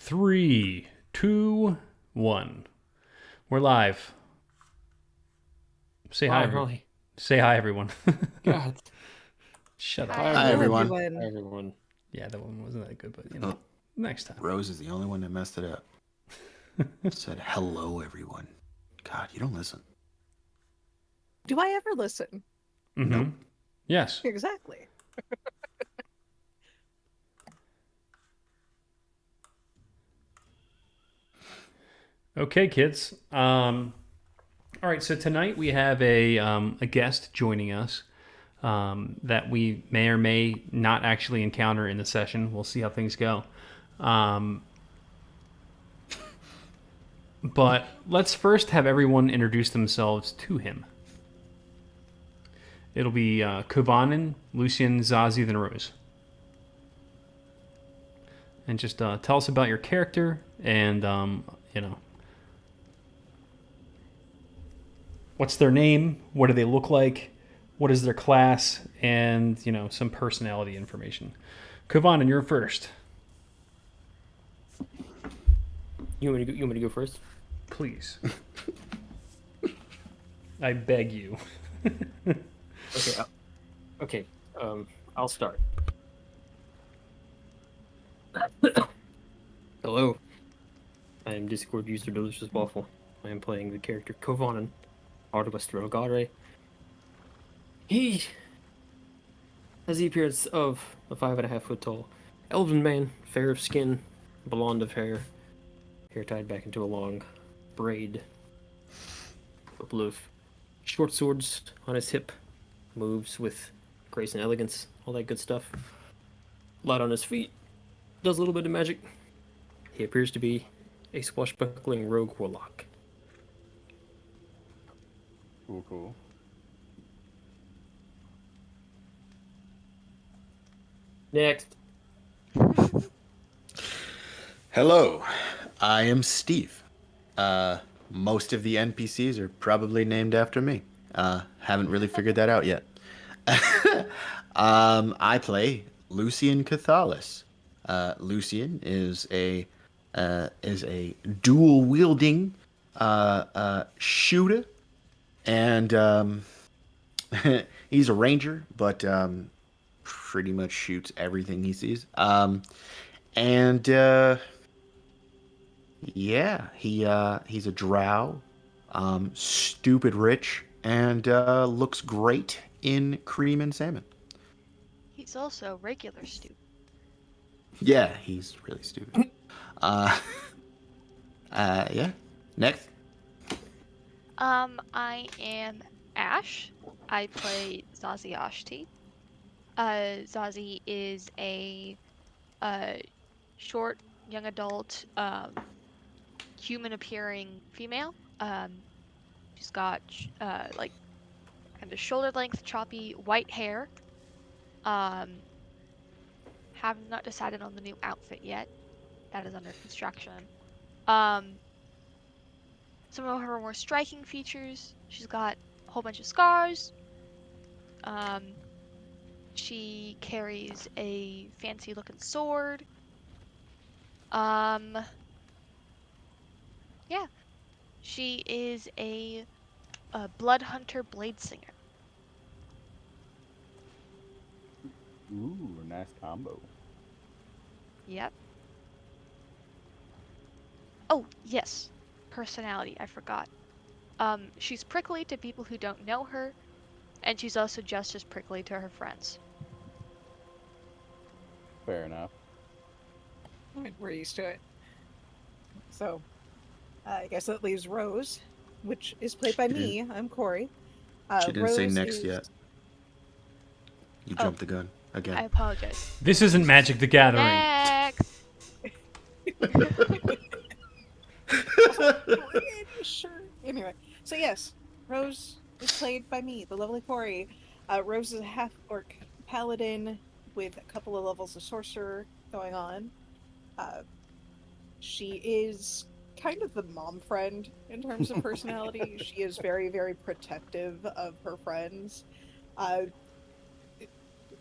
3, 2, 1. We're live. Say hi, Wow, everyone. really? Say hi, everyone. God. Shut up. Hi, Hi, everyone. Hi, everyone. Yeah, that one wasn't that good, but Oh, next time. Rose is the only one that messed it up. Said hello, everyone. God, you don't listen. Do I ever listen? Mm-hmm. Nope. Yes. Exactly. Okay, kids. All right, so tonight we have a guest joining us that we may or may not actually encounter in the session. We'll see how things go. But let's first have everyone introduce themselves to him. It'll be Kovanen, Lucian, Zazie, then Rose. And just tell us about your character and, what's their name, what do they look like, what is their class, and, some personality information. Kovanen, you're first. You want me to go first? Please. I beg you. Okay. I'll start. Hello. I am Discord user Delicious Waffle. I am playing the character Kovanen, Artemis Rogare. He has the appearance of a 5.5-foot tall elven man, fair of skin, blonde of hair tied back into a long braid, a couple of short swords on his hip, moves with grace and elegance, all that good stuff. Light on his feet, does a little bit of magic. He appears to be a swashbuckling rogue warlock. Cool. Next. Hello, I am Steve. Most of the NPCs are probably named after me. Haven't really figured that out yet. I play Lucian Cathalis. Lucian is a dual wielding shooter, and he's a ranger, but pretty much shoots everything he sees. Yeah, he's a drow, stupid rich, and looks great in cream and salmon. He's also regular Stu. Yeah, he's really stupid. Yeah. Next. I am Ash. I play Zazie Ashti. Zazie is a short, young adult, human-appearing female. She's got like kind of shoulder-length, choppy white hair. Have not decided on the new outfit yet. That is under construction. Some of her more striking features, she's got a whole bunch of scars. She carries a fancy looking sword. Yeah. She is a blood hunter blade singer. Ooh, nice combo. Yep. Oh, yes. Personality, I forgot. She's prickly to people who don't know her, and she's also just as prickly to her friends. Fair enough. We're used to it. So, I guess that leaves Rose, which is played by me. I'm Corey. She didn't say Rose next is... yet. You Oh. jumped the gun again. I apologize. This isn't Magic the Gathering. Next! Sure. Anyway, so yes, Rose is played by me, the lovely Corey. Rose is a half-orc paladin with a couple of levels of sorcerer going on. She is kind of the mom friend in terms of personality. She is very, very protective of her friends.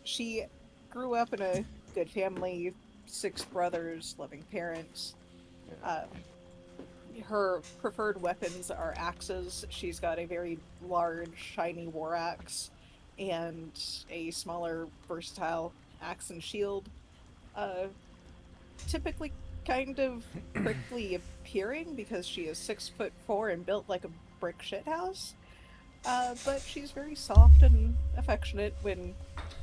She grew up in a good family, 6 brothers, loving parents. Her preferred weapons are axes. She's got a very large, shiny war axe and a smaller, versatile axe and shield. Typically kind of prickly appearing because she is 6'4" and built like a brick shithouse. But she's very soft and affectionate when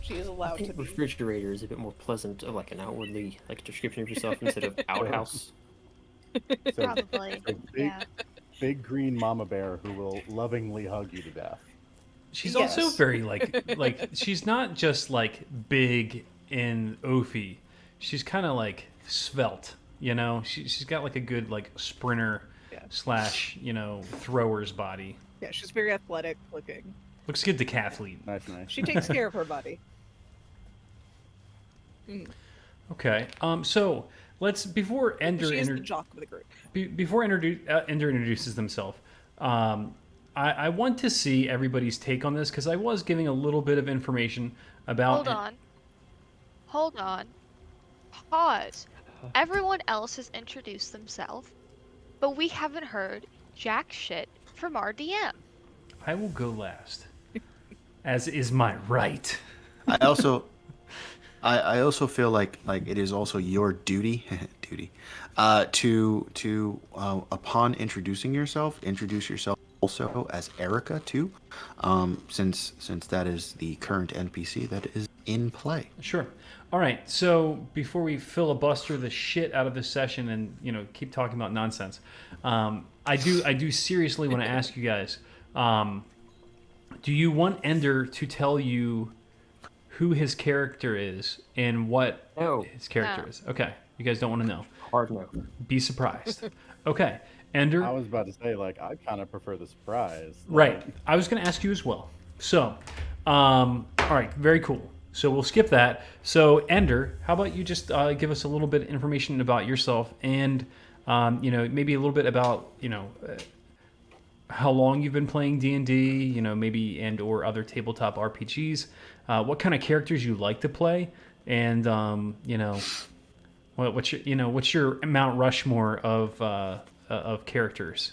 she is I allowed to think be. refrigerator is a bit more pleasant of like an outwardly like description of yourself instead of outhouse. So, Probably. so big, Yeah. big green mama bear who will lovingly hug you to death. She's also Yes. very like she's not just like big and oafy. She's kind of like svelte. You know, she's got like a good like sprinter Yeah. slash thrower's body. Yeah, she's very athletic looking. Looks good decathlete. Nice, nice. She takes care of her body. Okay. So let's before Ender She is the jock of the group. before Ender introduces themselves, I want to see everybody's take on this because I was giving a little bit of information about. Hold on. Pause. Everyone else has introduced themselves, but we haven't heard jack shit from our DM. I will go last, as is my right. I also feel like it is also your duty to upon introducing yourself, introduce yourself also as Erica too, since that is the current NPC that is in play. Sure. All right. So before we filibuster the shit out of this session and keep talking about nonsense, I do seriously want to ask you guys: do you want Ender to tell you who his character is and what No. his character No. is? Okay. You guys don't want to know. Hard no. Be surprised. Okay. Ender. I was about to say, like, I kind of prefer the surprise. Right. I was going to ask you as well. So, all right, very cool. So we'll skip that. So Ender, how about you just give us a little bit of information about yourself and, maybe a little bit about, how long you've been playing D&D, maybe and or other tabletop RPGs, what kind of characters you like to play, and, what's your Mount Rushmore of characters,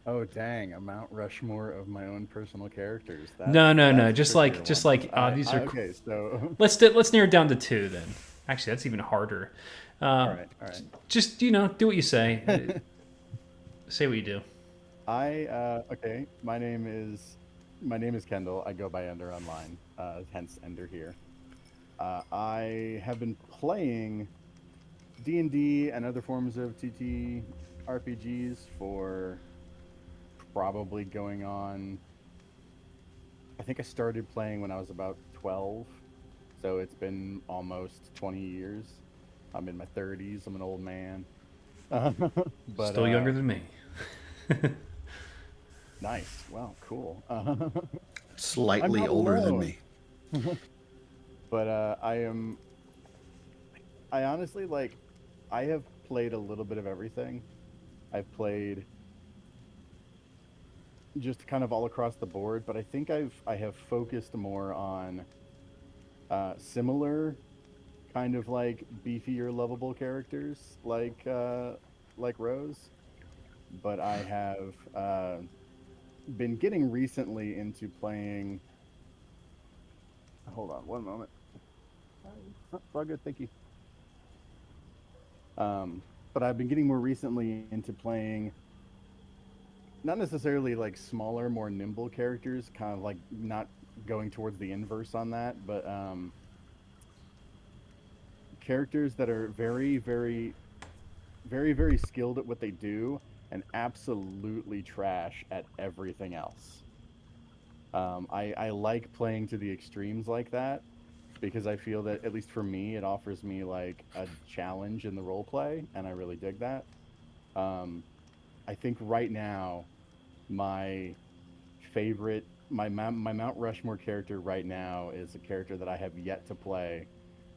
Oh dang, a Mount Rushmore of my own personal characters. No. That's a Just trickier like, just one. like these are. Okay, so Let's narrow it down to 2 then. Actually, that's even harder. all right. Just do what you say. Say what you do. Okay. My name is Kendall. I go by Ender online, hence Ender here. I have been playing D&D and other forms of TT RPGs for probably going on. I think I started playing when I was about 12, so it's been almost 20 years. I'm in my 30s. I'm an old man. But Still younger than me. nice. Wow, cool. Slightly I'm not older than alone. me. But I honestly I have played a little bit of everything. I've played just kind of all across the board, but I think I have focused more on similar kind of like beefier, lovable characters like Rose. But I have been getting recently into playing. Hold on one moment. Oh, all good, thank you. But I've been getting more recently into playing not necessarily like smaller, more nimble characters, kind of like not going towards the inverse on that, but characters that are very, very, very, very skilled at what they do and absolutely trash at everything else. I like playing to the extremes like that because I feel that, at least for me, it offers me like a challenge in the role play, and I really dig that. I think right now, my favorite, my Mount Rushmore character right now is a character that I have yet to play.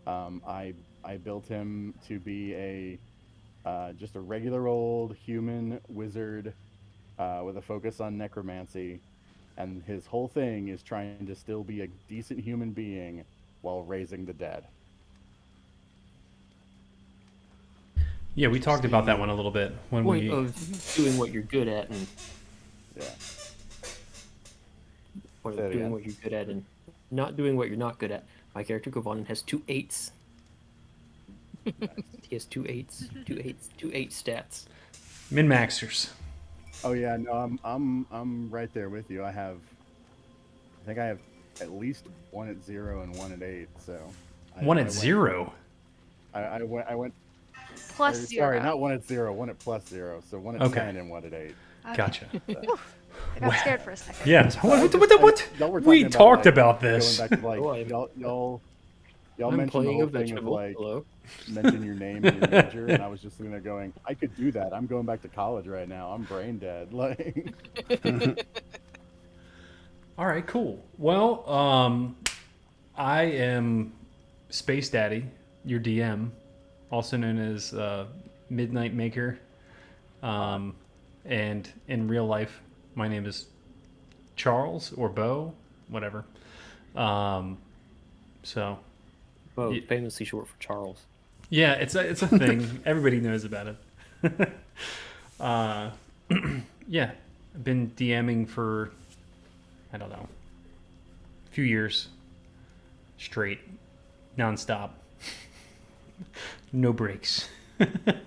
I built him to be a just a regular old human wizard with a focus on necromancy, and his whole thing is trying to still be a decent human being while raising the dead. Yeah, we talked about that one a little bit when Point we. of doing what you're good at and Yeah. point Say of it doing again. what you're good at and not doing what you're not good at. My character Kovanen has 2 8s. He has 2 8s, 2 8s, 2 8 stats. Min maxers. Oh yeah, no, I'm right there with you. I think I have at least 1 at 0 and 1 at 8. So One I at went- 0. I went. Plus or, 0. Sorry, not 1 at 0, 1 at plus 0. So 1 at Okay. 10 and 1 at 8. Okay. Gotcha. I got scared for a second. Yes. What? Y'all were We talking talked like, about this. Going back to like Oh, I'm- y'all I'm mentioned the playing whole a thing of vegetable. like Hello. mention your name and your major, and I was just sitting there going, I could do that. I'm going back to college right now. I'm brain dead. Like, All right, cool. Well, I am Space Daddy, your DM, also known as Midnight Maker. And in real life, my name is Charles or Bo, whatever. So Oh, Ye- famously short for Charles. yeah, it's a thing. Everybody knows about it. Yeah, I've been DMing for I don't know, a few years straight, nonstop, no breaks. I'd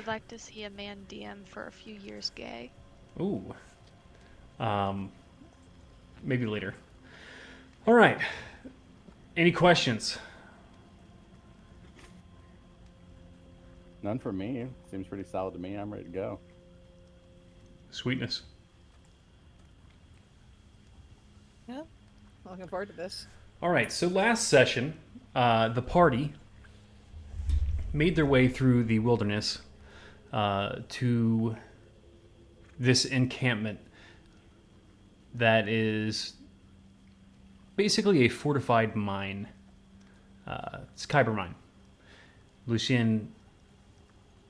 like to see a man DM for a few years gay. Ooh. Maybe later. All right. Any questions? none for me. Seems pretty solid to me. I'm ready to go. Sweetness. Yeah, looking forward to this. All right. So last session, the party made their way through the wilderness to this encampment that is basically a fortified mine. It's Kyber mine. Lucien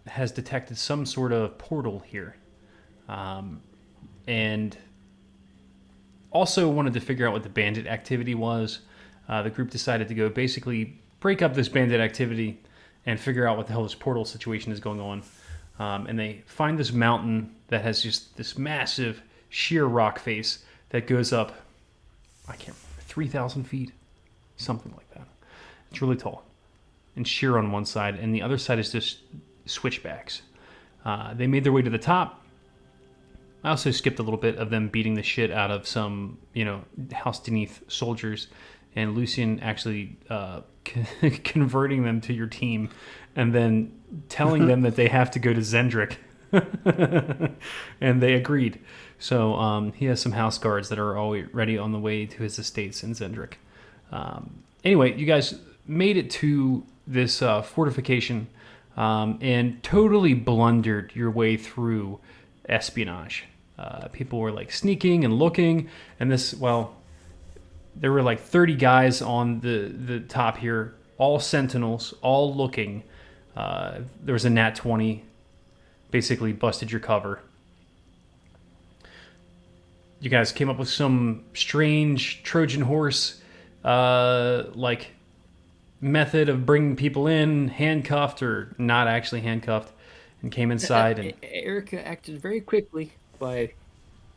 has detected some sort of portal here, and also wanted to figure out what the bandit activity was. The group decided to go basically break up this bandit activity and figure out what the hell this portal situation is going on. And they find this mountain that has just this massive sheer rock face that goes up, I can't remember, 3,000 feet, something like that. It's really tall and sheer on one side, and the other side is just switchbacks. They made their way to the top. I also skipped a little bit of them beating the shit out of some, House Beneath soldiers, and Lucien actually converting them to your team, and then telling them that they have to go to Zendrick, and they agreed. So he has some house guards that are already on the way to his estates in Zendrick. Anyway, you guys made it to this fortification and totally blundered your way through espionage. People were like sneaking and looking, and there were like 30 guys on the top here, all sentinels, all looking. There was a nat 20, basically busted your cover. You guys came up with some strange Trojan horse method of bringing people in, handcuffed or not actually handcuffed, and came inside. And Erica acted very quickly by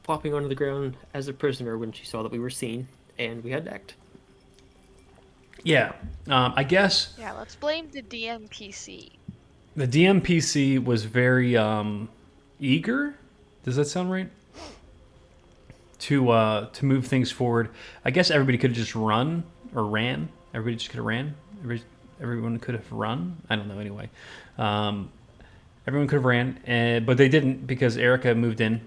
plopping onto the ground as a prisoner when she saw that we were seen, and we had to act. yeah, I guess Yeah, let's blame the DMPC. the DMPC was very eager. Does that sound right? To move things forward. I guess everybody could have just run or ran. Everybody just could have ran. Everyone could have run. I don't know. Anyway, everyone could have ran, but they didn't because Erica moved in,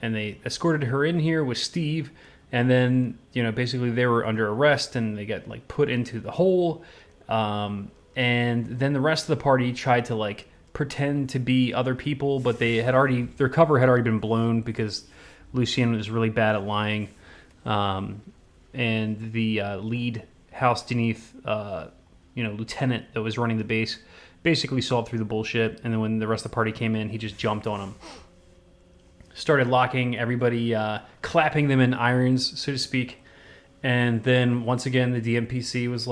and they escorted her in here with Steve. And then basically they were under arrest and they got put into the hole. And then the rest of the party tried to pretend to be other people, but their cover had already been blown because Lucien was really bad at lying. And the lead House Beneath, lieutenant that was running the base basically saw through the bullshit. And then when the rest of the party came in, he just jumped on them. Started locking everybody, clapping them in irons, so to speak. And then once again, the DMPC was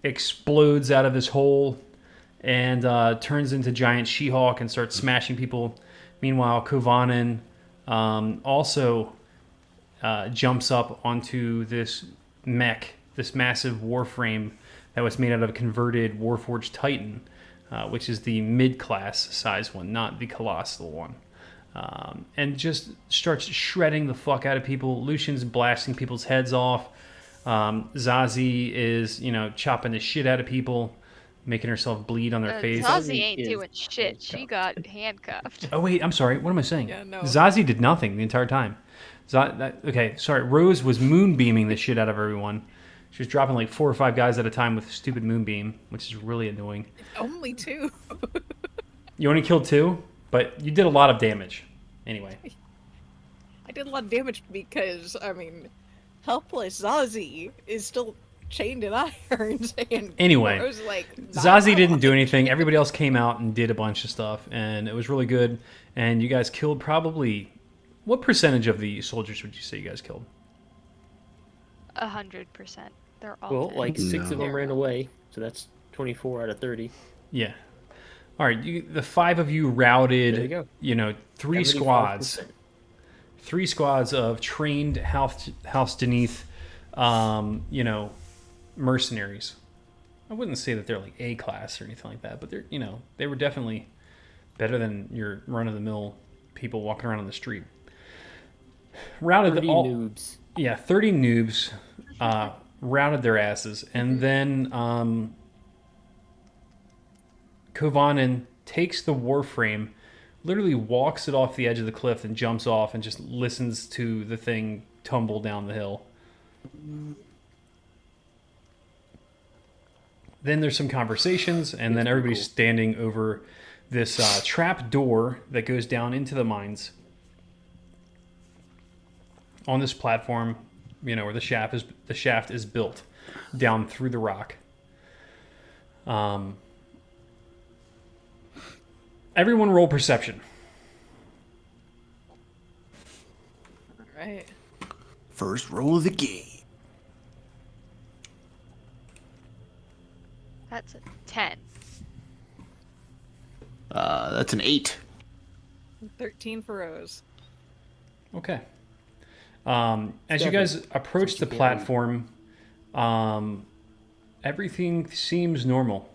explodes out of this hole and turns into giant She-Hulk and starts smashing people. Meanwhile, Kovanen also jumps up onto this mech, this massive warframe that was made out of a converted Warforged Titan, which is the mid-class size one, not the colossal one. And just starts shredding the fuck out of people. Lucian's blasting people's heads off. Zazie is, chopping the shit out of people, making herself bleed on their face. Zazie ain't is doing shit. She got handcuffed. Oh wait, I'm sorry. What am I saying? Yeah, no. Zazie did nothing the entire time. Okay, sorry. Rose was moonbeaming the shit out of everyone. She was dropping like 4 or 5 guys at a time with stupid moonbeam, which is really annoying. Only 2. You only killed 2, but you did a lot of damage. Anyway. I did a lot of damage because, helpless Zazie is still chained in irons. And Anyway, I was like, Zazie didn't do anything. Everybody else came out and did a bunch of stuff, and it was really good. And you guys killed probably... What percentage of the soldiers would you say you guys killed? 100%. They're all Well, dead. like 6 of No. them ran away, so that's 24 out of 30. Yeah. All right, the 5 of you routed, There you go. 3 squads. 3 squads of trained House Deneath, mercenaries. I wouldn't say that they're like A class or anything like that, but they're, they were definitely better than your run-of-the-mill people walking around on the street. Routed 30 all, noobs. yeah, 30 noobs, routed their asses, and then Kovanen takes the warframe, literally walks it off the edge of the cliff and jumps off and just listens to the thing tumble down the hill. Then there's some conversations, and then everybody's cool. standing over this trap door that goes down into the mines. On this platform, where the shaft is built down through the rock. Everyone roll perception. Alright. First roll of the game. That's a 10. That's an 8. 13 for Rose. Okay. As you guys approach the platform, everything seems normal.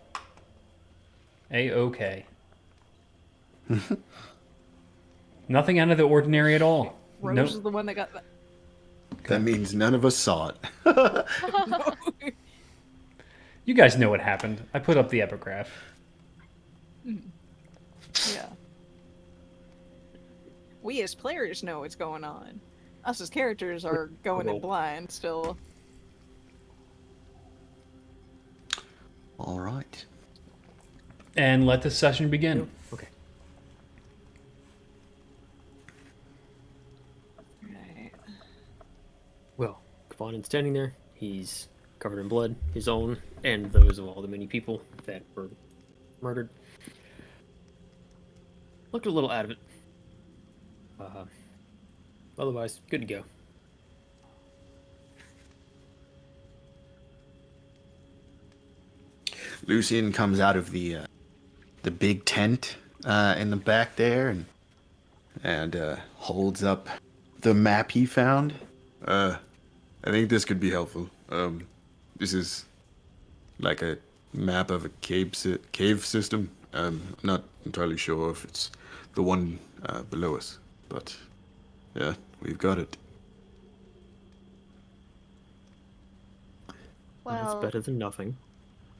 A-okay. Nothing out of the ordinary at all. Rose No, is the one that got that. That means none of us saw it. you guys know what happened. I put up the epigraph. Yeah. We as players know what's going on. Us as characters are going in blind still. All right. And let the session begin. Okay. Right. Well, Kovanen's standing there. He's covered in blood, his own and those of all the many people that were murdered. Looked a little out of it. Otherwise, good to go. Lucian comes out of the big tent in the back there and holds up the map he found. I think this could be helpful. This is like a map of a cave system. I'm not entirely sure if it's the one below us, but yeah, we've got it. That's Well, better than nothing.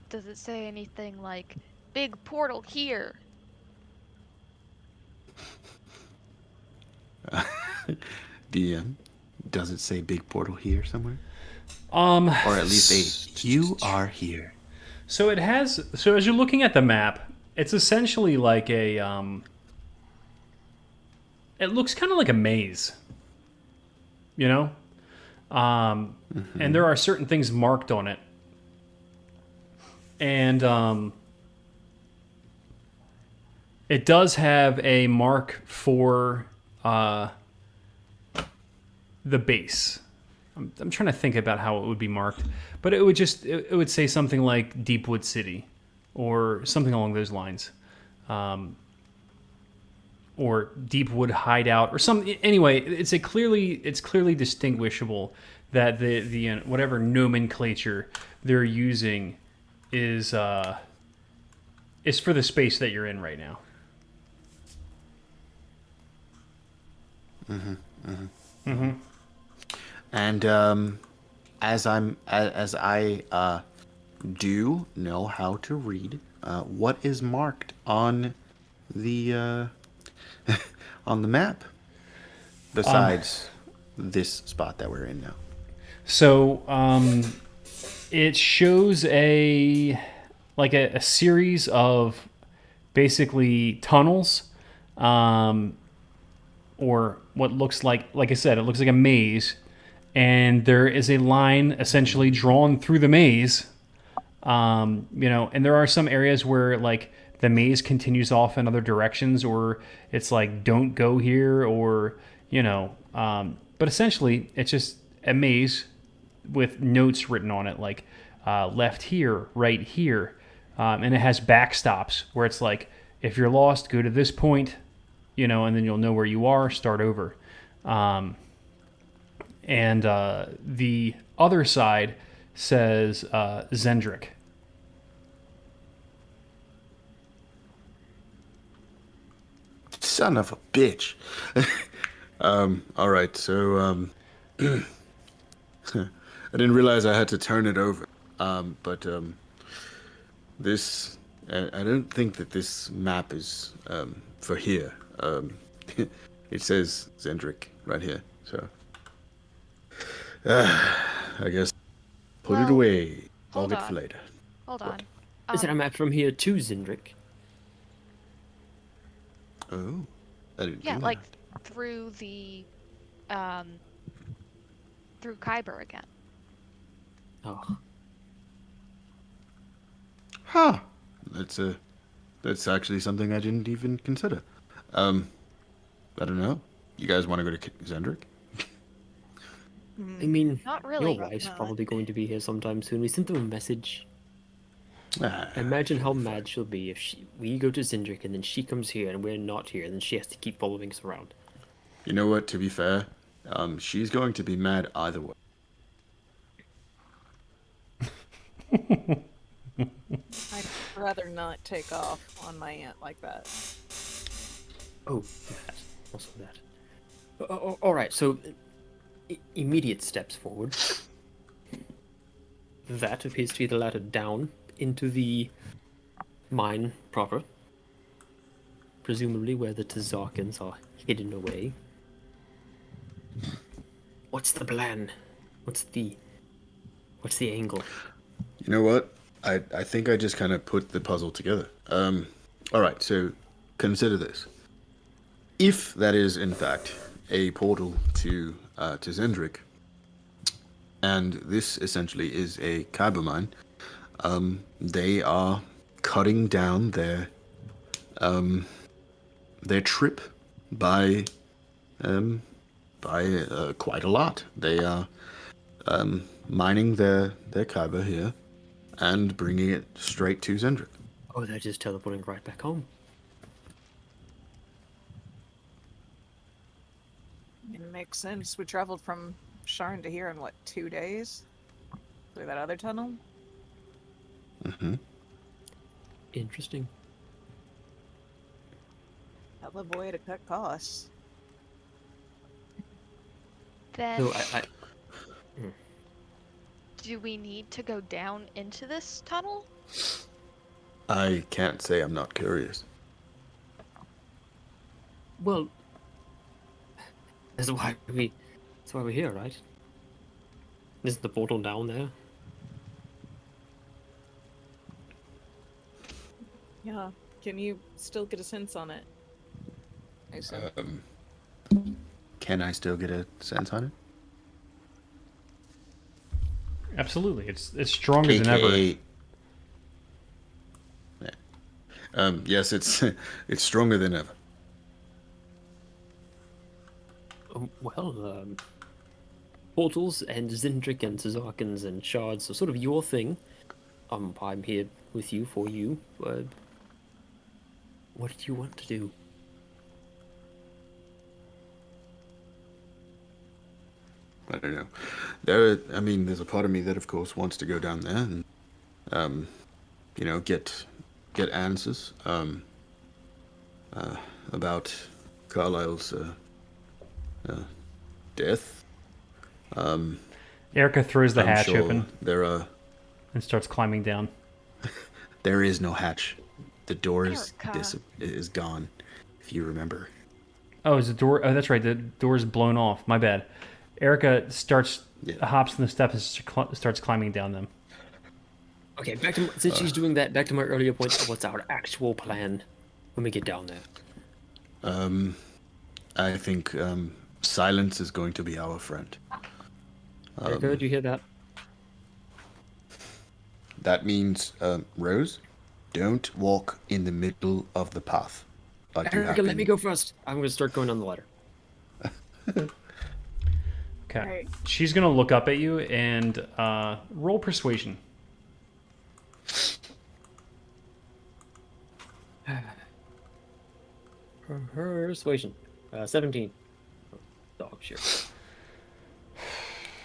does it say anything like, big portal here? DM, does it say big portal here somewhere? Or Or at least you are here. So it has. So as you're looking at the map, it's essentially like a. It looks kind of like a maze. And there are certain things marked on it, and it does have a mark for the base. I'm trying to think about how it would be marked, but it would say something like Deepwood City, or something along those lines. Or deep wood hideout or some. Anyway, it's clearly distinguishable that the whatever nomenclature they're using is for the space that you're in right now. And as I do know how to read, what is marked on the on the map besides this spot that we're in now? So it shows a series of basically tunnels, or what looks like I said, it looks like a maze, and there is a line essentially drawn through the maze. And there are some areas where like the maze continues off in other directions, or it's like don't go here, or but essentially it's just a maze with notes written on it, like left here, right here, and it has backstops where it's like if you're lost, go to this point, and then you'll know where you are, start over. And the other side says Zendrick. Son of a bitch. All right, so I didn't realize I had to turn it over. But this, I don't think that this map is for here. It says Zendrick right here, so I guess put it Well, away. I'll hold get on. for later. Hold on. Is it a map from here to Zindrick? Oh, I didn't Yeah, do like that. through the through Kyber again. Oh, Huh. That's actually something I didn't even consider. I don't know. You guys want to go to Zendrick? I mean, Not really. your wife's not. probably going to be here sometime soon. We sent them a message. Ah, Imagine how mad she'll be if we go to Zindrick and then she comes here and we're not here, and then she has to keep following us around. you know what? To be fair, she's going to be mad either way. I'd rather not take off on my aunt like that. Oh, that. Also that. All right, so immediate steps forward. That appears to be the ladder down into the mine proper. Presumably where the Tzarkans are hidden away. What's the plan? What's the angle? You know what? I think I just kind of put the puzzle together. All right, so consider this. If that is in fact a portal to Zendrick, and this essentially is a kyber mine, they are cutting down their trip by quite a lot. They are mining their kyber here and bringing it straight to Zendrick. Oh, they're just teleporting right back home. It makes sense. We traveled from Sharn to here in what, 2 days? Through that other tunnel? Mm-hmm. Interesting. Hell of a way to cut costs. Then So do we need to go down into this tunnel? I can't say I'm not curious. well, that's why we're here, right? Isn't the portal down there? Yeah. Can you still get a sense on it? I assume. Can I still get a sense on it? Absolutely, it's stronger than ever. AKA, Yes, it's stronger than ever. Well, portals and Zindrick and Tzarkans and shards are sort of your thing. I'm here with you, for you. What do you want to do? I don't know. I mean, there's a part of me that, of course, wants to go down there and, get answers about Carlisle's death. Erica throws the I'm hatch sure open there and starts climbing down. is no hatch. The door is Erica. is gone. If you remember. Oh, is the door? Oh, that's right. The door's blown off. My bad. Erica hops in the steps and starts climbing down them. Okay, since she's doing that, back to my earlier point. What's our actual plan when we get down there? I think silence is going to be our friend. Erica, did you hear that? That means, Rose, don't walk in the middle of the path. Like you have Erica, let been. me go first. I'm gonna start going on the ladder. Okay. Alright. She's gonna look up at you and roll persuasion. Persuasion. 17. Dog shit.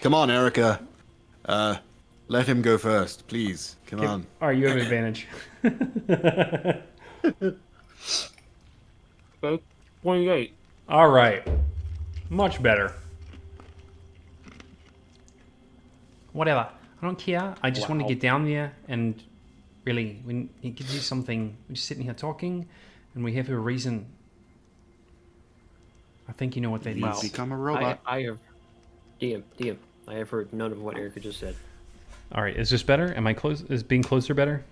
Come on, Erica. Let him go first, please. Come on. All right, you have advantage. Okay. 28. All right. Much better. Whatever. I don't care. I just want to Wow. get down there and really, when it gives you something, we're just sitting here talking and we have a reason. I think you know what that is. Wow. Become a robot. I have. DM. I have heard none of what Erica just said. All right. Is this better? Am I close? Is being closer better?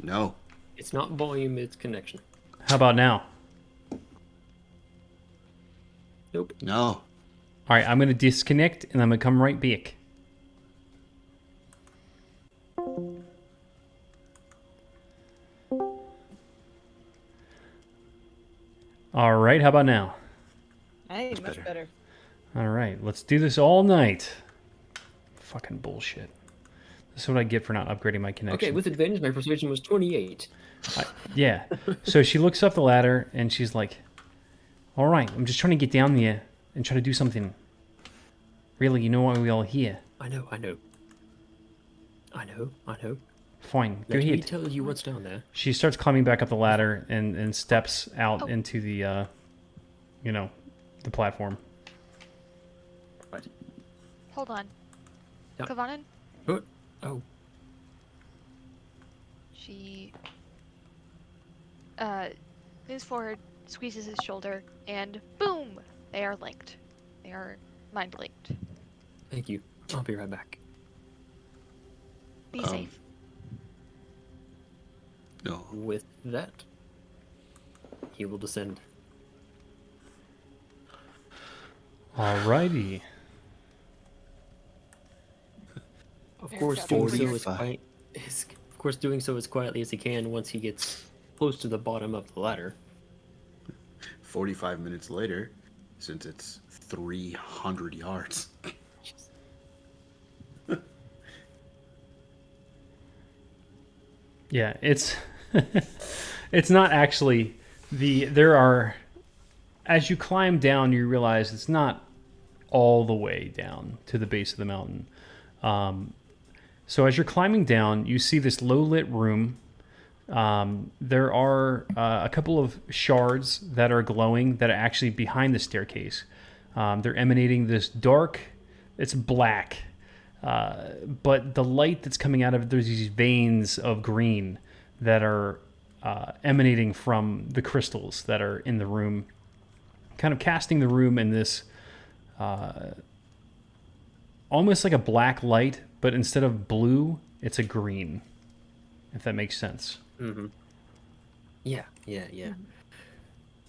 No. It's not volume, it's connection. How about now? Nope. No. All right. I'm going to disconnect and I'm going to come right back. All right. How about now? Hey, much better. All right, let's do this all night. Fucking bullshit. This is what I get for not upgrading my connection. Okay, with advantage, my persuasion was 28. Yeah. So she looks up the ladder and she's like, all right, I'm just trying to get down there and try to do something. Really, you know why we all here? I know. Fine, go Let me ahead. tell you what's down there. She starts climbing back up the ladder and steps out into the, the platform. Right. Hold on. Yep. Kovanen, Oh. she moves forward, squeezes his shoulder, and boom! They are linked. They are mind linked. Thank you. I'll be right back. Be Um, safe. No. With that, he will descend. Alrighty. Of Eric course, got doing so 45. of course, doing so as quietly as he can once he gets close to the bottom of the ladder. 45 minutes later, since it's 300 yards. Yeah, it's it's not actually there are, as you climb down, you realize it's not all the way down to the base of the mountain. So as you're climbing down, you see this low lit room. There are a couple of shards that are glowing that are actually behind the staircase. They're emanating this dark, it's black, but the light that's coming out of it, there's these veins of green that are emanating from the crystals that are in the room, kind of casting the room in this almost like a black light, but instead of blue, it's a green, if that makes sense. Mm-hmm. Yeah.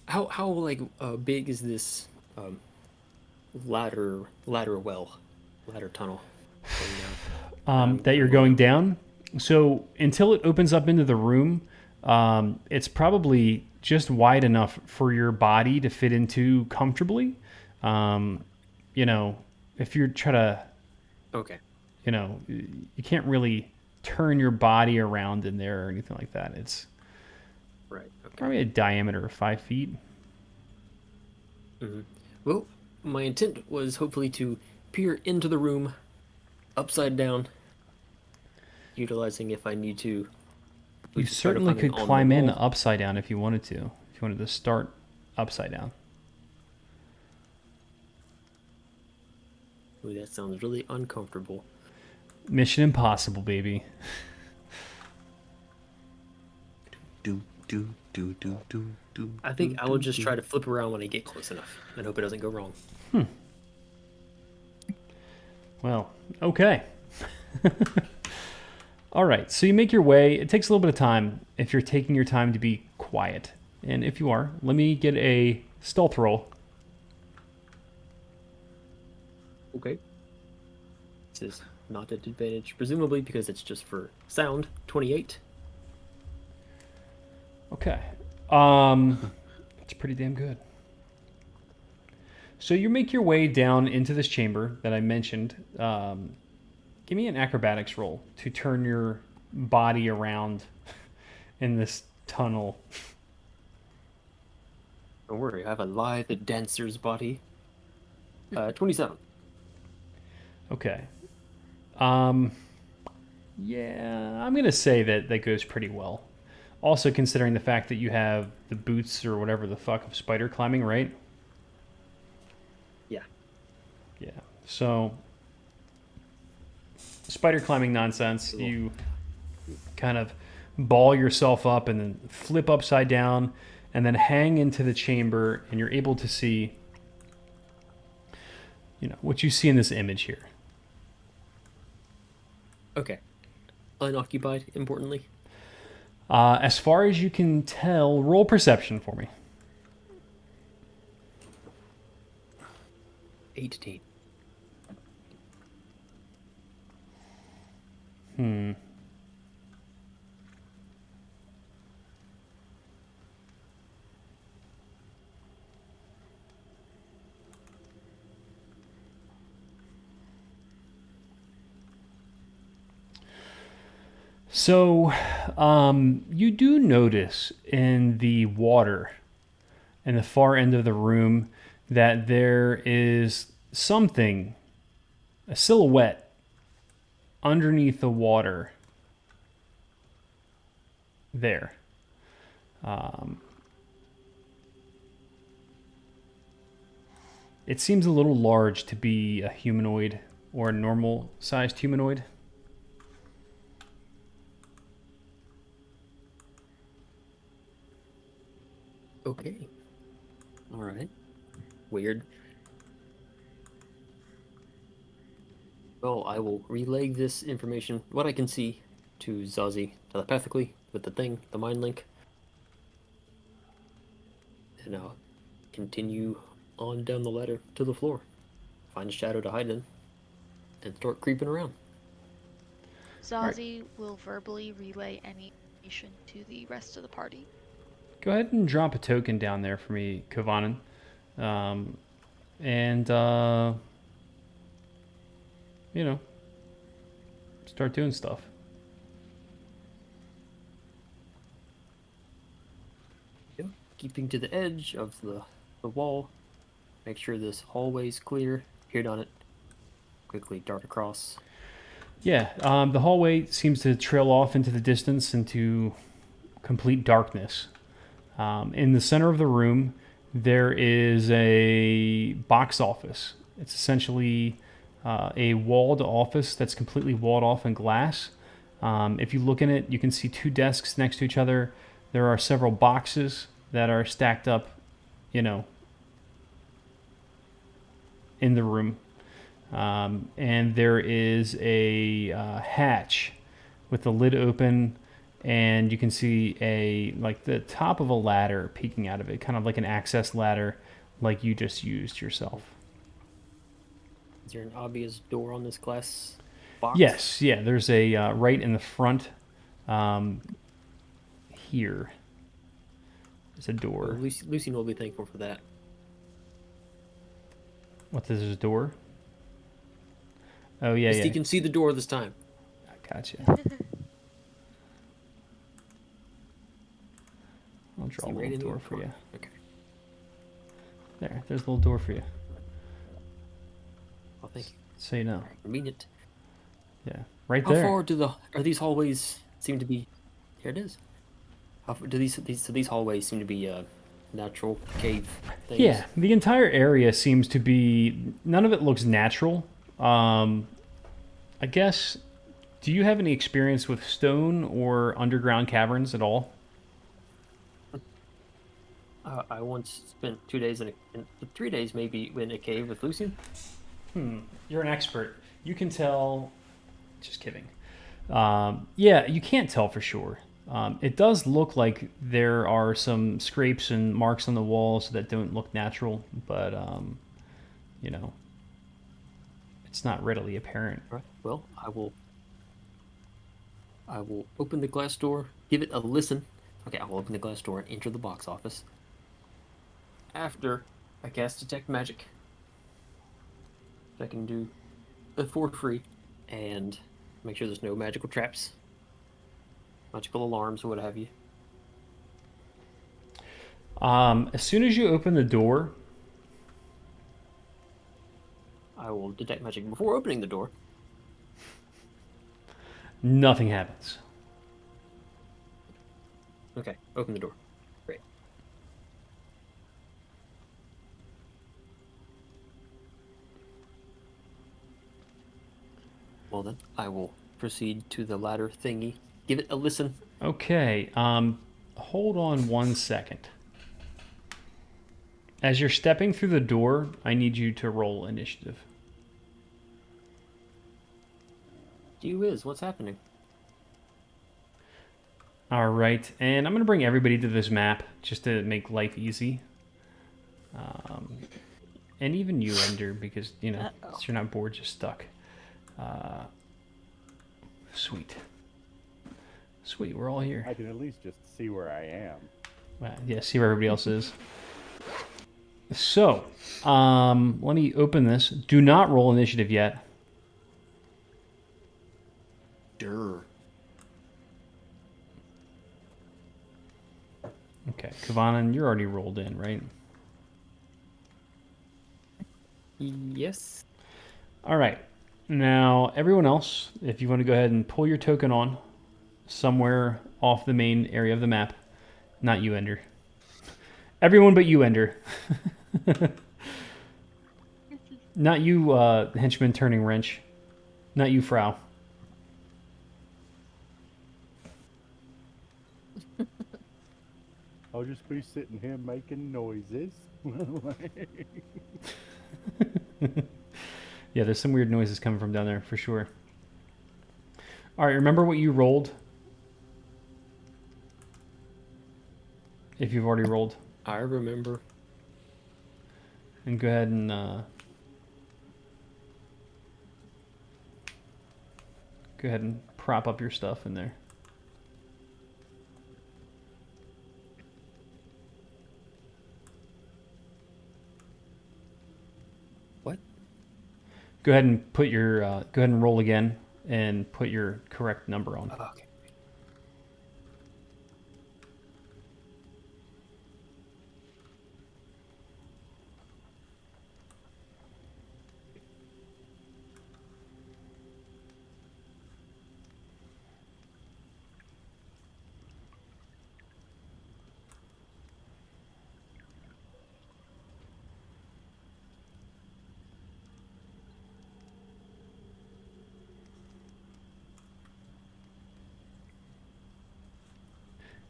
How like big is this ladder tunnel? That you're going down. So until it opens up into the room, it's probably just wide enough for your body to fit into comfortably. If you're trying to, Okay. you can't really turn your body around in there or anything like that. It's Right. Okay. probably a diameter of 5 feet. Well, my intent was hopefully to peer into the room, upside down, utilizing if I need to. You with spider certainly climbing could on the climb in wall. upside down if you wanted to. If you wanted to start upside down. Ooh, that sounds really uncomfortable. Mission impossible, baby. Do do do do do do. I think I will just try to flip around when I get close enough and hope it doesn't go wrong. Well, okay. All right, so you make your way. It takes a little bit of time if you're taking your time to be quiet. And if you are, let me get a stealth roll. Okay. This is not at advantage, presumably because it's just for sound. 28. Okay. That's pretty damn good. So you make your way down into this chamber that I mentioned. Give me an acrobatics roll to turn your body around in this tunnel. Don't worry, I have a lithe dancer's body. 27. Okay. Yeah, I'm gonna say that that goes pretty well. Also, considering the fact that you have the boots or whatever the fuck of spider climbing, right? Yeah. Yeah. So, spider climbing nonsense. Cool. You kind of ball yourself up and then flip upside down and then hang into the chamber, and you're able to see, you know, what you see in this image here. Okay. Unoccupied, importantly. As far as you can tell, roll perception for me. 18. So, you do notice in the water in the far end of the room that there is something, a silhouette, underneath the water there. It seems a little large to be a humanoid or a normal-sized humanoid. Okay. Alright. Weird. Well, I will relay this information, what I can see, to Zazie telepathically with the thing, the mind link. And I'll continue on down the ladder to the floor. Find a shadow to hide in. And start creeping around. Zazie will verbally relay any information to the rest of the party. Go ahead and drop a token down there for me, Kovanen. You know, start doing stuff. Yep. Keeping to the edge of the wall. Make sure this hallway's clear. Peered on it. Quickly dart across. Yeah, the hallway seems to trail off into the distance into complete darkness. In the center of the room, there is a box office. It's essentially a walled office that's completely walled off in glass. If you look in it, you can see two desks next to each other. There are several boxes that are stacked up, you know, in the room. And there is a hatch with the lid open, and you can see like the top of a ladder peeking out of it, kind of like an access ladder like you just used yourself. Is there an obvious door on this glass box? Yes, yeah, there's a right in the front here. There's a Well, door. Lucian will be thankful for that. What, there's a door? Oh, yeah, At least yeah. he can see the door this time. Gotcha. I'll draw See a right little in the door for you. Okay. There's a little door for you. Oh, thank you. So you know. Convenient. Yeah, right How there. far are these hallways seem to be? Here it is. How far do these hallways seem to be natural cave things? Yeah, the entire area seems to be. None of it looks natural. I guess. Do you have any experience with stone or underground caverns at all? I once spent 2 days in 3 days maybe in a cave with Lucian. You're an expert. You can tell. Just kidding. Yeah, you can't tell for sure. It does look like there are some scrapes and marks on the walls that don't look natural, but you know, it's not readily apparent. All right. Well, I will open the glass door, give it a listen. Okay, I will open the glass door and enter the box office. After I cast Detect Magic, I can do it for free and make sure there's no magical traps, magical alarms, or what have you. As soon as you open the door, I will Detect Magic before opening the door. nothing happens. Okay, open the door. Great. Well then, I will proceed to the ladder thingy. Give it a listen. Okay, hold on 1 second. As you're stepping through the door, I need you to roll initiative. Gee whiz, what's happening? All right, and I'm going to bring everybody to this map just to make life easy. And even you, Ender, because, you know, so you're not bored, just stuck. Sweet. Sweet, we're all here. I can at least just see where I am. Yeah, see where everybody else is. So, let me open this. Do not roll initiative yet. Durr. Okay, Kavanan, you're already rolled in, right? Yes. All right. Now, everyone else, if you want to go ahead and pull your token on somewhere off the main area of the map. Not you, Ender. Everyone but you, Ender. Not you, henchman turning wrench. Not you, Frau. I'll just be sitting here making noises. Yeah, there's some weird noises coming from down there, for sure. All right, remember what you rolled? If you've already rolled. I remember. And go ahead and prop up your stuff in there. What? Go ahead and put your go ahead and roll again and put your correct number on. Okay.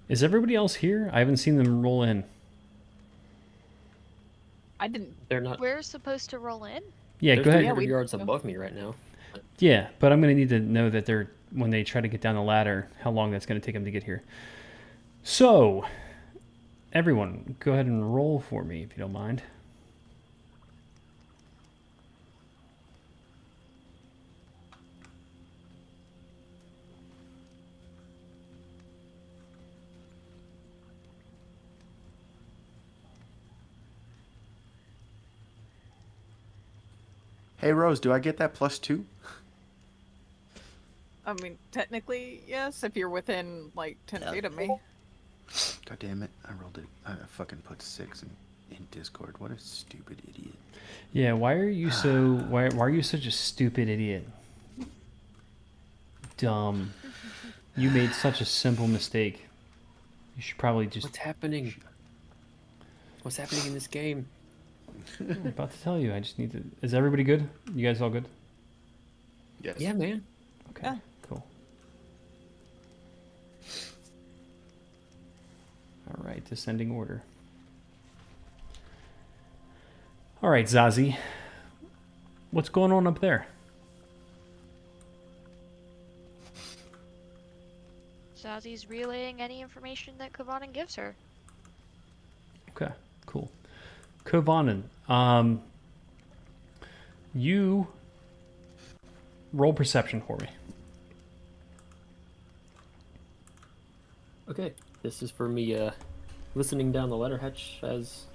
Is everybody else here? I haven't seen them roll in. I didn't. They're not. We're supposed to roll in? Yeah, They're go ahead. 300 we- yards above me right now. Yeah, but I'm going to need to know that they're when they try to get down the ladder, how long that's going to take them to get here. So, everyone, go ahead and roll for me if you don't mind. Hey Rose, do I get that +2? I mean, technically, yes, if you're within like 10 feet of me. God damn it! I rolled it. I fucking put 6 in Discord. What a stupid idiot. Yeah, why are you so why are you such a stupid idiot? Dumb. You made such a simple mistake. You should probably just What's happening? What's happening in this game? I'm about to tell you. I just need to. Is everybody good? You guys all good? Yes. Yeah, man. Okay. Yeah. Cool. All right, descending order. All right, Zazie. What's going on up there? Zazzy's relaying any information that Kovanen gives her. Okay, cool. Kovanen, you roll perception for me. Okay, this is for me listening down the ladder hatch as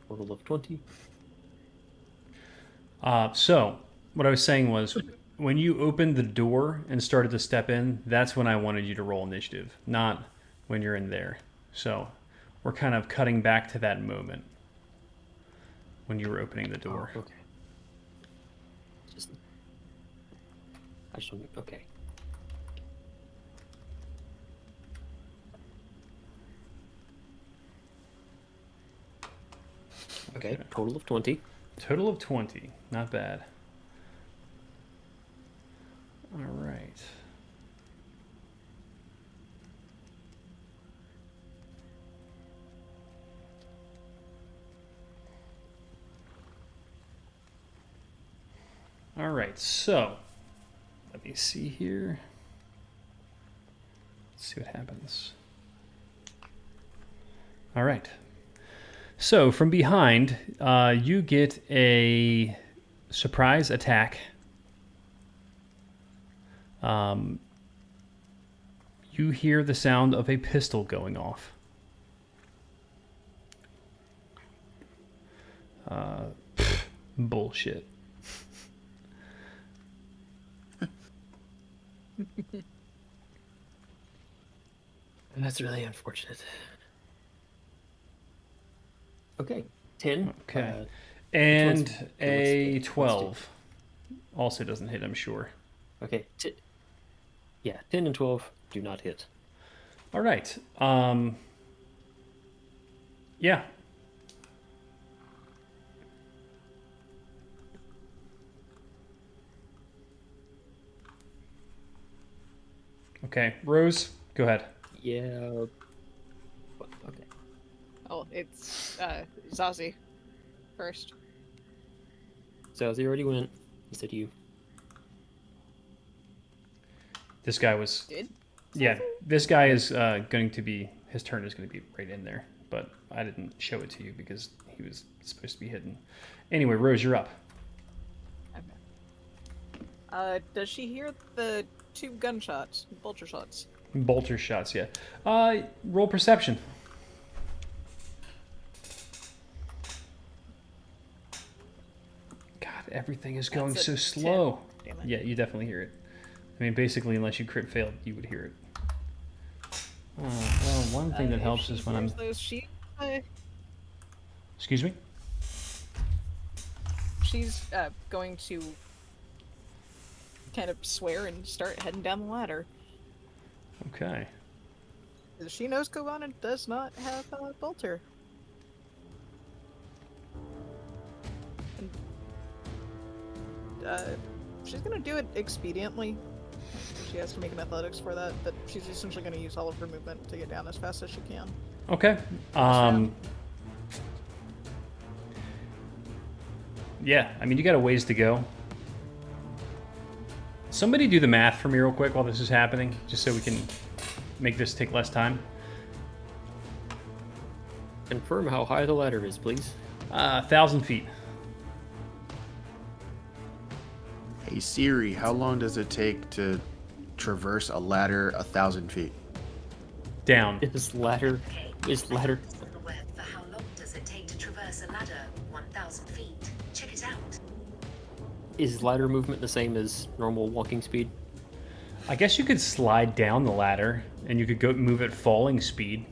total of 20. So, what I was saying was, when you opened the door and started to step in, that's when I wanted you to roll initiative, not when you're in there. So, we're kind of cutting back to that moment when you were opening the door. Okay. I just want to, okay. Okay, total of 20. Total of 20. Not bad. All right. All right, so let me see here. Let's see what happens. All right. So from behind, you get a surprise attack. You hear the sound of a pistol going off. Bullshit. And that's really unfortunate. Okay, 10. Okay. Uh, And what's a the- 12 also doesn't hit, I'm sure. okay, yeah, 10 and 12 do not hit. All right. Yeah. Okay, Rose, go ahead. Yeah. Okay. Oh, it's Zazie first. So he already went. He said you. This guy was. Did? Yeah, this guy is going to be. His turn is going to be right in there, but I didn't show it to you because he was supposed to be hidden. Anyway, Rose, you're up. Okay. Does she hear the 2 gunshots, vulture shots? Bolter shots, yeah. Roll perception. God, everything is going That's so a slow. 10. Damn it. Yeah, you definitely hear it. I mean, basically, unless you crit failed, you would hear it. Oh, well, one thing that If helps she is when I'm. hears those, Excuse me? she's going to kind of swear and start heading down the ladder. Okay. She knows Kovanen does not have a bolter. And, she's gonna do it expediently. She has to make an athletics for that, but she's essentially gonna use all of her movement to get down as fast as she can. Okay. Yeah, I mean, you got a ways to go. Somebody do the math for me real quick while this is happening, just so we can make this take less time. Confirm how high the ladder is, please. 1,000 feet. Hey Siri, how long does it take to traverse a ladder 1,000 feet? Down. Is ladder. On the web for how long does it take to traverse a ladder 1,000 feet? Check it out. Is ladder movement the same as normal walking speed? I guess you could slide down the ladder, and you could go move at falling speed.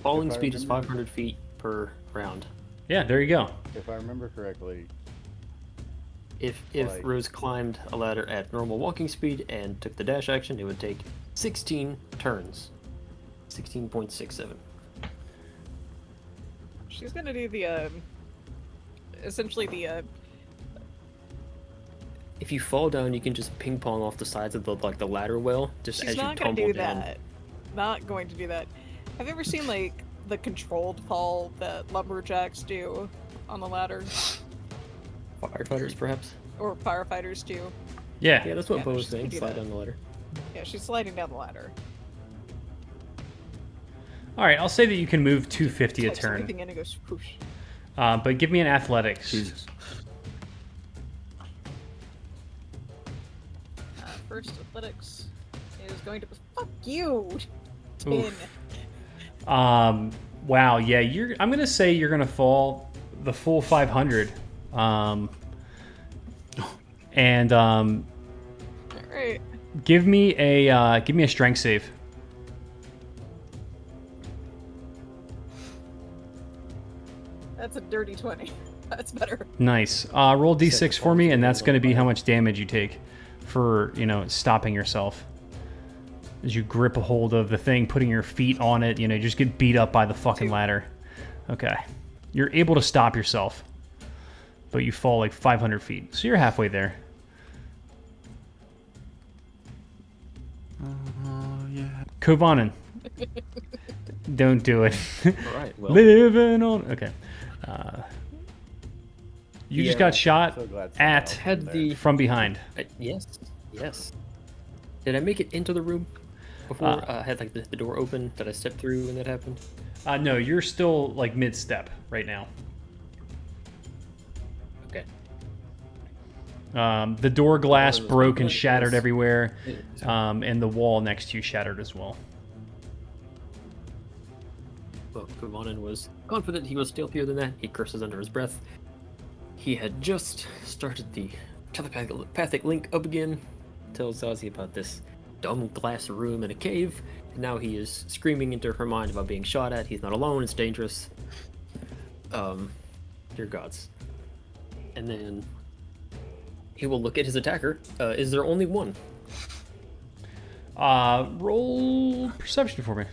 Falling If I speed is remember- 500 feet per round. Yeah, there you go. If I remember correctly, If Like- Rose climbed a ladder at normal walking speed and took the dash action, it would take 16 turns. 16.67. She's gonna do the essentially the If you fall down, you can just ping pong off the sides of the ladder well, just she's as you not gonna tumble do down. that. Not going to do that. Have you ever seen like the controlled fall that lumberjacks do on the ladder, Firefighters, perhaps. or firefighters do? Yeah. Yeah, that's what Yeah, Bo was she's gonna saying. do Slide that. down the ladder. Yeah, she's sliding down the ladder. All right, I'll say that you can move 250 a Types turn. everything in and goes whoosh. But give me an athletics. Jesus. First athletics is going to fuck you. 10. Oof. Wow, yeah, I'm gonna say you're gonna fall the full 500. And Alright. give me a strength save. That's a dirty 20. That's better. Nice. Roll d6 for me, and that's performance going to be how modifier. much damage you take for, stopping yourself. As you grip a hold of the thing, putting your feet on it, you just get beat up by the fucking 2. ladder. Okay. You're able to stop yourself, but you fall like 500 feet. So you're halfway there. Yeah. Kovanen. Don't do it. Alright, well. Living on. Okay. You just Yeah. got shot so glad at someone Had else was the- there. from behind. Yes. Yes. Did I make it into the room before I had like the door open? Did I step through when that happened? No, you're still like mid-step right now. Okay. The door glass Oh, broke and yes. shattered everywhere, and the wall next to you shattered as well. Well, Kuvanen was confident he was stealthier than that. He curses under his breath. He had just started the telepathic link up again. Tells Ozzy about this dumb glass room in a cave. And now he is screaming into her mind about being shot at. He's not alone. It's dangerous. Dear gods. And then he will look at his attacker. Is there only one? Roll perception for me.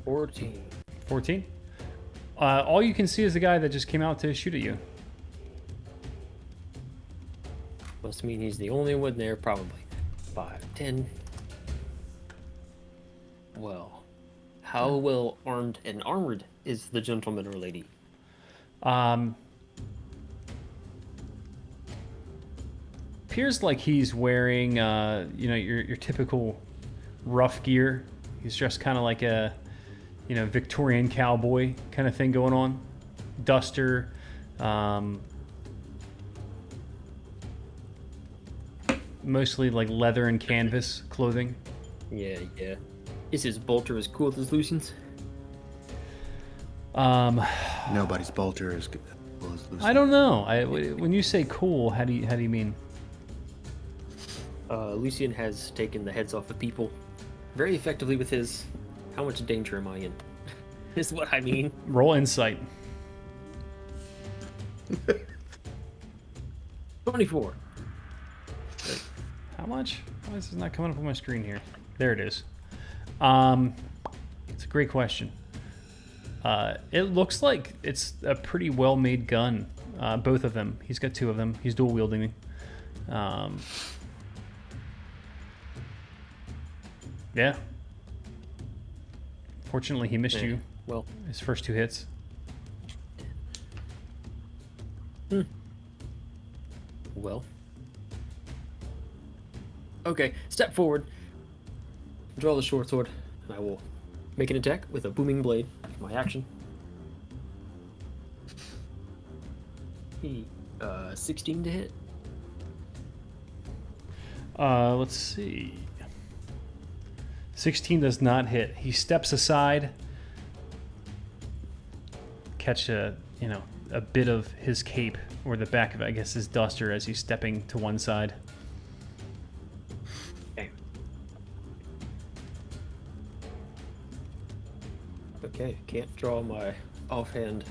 14. 14. All you can see is the guy that just came out to shoot at you. Must mean he's the only one there, probably. 5, 10. Well, how well armed and armored is the gentleman or lady? Appears like he's wearing, your typical rough gear. He's dressed kind of like a, Victorian cowboy kind of thing going on. Duster. Mostly like leather and canvas clothing. Yeah. Is his bolter as cool as Lucian's? Nobody's bolter is good. Well, as Lucy. I don't know. When you say cool, how do you mean? Lucian has taken the heads off of people very effectively with his. How much danger am I in? Is what I mean. Roll insight. 24. How much? Why is this not coming up on my screen here? There it is. It's a great question. It looks like it's a pretty well-made gun. Both of them. He's got two of them. He's dual wielding. Yeah. Fortunately, he missed you. Well, His first two hits. well. Okay, step forward. Draw the short sword. And I will make an attack with a booming blade. My action. 16 to hit. Let's see. 16 does not hit. He steps aside. Catch a a bit of his cape, or the back of, I guess, his duster as he's stepping to one side. Okay, can't draw my offhand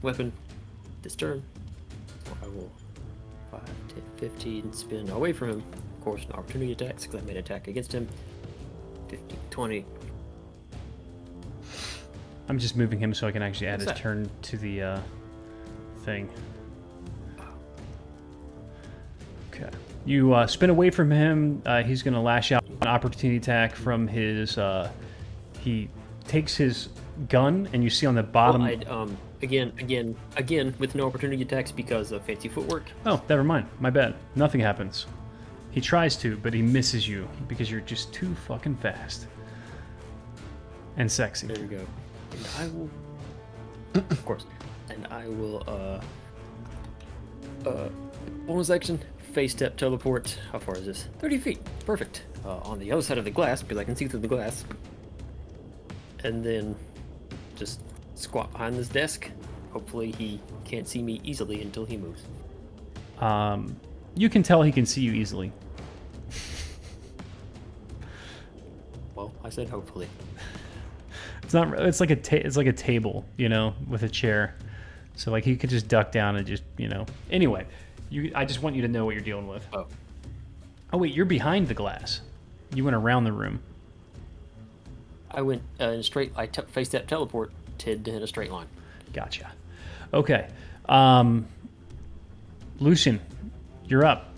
weapon this turn. So I will 5, 10, 15 spin away from him. Of course, an opportunity attack, because I made an attack against him. 15, 20. I'm just moving him so I can actually add What's his that? turn to the thing. Okay. You spin away from him. He's going to lash out an opportunity attack from his... he takes his gun, and you see on the bottom... Well, again, with no opportunity attacks because of fancy footwork. Oh, never mind. My bad. Nothing happens. He tries to, but he misses you because you're just too fucking fast. And sexy. There we go. And I will... of course. And I will, bonus action, face step, teleport. How far is this? 30 feet. Perfect. On the other side of the glass, because I can see through the glass. And then just squat behind this desk. Hopefully he can't see me easily until he moves. You can tell he can see you easily. Well, I said hopefully. It's not. It's like it's like a table, you know, with a chair. So like he could just duck down and just, you know. Anyway, I just want you to know what you're dealing with. Oh. Oh wait, you're behind the glass. You went around the room. I went in straight. Face step, teleported in a straight line. Gotcha. Okay. Lucian, you're up.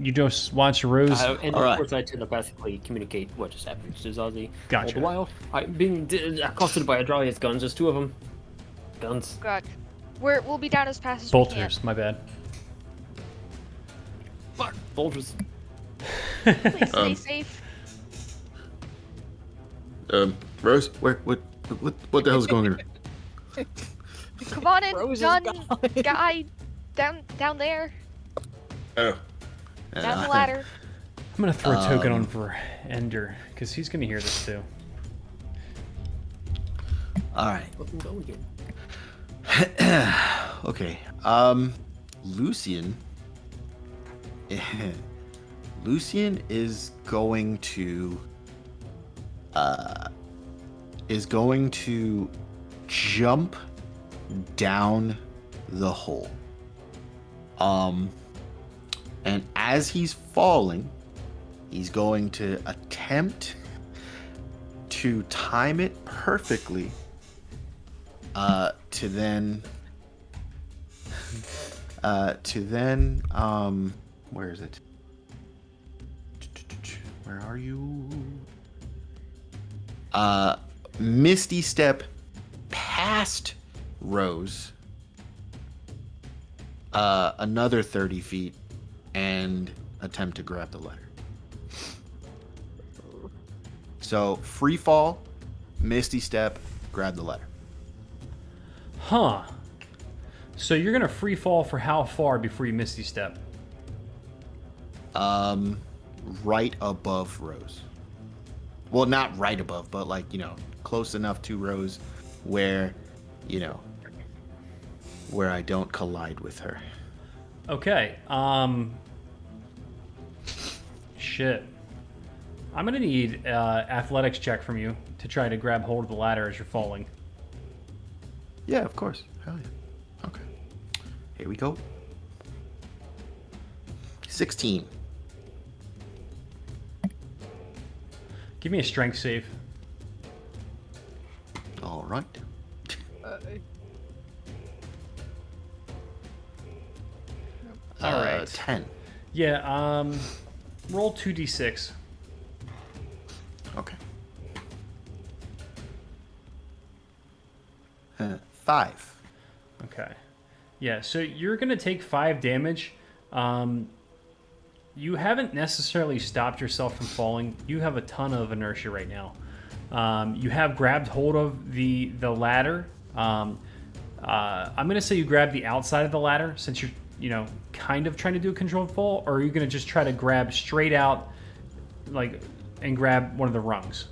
You just watch Rose. And All of right. course, I telepathically communicate what just happened to Zazie. Gotcha. All the while, I'm being accosted by Adralia's guns. There's 2 of them. Guns. God. We'll be down as fast as Bolters, my bad. Fuck. Bolters. we can. Please stay safe. Rose, what the hell's going on? Come on in, Rose is gun gone. guy, down there, Oh, down the ladder. I'm gonna throw a token on for Ender because he's gonna hear this too. All right. Let them go again. Okay. Lucian. Lucian is going to jump down the hole. And as he's falling, he's going to attempt to time it perfectly to then where is it? Where are you? Misty step past Rose another 30 feet and attempt to grab the ladder. So free fall, misty step, grab the ladder. Huh. So you're gonna free fall for how far before you misty step? Right above Rose. Well, not right above, but like, you know, close enough to Rose where, you know, where I don't collide with her. Okay. Shit. I'm gonna need athletics check from you to try to grab hold of the ladder as you're falling. Yeah, of course. Hell yeah. Okay. Here we go. 16. Give me a strength save. All right. All right. 10. Yeah. Roll 2d6. Okay. 5. Okay. Yeah, so you're going to take 5 damage. You haven't necessarily stopped yourself from falling. You have a ton of inertia right now. You have grabbed hold of the ladder. I'm going to say you grab the outside of the ladder since you're, you know, kind of trying to do a controlled fall, or are you going to just try to grab straight out, like, and grab one of the rungs?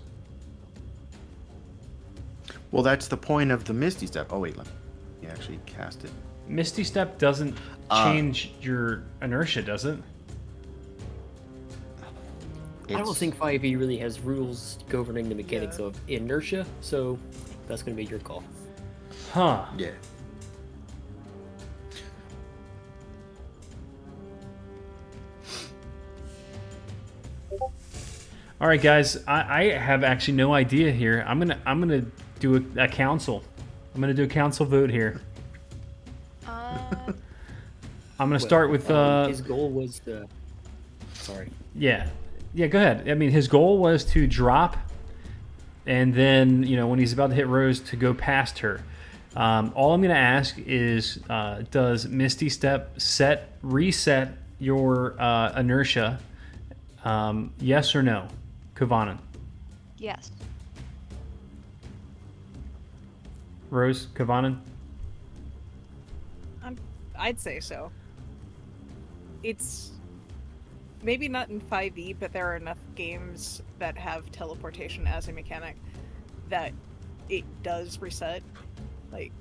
Well, that's the point of the Misty Step. Oh wait, let me actually cast it. Misty Step doesn't change your inertia, does it? I don't It's- think 5e really has rules governing the mechanics Yeah. of inertia, so that's going to be your call. Huh. Yeah. All right, guys. I have actually no idea here. I'm gonna do a council. I'm gonna do a council vote here. Uh, I'm gonna start with his goal was the. Sorry. yeah. Go ahead. I mean, his goal was to drop, and then when he's about to hit Rose, to go past her. All I'm gonna ask is, does Misty Step reset your inertia? Yes or no, Kavanen? yes. Rose, Kavanen? I'd say so. It's maybe not in 5e, but there are enough games that have teleportation as a mechanic that it does reset. Like,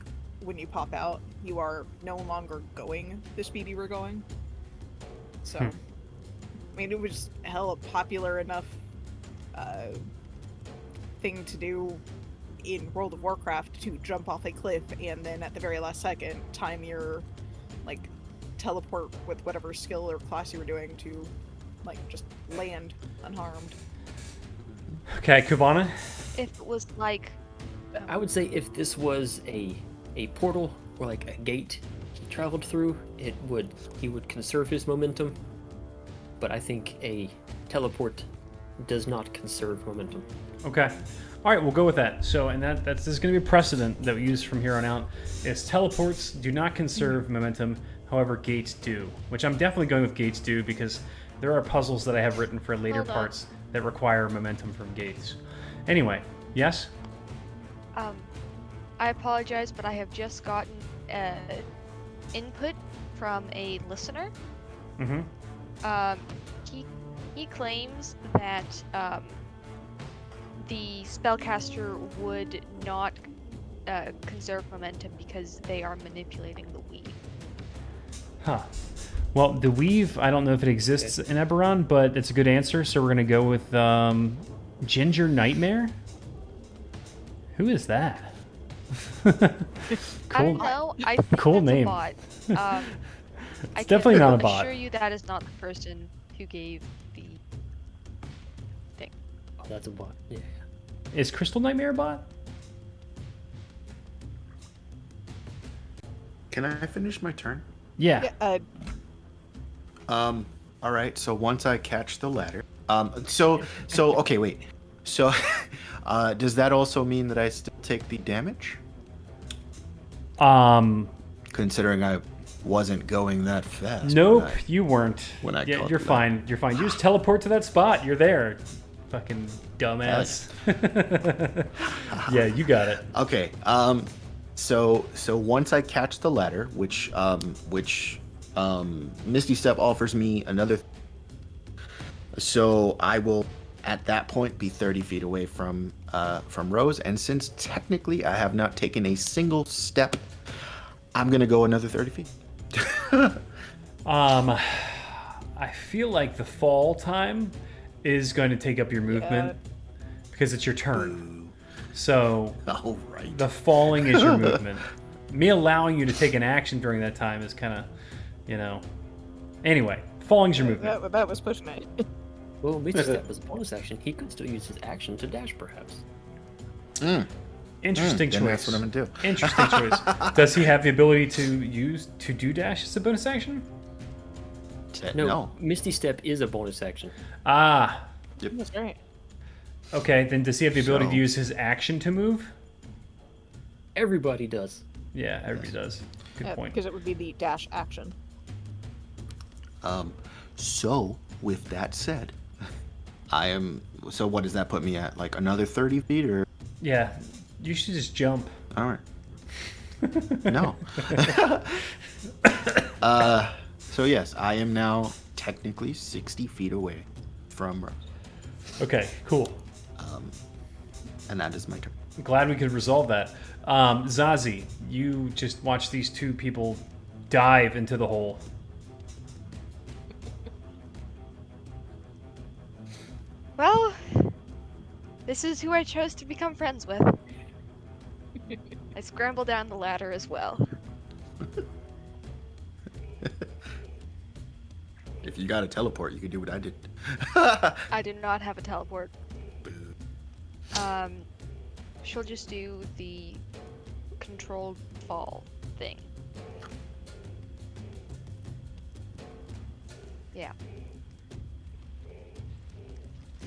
when you pop out, you are no longer going the speed you were going. So, I mean, it was hella popular enough thing to do in World of Warcraft to jump off a cliff and then at the very last second time your teleport with whatever skill or class you were doing to just land unharmed. Okay, Kavanen? If it was like, I would say if this was a portal or like a gate he traveled through, he would conserve his momentum. But I think a teleport does not conserve momentum. Okay. All right, we'll go with that. So, and this is going to be a precedent that we use from here on out. Is teleports do not conserve momentum, however, gates do. Which I'm definitely going with gates do because there are puzzles that I have written for later Hold on. parts that require momentum from gates. Anyway, yes? I apologize, but I have just gotten input from a listener. Mm-hmm. He claims that the spellcaster would not conserve momentum because they are manipulating the weave. Huh. Well, the weave, I don't know if it exists in Eberron, but it's a good answer, so we're going to go with Ginger Nightmare? Who is that? I Cool. don't know. I think Cool that's name. a bot. I It's definitely not a bot. assure you that is not the person who gave the thing. Oh, that's a bot. Yeah. Is Crystal Nightmare a bot? Can I finish my turn? Yeah. Yeah, All right. So once I catch the ladder, so okay, wait. So, does that also mean that I still take the damage? Considering I wasn't going that fast. Nope, when I- you weren't. when I Yeah, caught you're that. fine. You're fine. You just teleport to that spot. You're there. Fucking dumbass. Yeah, you got it. Okay. So once I catch the ladder, which Misty Step offers me another. So I will, at that point, be 30 feet away from Rose, and since technically I have not taken a single step, I'm gonna go another 30 feet. I feel like the fall time is going to take up your movement because it's your turn. So All right. the falling is your movement. Me allowing you to take an action during that time is kind of, Anyway, falling's your movement. that was pushing it. Well, Misty Step was a bonus action. He could still use his action to dash, perhaps. Interesting then choice. that's what I'm gonna do. Interesting choice. Does he have the ability to do dash as a bonus action? No, Misty Step is a bonus action. Ah, That's right. okay. Then does he have the ability So- to use his action to move? Everybody does. Yeah, everybody does. Good point. Because it would be the dash action. So with that said, I am. So what does that put me at? Like another 30 feet, or Yeah, you should just jump. all right? No. So yes, I am now technically 60 feet away from Rose, Okay, cool. and that is my turn. glad we could resolve that. Zazie, you just watch these two people dive into the hole. Well, this is who I chose to become friends with. I scramble down the ladder as well. If you got a teleport, you could do what I did. I do not have a teleport. She'll just do the controlled fall thing. Yeah.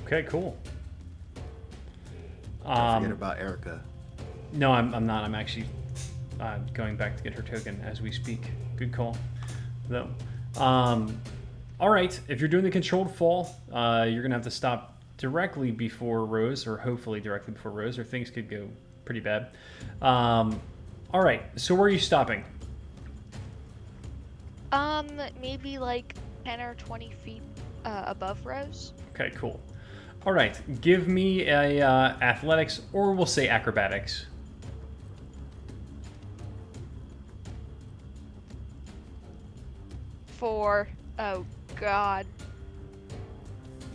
Okay, cool. Don't forget about Erica. No, I'm not. I'm actually going back to get her token as we speak. Good call, though. All right, if you're doing the controlled fall, you're gonna have to stop directly before Rose, or hopefully directly before Rose, or things could go pretty bad. All right, so where are you stopping? Maybe like 10 or 20 feet above Rose. Okay, cool. All right, give me a athletics, or we'll say acrobatics. Oh god.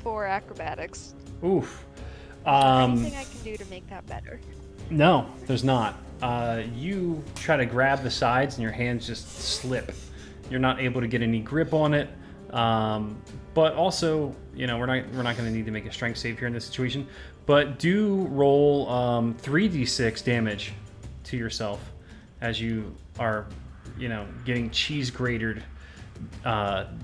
4 acrobatics. Oof. Anything I can do to make that better? No, there's not. You try to grab the sides and your hands just slip. You're not able to get any grip on it. But also, you know, we're not going to need to make a strength save here in this situation. But do roll 3d6 damage to yourself as you are, you know, getting cheese grated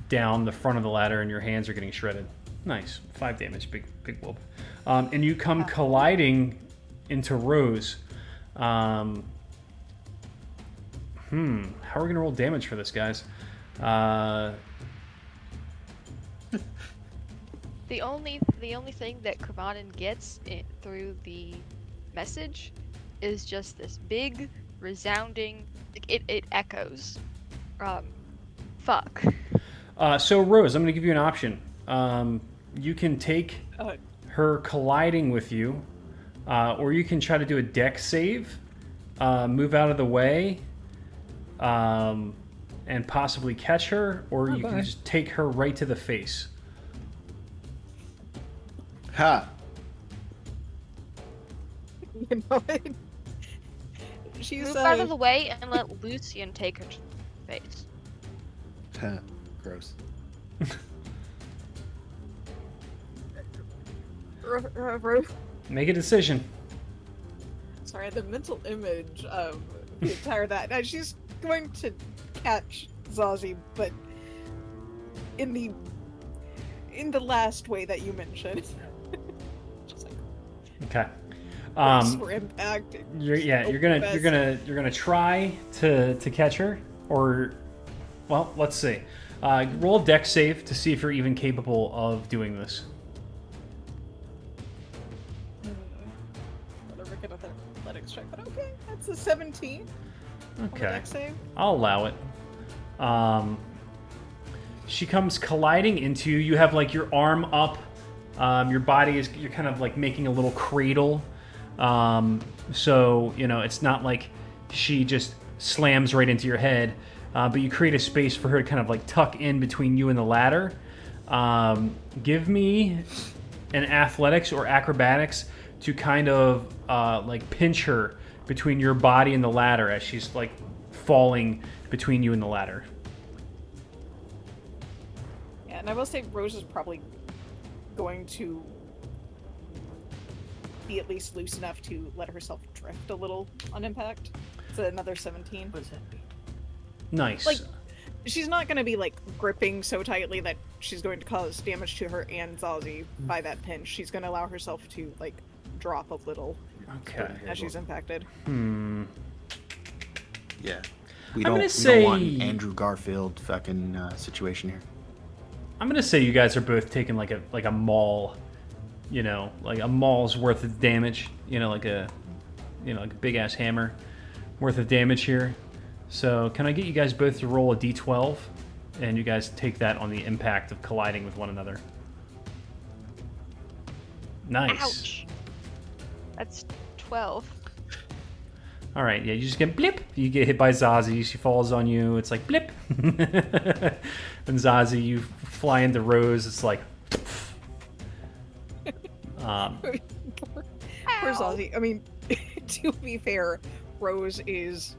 down the front of the ladder and your hands are getting shredded. Nice. 5 damage. Big whoop. And you come colliding into Rose. How are we going to roll damage for this, guys? The only thing that Kravanin gets through the message is just this big, resounding. It echoes. Fuck. So Rose, I'm going to give you an option. You can take her colliding with you, or you can try to do a deck save, move out of the way, and possibly catch her, or you can just take her right to the face. Ha! You know it. She's Move out of the way and let Lucian take her to the face. Ha. Gross. Make a decision. Sorry, the mental image of the entire that. Now, she's going to catch Zazie, but in the last way that you mentioned. Just like, Okay. brace for impact. You're gonna try to catch her, or well, let's see. Roll a deck save to see if you're even capable of doing this. Whatever, get an athletics check, but okay, that's a 17. On the Okay, deck save. I'll allow it. She comes colliding into you. You have like your arm up. Your body is, you're kind of like making a little cradle. So, you know, it's not like she just slams right into your head, but you create a space for her to kind of like tuck in between you and the ladder. Give me an athletics or acrobatics to kind of like pinch her between your body and the ladder as she's like falling between you and the ladder. Yeah, and I will say Rose is probably going to be at least loose enough to let herself drift a little on impact. It's another 17. What does that mean? Nice. Like, she's not going to be like gripping so tightly that she's going to cause damage to her and Zazie by that pinch. She's going to allow herself to like drop a little Okay. as she's impacted. Yeah. I'm We gonna don't say- want an Andrew Garfield fucking situation here. I'm gonna say you guys are both taking like a maul, you know, like a maul's worth of damage, you know, like a big ass hammer worth of damage here. So can I get you guys both to roll a d12, and you guys take that on the impact of colliding with one another? Nice. Ouch. That's 12. All right, yeah, you just get blip. You get hit by Zazie. She falls on you. It's like blip. And Zazie, you fly into Rose. It's like. Poor Zazie. I mean, to be fair, Rose is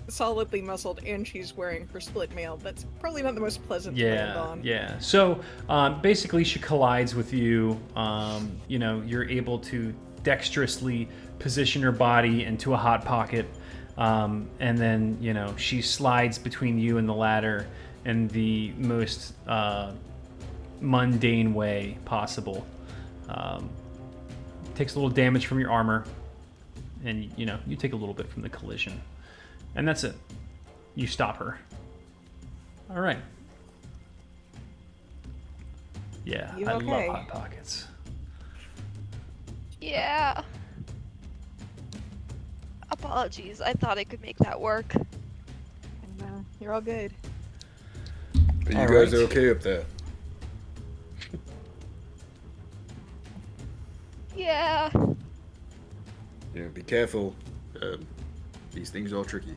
solidly muscled and she's wearing her split mail. That's probably not the most pleasant to land on. Yeah. So basically, she collides with you. You know, you're able to dexterously position her body into a hot pocket, and then you know she slides between you and the ladder in the most mundane way possible. Takes a little damage from your armor, and you know you take a little bit from the collision, and that's it. You stop her. All right. Yeah, You I okay? love hot pockets. Yeah. Apologies. I thought I could make that work. And, you're all good. You All guys right. are okay up there? Yeah. Yeah, be careful. These things are tricky.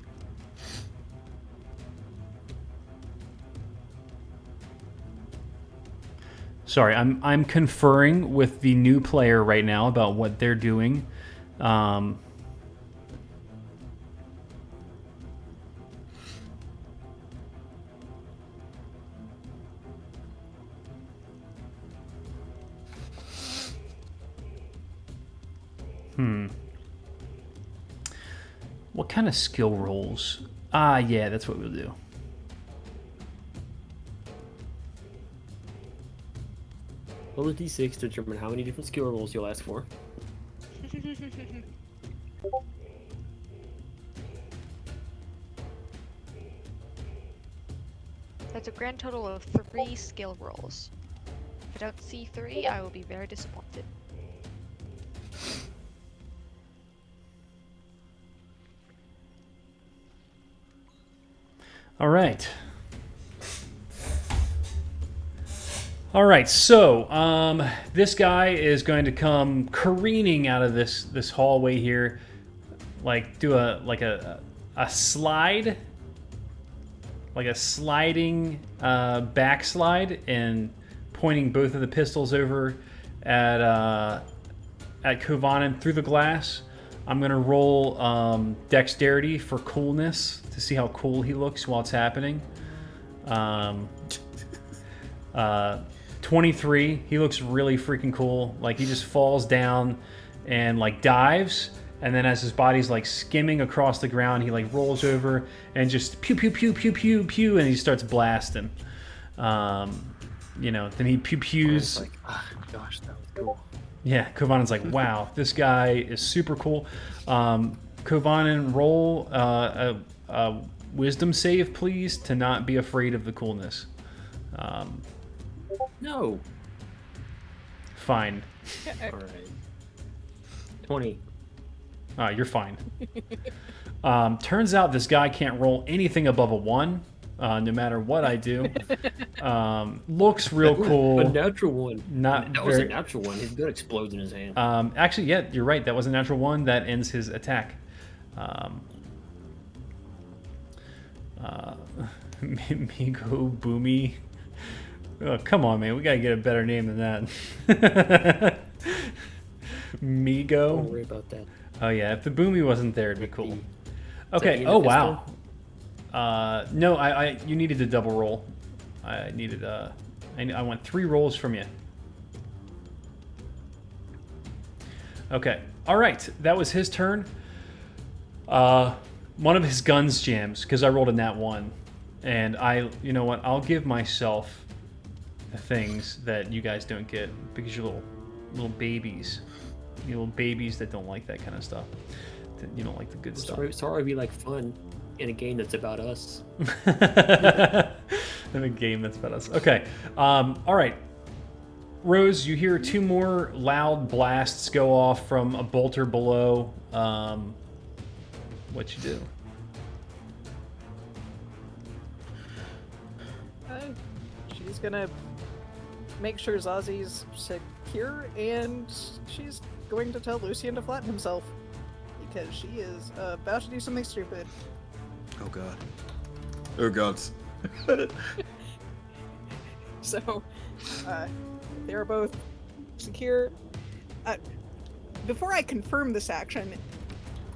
Sorry, I'm conferring with the new player right now about what they're doing. What kind of skill rolls? Ah, yeah, that's what we'll do. Roll a d6 to determine how many different skill rolls you'll ask for. That's a grand total of 3 skill rolls. If I don't see 3, I will be very disappointed. All right. All right, so this guy is going to come careening out of this hallway here, like do a slide, like a sliding backslide, and pointing both of the pistols over at Kovanen through the glass. I'm gonna roll dexterity for coolness to see how cool he looks while it's happening. 23. He looks really freaking cool. Like he just falls down and like dives, and then as his body's like skimming across the ground, he like rolls over and just pew pew pew pew pew pew, and he starts blasting. You know, then he pew pews. It's like, gosh, that was cool. Yeah, Kovanen's like, wow, this guy is super cool. Kovanen, roll a wisdom save, please, to not be afraid of the coolness. No. Fine. All right. 20. You're fine. Turns out this guy can't roll anything above a 1, no matter what I do. Looks real cool. A natural one. Not That was a very. natural one. His gun explodes in his hand. Actually, yeah, you're right. That was a natural 1. That ends his attack. Migo Boomy. Oh, come on, man. We gotta get a better name than that. Migo. Don't worry about that. Oh yeah, if the Boomy wasn't there, it'd be cool. Is Okay. that Oh Ian wow. No, I you needed to double roll. I needed I want 3 rolls from you. Okay. All right. That was his turn. One of his guns jams because I rolled a nat 1, and you know what? I'll give myself the things that you guys don't get because you're little babies. You little babies that don't like that kind of stuff. You don't like the good stuff. Sorry we like fun in a game that's about us. In a game that's about us. Okay. All right. Rose, you hear 2 more loud blasts go off from a bolter below. What you do? She's gonna make sure Zazie's secure, and she's going to tell Lucian to flatten himself. because she is about to do something stupid. Oh god. Oh god. So, they're both secure. Before I confirm this action,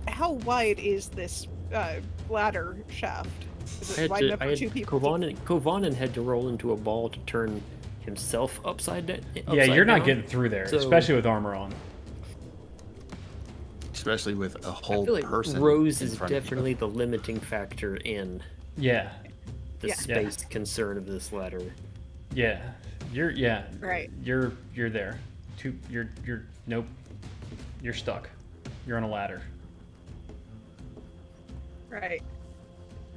how wide is this ladder shaft? Is it wide enough for two people? Kovanen had to roll into a ball to turn himself upside down. Yeah, you're not getting through there, So- especially with armor on. Especially with a I whole feel like person. Rose in is front of you. definitely the limiting factor in Yeah, the Yeah. space concern of this ladder. yeah, Right. You're there. Nope. You're stuck. You're on a ladder. Right.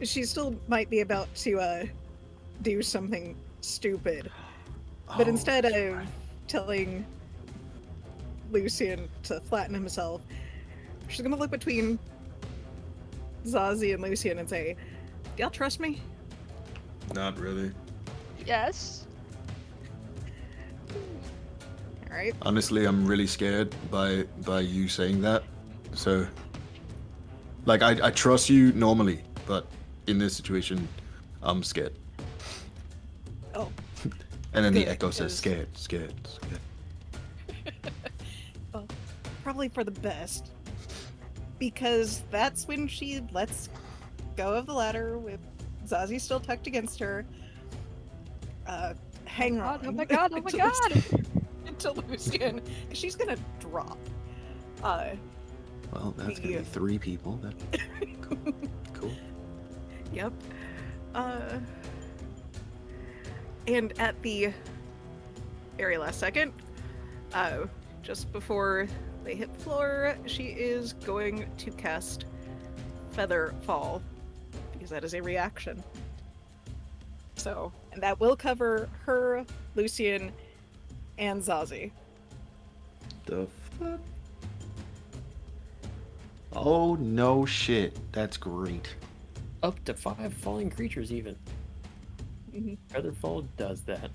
She still might be about to do something stupid. But Oh, instead that's of right. telling Lucian to flatten himself, she's gonna look between Zazie and Lucian and say, "Do y'all trust me?" Not really. Yes. Alright. Honestly, I'm really scared by you saying that. So, like, I trust you normally, but in this situation, I'm scared. Oh, And then the Good, echo says, because- scared. well, probably for the best. Because that's when she lets go of the ladder with Zazie still tucked against her. Hang God, on. oh my god, oh my to god! Lucian- to Lucian. 'Cause she's gonna drop. Well, that's gonna Yeah. be 3 people. That cool. Yep. And at the very last second, just before they hit the floor, she is going to cast Feather Fall, because that is a reaction. So, and that will cover her, Lucian, and Zazie. The fuck? Oh no shit. That's great. Up to 5 falling creatures, even. Mhm. Featherfall does that.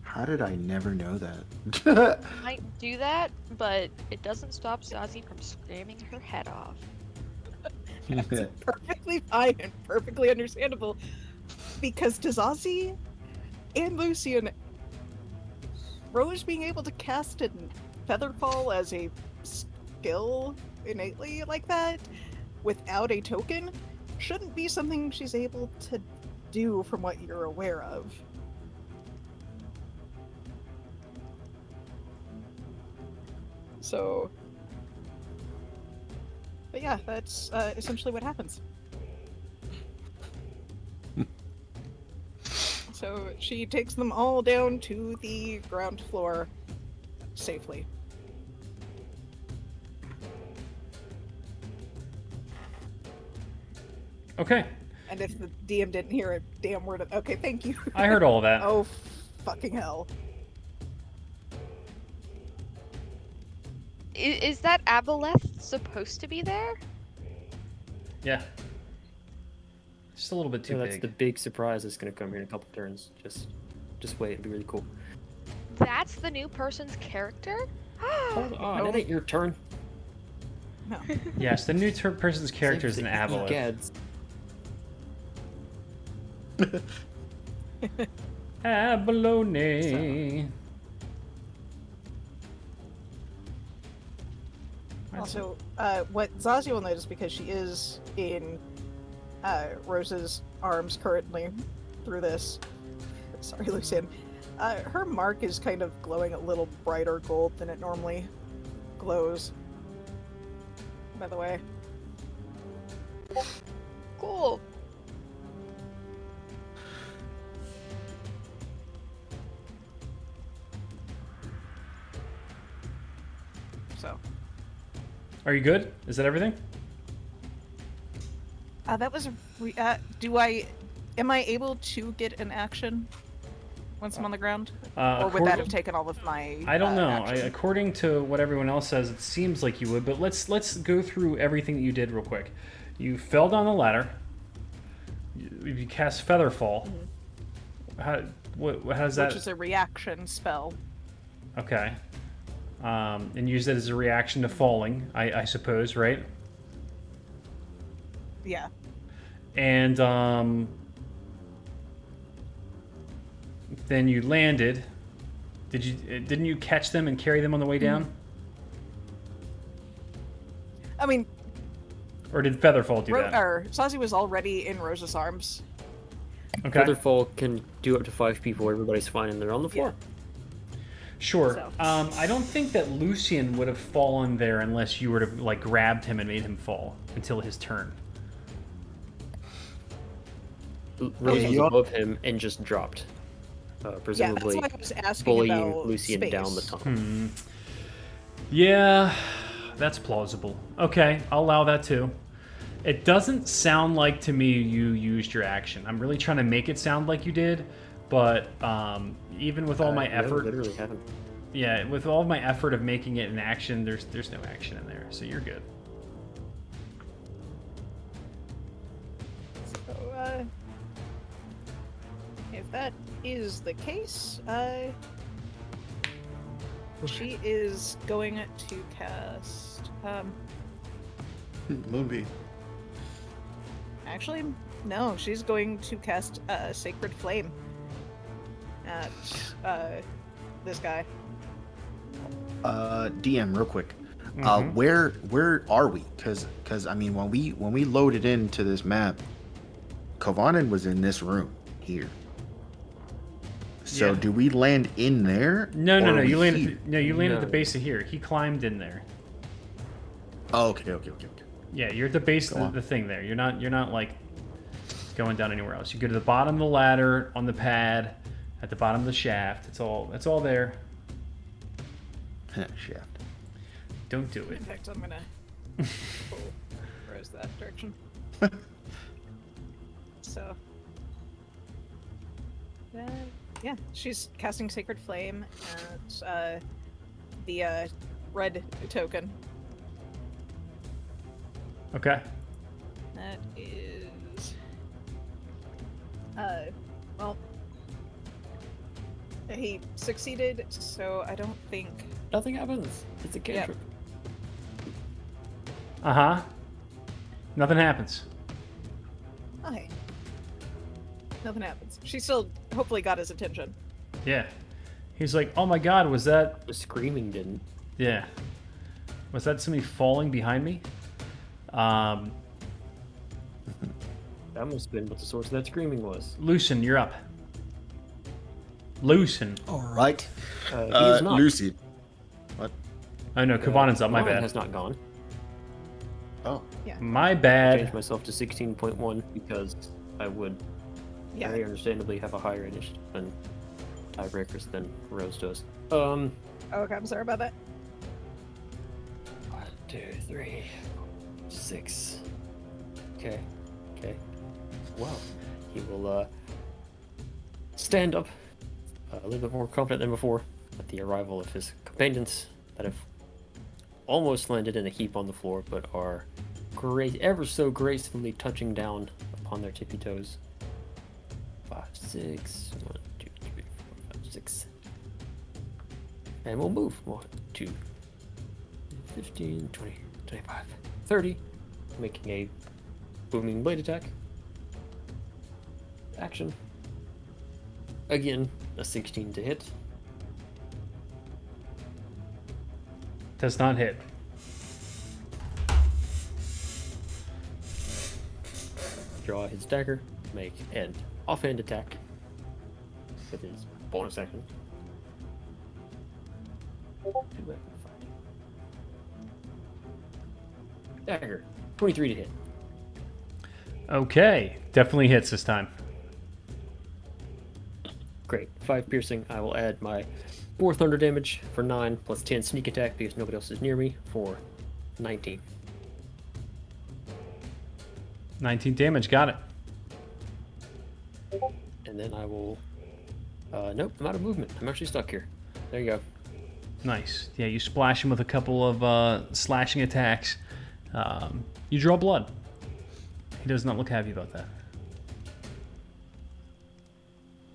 How did I never know that? Might do that, but it doesn't stop Zazie from screaming her head off. Perfectly fine and perfectly understandable. Because to Zazie and Lucian, Rose being able to cast in Featherfall as a skill innately like that without a token shouldn't be something she's able to do from what you're aware of. So, but yeah, that's essentially what happens. So she takes them all down to the ground floor safely. Okay, And if the DM didn't hear a damn word of okay, thank you. I heard all that. Oh, fucking hell. Is that Aboleth supposed to be there? Yeah. Just a little bit too That's big. the big surprise that's going to come here in a couple turns. Just wait, it'll be really cool. That's the new person's character? Hold on, No. it ain't your turn. No. Yes, the new person's character is an Save the aboleth. egads. Abalone. Also, what Zazie will notice, because she is in Rose's arms currently through this. Sorry, Lucian. Her mark is kind of glowing a little brighter gold than it normally glows. By the way. Cool. So, Are you good? Is that everything? that was a am I able to get an action once I'm on the ground? Or would that have taken all of my I don't know. action? According to what everyone else says, it seems like you would. But let's go through everything that you did real quick. You fell down the ladder. You cast Featherfall. How does that? Which is a reaction spell. Okay. And use it as a reaction to falling, I suppose, right? Yeah. And then you landed. Didn't you catch them and carry them on the way down? I mean, Or did Featherfall do that? Sazi was already in Rosa's arms. Okay. Featherfall can do up to 5 people. Everybody's fine, and they're on the floor. Sure. So- I don't think that Lucian would have fallen there unless you were to like grabbed him and made him fall until his turn. Rose was you- above him and just dropped. Yeah, that's Presumably why I was asking bullying about Lucian space. down the tunnel. Yeah, that's plausible. Okay, I'll allow that too. It doesn't sound like to me you used your action. I'm really trying to make it sound like you did, but even with all my No, effort, literally haven't. yeah, with all my effort of making it an action, there's no action in there, so you're good. So, if that is the case, she is going to cast. Moonbeam. Actually, no, she's going to cast Sacred Flame at this guy. DM, real quick. Where are we? Because I mean, when we loaded into this map, Kovanen was in this room here. So Yeah. do we land in there? No, or no, are no. we You landed. here? No, you landed at the No. base of here. He climbed in there. Oh, okay. Yeah, you're at the base Go of on. the thing there. You're not like going down anywhere else. You go to the bottom of the ladder on the pad, at the bottom of the shaft. It's all there. Shaft. Don't do it. In fact, I'm gonna pull Rose that direction. So, yeah, she's casting Sacred Flame at the red token. Okay. That is, well, he succeeded, so I don't think. Nothing happens. It's a cantrip. Uh huh. Nothing happens. Okay. Nothing happens. She still hopefully got his attention. Yeah. He's like, oh my god, was that? The screaming didn't. Yeah. Was that somebody falling behind me? That must have been what the source of that screaming was. Lucen, you're up. Lucen. All right. He is not. Lucy. Oh no, Kavanen's up. My Kavan bad. has not gone. Oh. My I bad. changed myself to 16.1 because I would Yeah. very understandably have a higher initiative than tiebreakers than Rose does. Okay, I'm sorry about that. 1, 2, 3, 6. Okay. Well, he will stand up a little bit more confident than before at the arrival of his companions that have almost landed in a heap on the floor, but are ever so gracefully touching down upon their tippy toes. 5, 6. 1, 2, 3, 4, 5, 6. And we'll move. 1, 2, 15, 20, 25, 30. Making a booming blade attack. Action. Again, a 16 to hit. Does not hit. Draw his dagger. Make an offhand attack with his bonus action. Dagger. 23 to hit. Okay, definitely hits this time. Great. 5 piercing. I will add my 4 thunder damage for 9 plus 10 sneak attack because nobody else is near me for 19. 19 damage, got it. And then I will. Nope, I'm out of movement. I'm actually stuck here. There you go. Nice. Yeah, you splash him with a couple of slashing attacks. You draw blood. He does not look happy about that.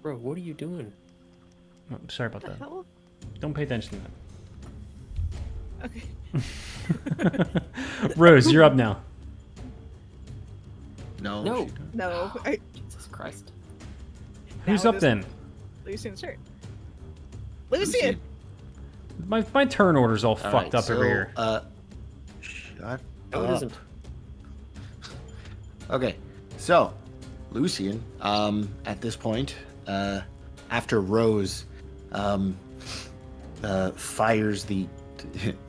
Bro, what are you doing? Oh, sorry about The that. hell? Don't pay attention to Okay. that. Rose, you're up now. No. No. she don't. No, I, Jesus Christ. Who's Now up it is then? Lucian's turn. Lucian! My turn order's all All fucked right, up over so, here. Shut No, it up. isn't. Okay, so Lucian, at this point, after Rose, fires the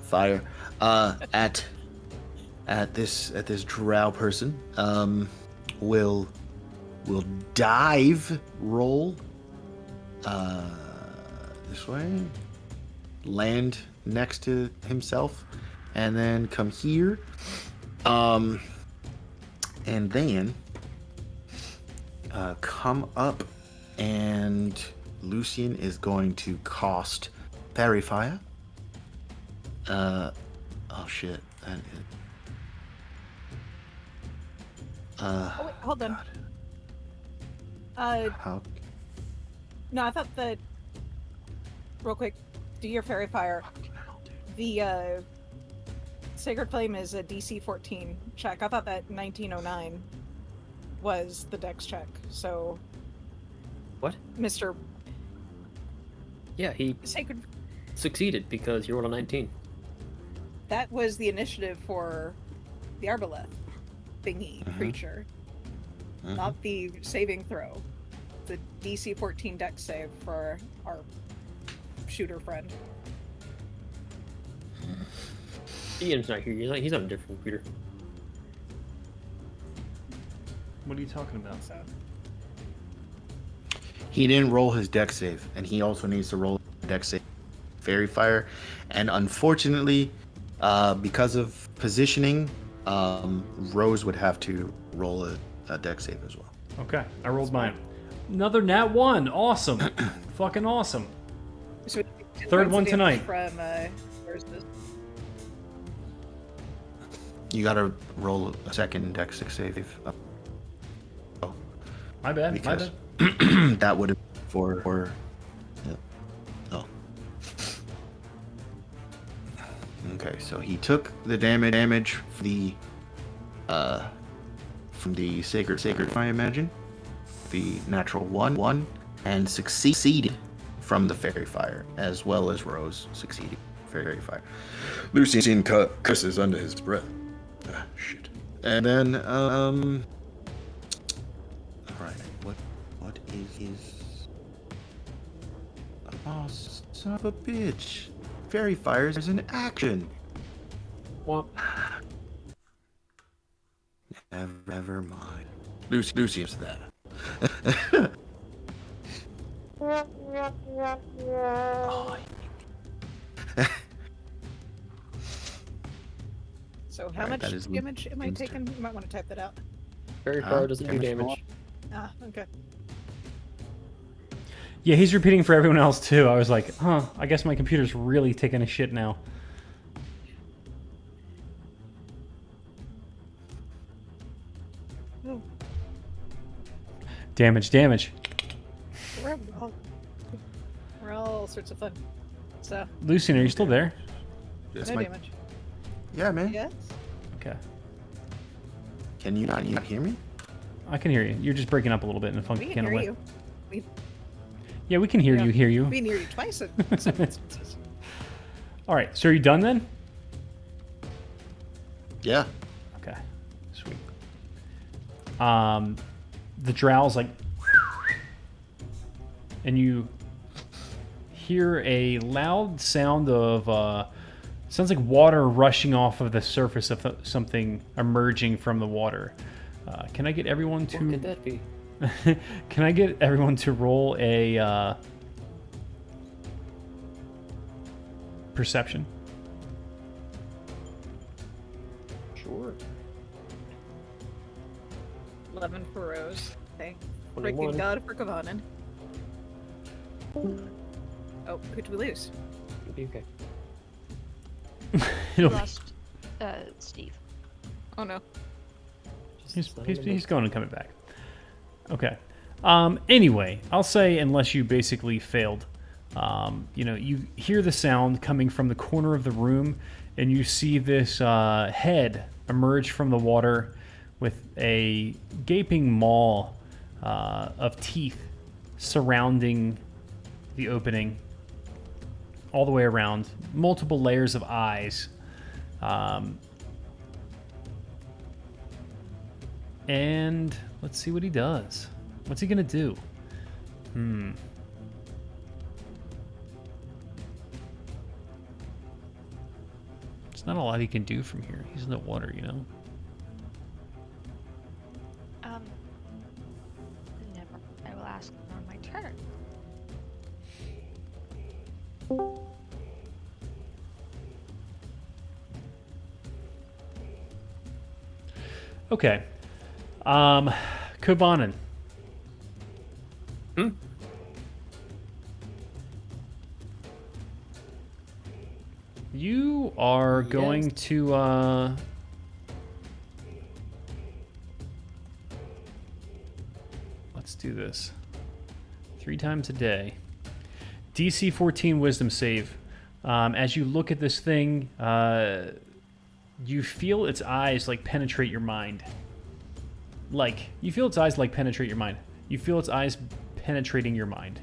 fire at this drow person, will dive roll this way, land next to himself, and then come here, and then come up, and Lucian is going to cost Fairy Fire. Oh shit. That is... Oh, wait, hold on. God. How? No, I thought that. Real quick, do your fairy fire. The Sacred Flame is a DC 14 check. I thought that 1909 was the dex check. So, What? Mr. Yeah, he Sacred, succeeded because you rolled a 19. that was the initiative for the Arbaleth thingy creature, not the saving throw. The DC 14 dex save for our shooter friend. Ian's not here. He's on a different computer. What are you talking about? So, He didn't roll his dex save, and he also needs to roll a dex save. Fairy Fire, and unfortunately, because of positioning, Rose would have to roll a dex save as well. Okay, I rolled mine. Another nat 1. Awesome. Fucking awesome. so Third one damage tonight. From where's this? You gotta roll a second dex save. Oh, My bad. because My bad. that would have for yeah. Oh. Okay, so he took the damage from the sacred, I imagine, the natural one, and succeeded from the fairy fire, as well as Rose succeeded fairy fire. Lucian curses under his breath. Ah, shit. And then all right, what is his? Oh, son of a bitch! Fairy fire is an action. Well, Never mind. Lucian's that. Oh, So how Alright, much that is damage am I Lucian's taking? You might want to type that out. Fairy Fire doesn't do damage damage. Ah, okay. Yeah, he's repeating for everyone else too. I was like, huh, I guess my computer's really taking a shit now. Oh, Damage. we're all sorts of fun. So, Lucian, are you still there? That's no my. damage. Yeah, man. Yes? Okay. Can you not hear me? I can hear you. You're just breaking up a little bit in a We funky can kind of hear way. you. We, Yeah, we can hear Yeah. you. Hear you. we can hear you twice in some instances. All right. So are you done then? Yeah. Okay. Sweet. The drow's like, and you hear a loud sound of sounds like water rushing off of the surface of something emerging from the water. Can I get everyone What to could that be? Can I get everyone to roll a perception? Sure. 11 for Rose. Thank 21. freaking God for Kavanen. Oh, who did we lose? It'll be okay. We It'll be- lost Steve. Oh no. Just let him he's going and coming back. Okay. Anyway, I'll say unless you basically failed, you hear the sound coming from the corner of the room, and you see this head emerge from the water with a gaping maw of teeth surrounding the opening all the way around, multiple layers of eyes. And let's see what he does. What's he gonna do? There's not a lot he can do from here. He's in the water, you know? Never. I will ask on my turn. Okay. Kovanen. Hmm? You are going to let's do this. 3 times a day. DC 14 wisdom save. As you look at this thing, you feel its eyes like penetrate your mind. You feel its eyes like penetrate your mind. You feel its eyes penetrating your mind.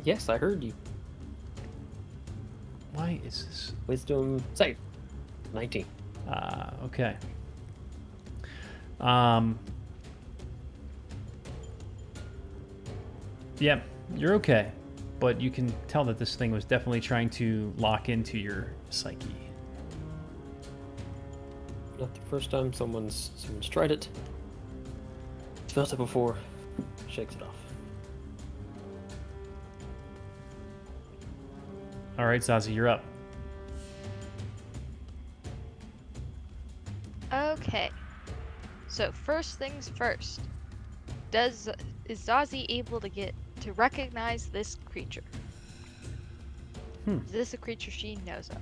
Yes, I heard you. Why is this? Wisdom save. 19. Okay. Yeah, you're okay. But you can tell that this thing was definitely trying to lock into your psyche. Not the first time someone's tried it. Felt it before. Shakes it off. All right, Zazie, you're up. Okay. So first things first. Is Zazie able to recognize this creature? Is this a creature she knows of?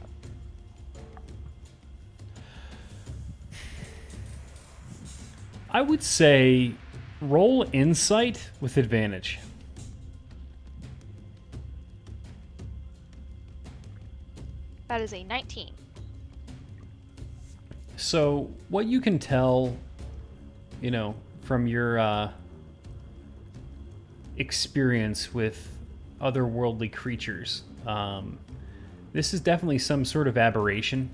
I would say roll insight with advantage. That is a 19. So what you can tell, from your experience with otherworldly creatures, this is definitely some sort of aberration.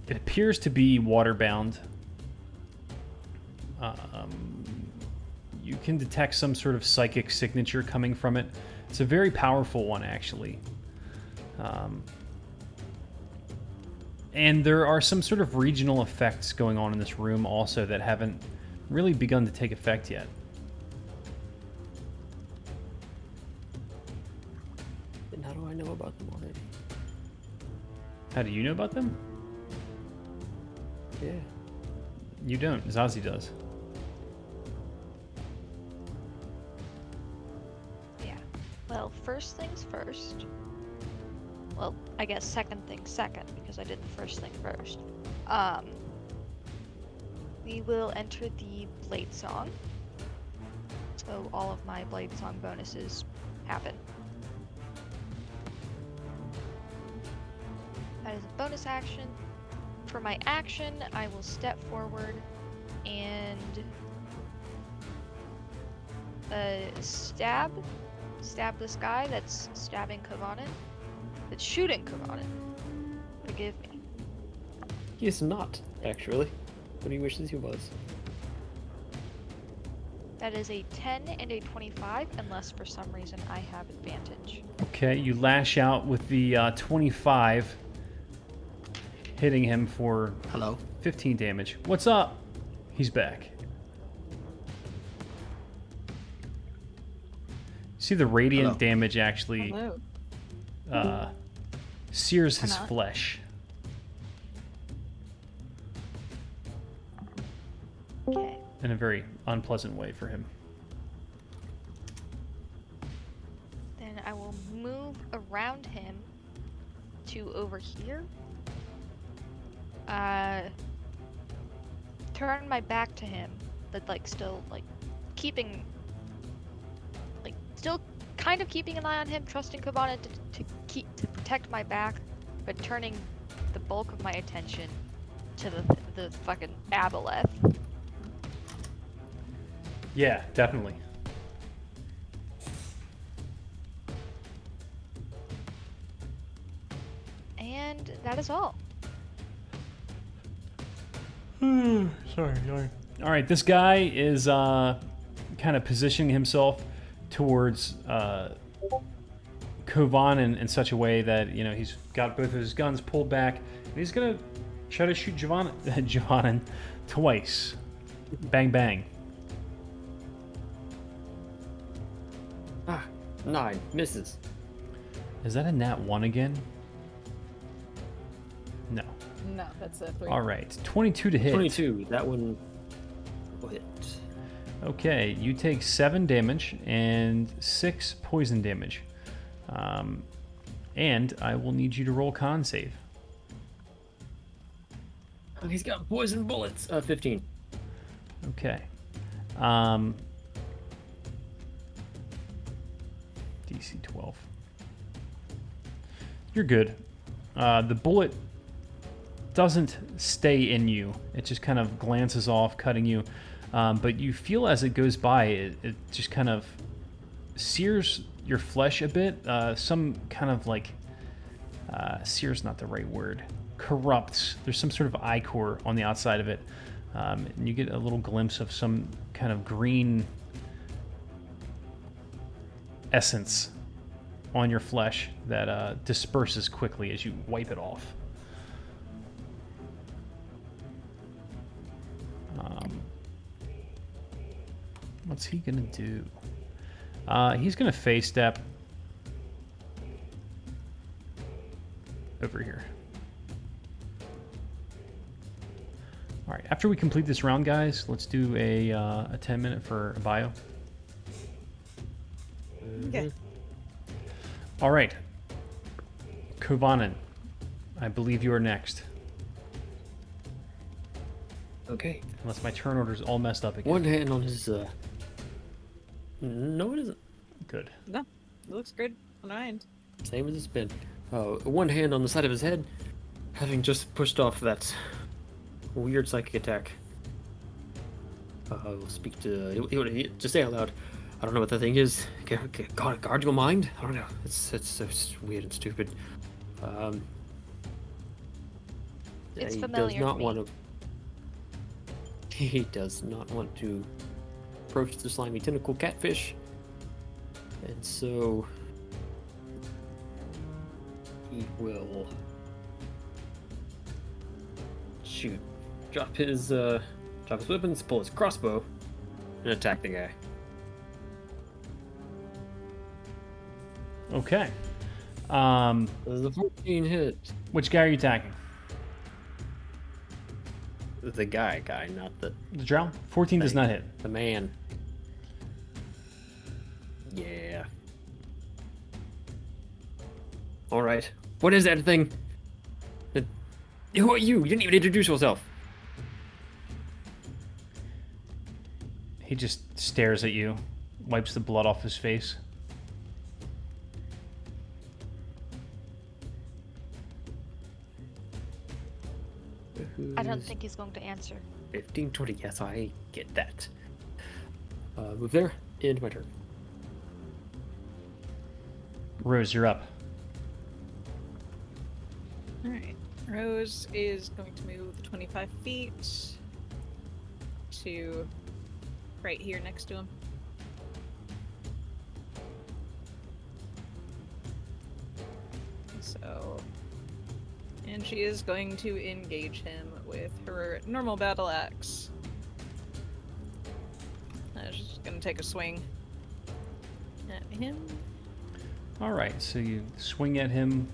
It appears to be waterbound. You can detect some sort of psychic signature coming from it. It's a very powerful one, actually. And there are some sort of regional effects going on in this room also that haven't really begun to take effect yet. And how do I know about them already? How do you know about them? Yeah. You don't. Zazie does. Yeah. Well, first things first. Well, I guess second things second, because I did the first thing first. We will enter the Blade Song. So all of my Blade Song bonuses happen. That is a bonus action. For my action, I will step forward and stab this guy that's stabbing Kovanen. That's shooting Kovanen. Forgive me. He is not, actually. But he wishes he was. That is a 10 and a 25, unless for some reason I have advantage. Okay, you lash out with the 25, hitting him for Hello. 15 damage. What's up? He's back. See the radiant Hello. damage actually Hello. sears his Hello. flesh. Okay. In a very unpleasant way for him. Then I will move around him to over here. Turn my back to him, but still keeping, still kind of keeping an eye on him, trusting Kavana to protect my back, but turning the bulk of my attention to the fucking aboleth. Yeah, definitely. And that is all. Sorry. All right, this guy is kind of positioning himself towards Kovan in such a way that, you know, he's got both of his guns pulled back, and he's gonna try to shoot Jovanin twice. Bang, bang. 9 misses. Is that a nat 1 again? No. No, that's a 3. All right, 22 to hit. 22. That one will hit. Okay, you take 7 damage and 6 poison damage. And I will need you to roll con save. Oh, he's got poison bullets. 15. Okay. DC 12. You're good. The bullet doesn't stay in you. It just kind of glances off, cutting you. But you feel as it goes by, it just kind of sears your flesh a bit. Some kind of like, sears not the right word, corrupts. There's some sort of ichor on the outside of it. And you get a little glimpse of some kind of green essence on your flesh that disperses quickly as you wipe it off. What's he gonna do? He's gonna phase step over here. All right, after we complete this round, guys, let's do a 10-minute for a bio. Okay. All right, Kovanen, I believe you are next. Okay. Unless my turn order's all messed up again. One hand on his. No, it isn't. Good. No, it looks good on my end. Same as it's been. One hand on the side of his head, having just pushed off that weird psychic attack. We'll speak to. He just say out loud. I don't know what that thing is. Guard your mind. I don't know. It's weird and stupid. It's he familiar does not to me. want to. He does not want to approach the slimy tentacle catfish, and so he will shoot, drop his weapons, pull his crossbow, and attack the guy. Okay. Does the 14 hit? Which guy are you attacking? The guy, not the The drow? 14 does not hit. the man. Yeah. All right. What is that thing? Who are you? You didn't even introduce yourself. He just stares at you, wipes the blood off his face. I don't think he's going to answer. 15, 20. Yes, I get that. Move there. End my turn. Rose, you're up. Alright. Rose is going to move 25 feet to right here next to him. So, and she is going to engage him with her normal battle axe. She's going to take a swing at him. All right, so you swing at him.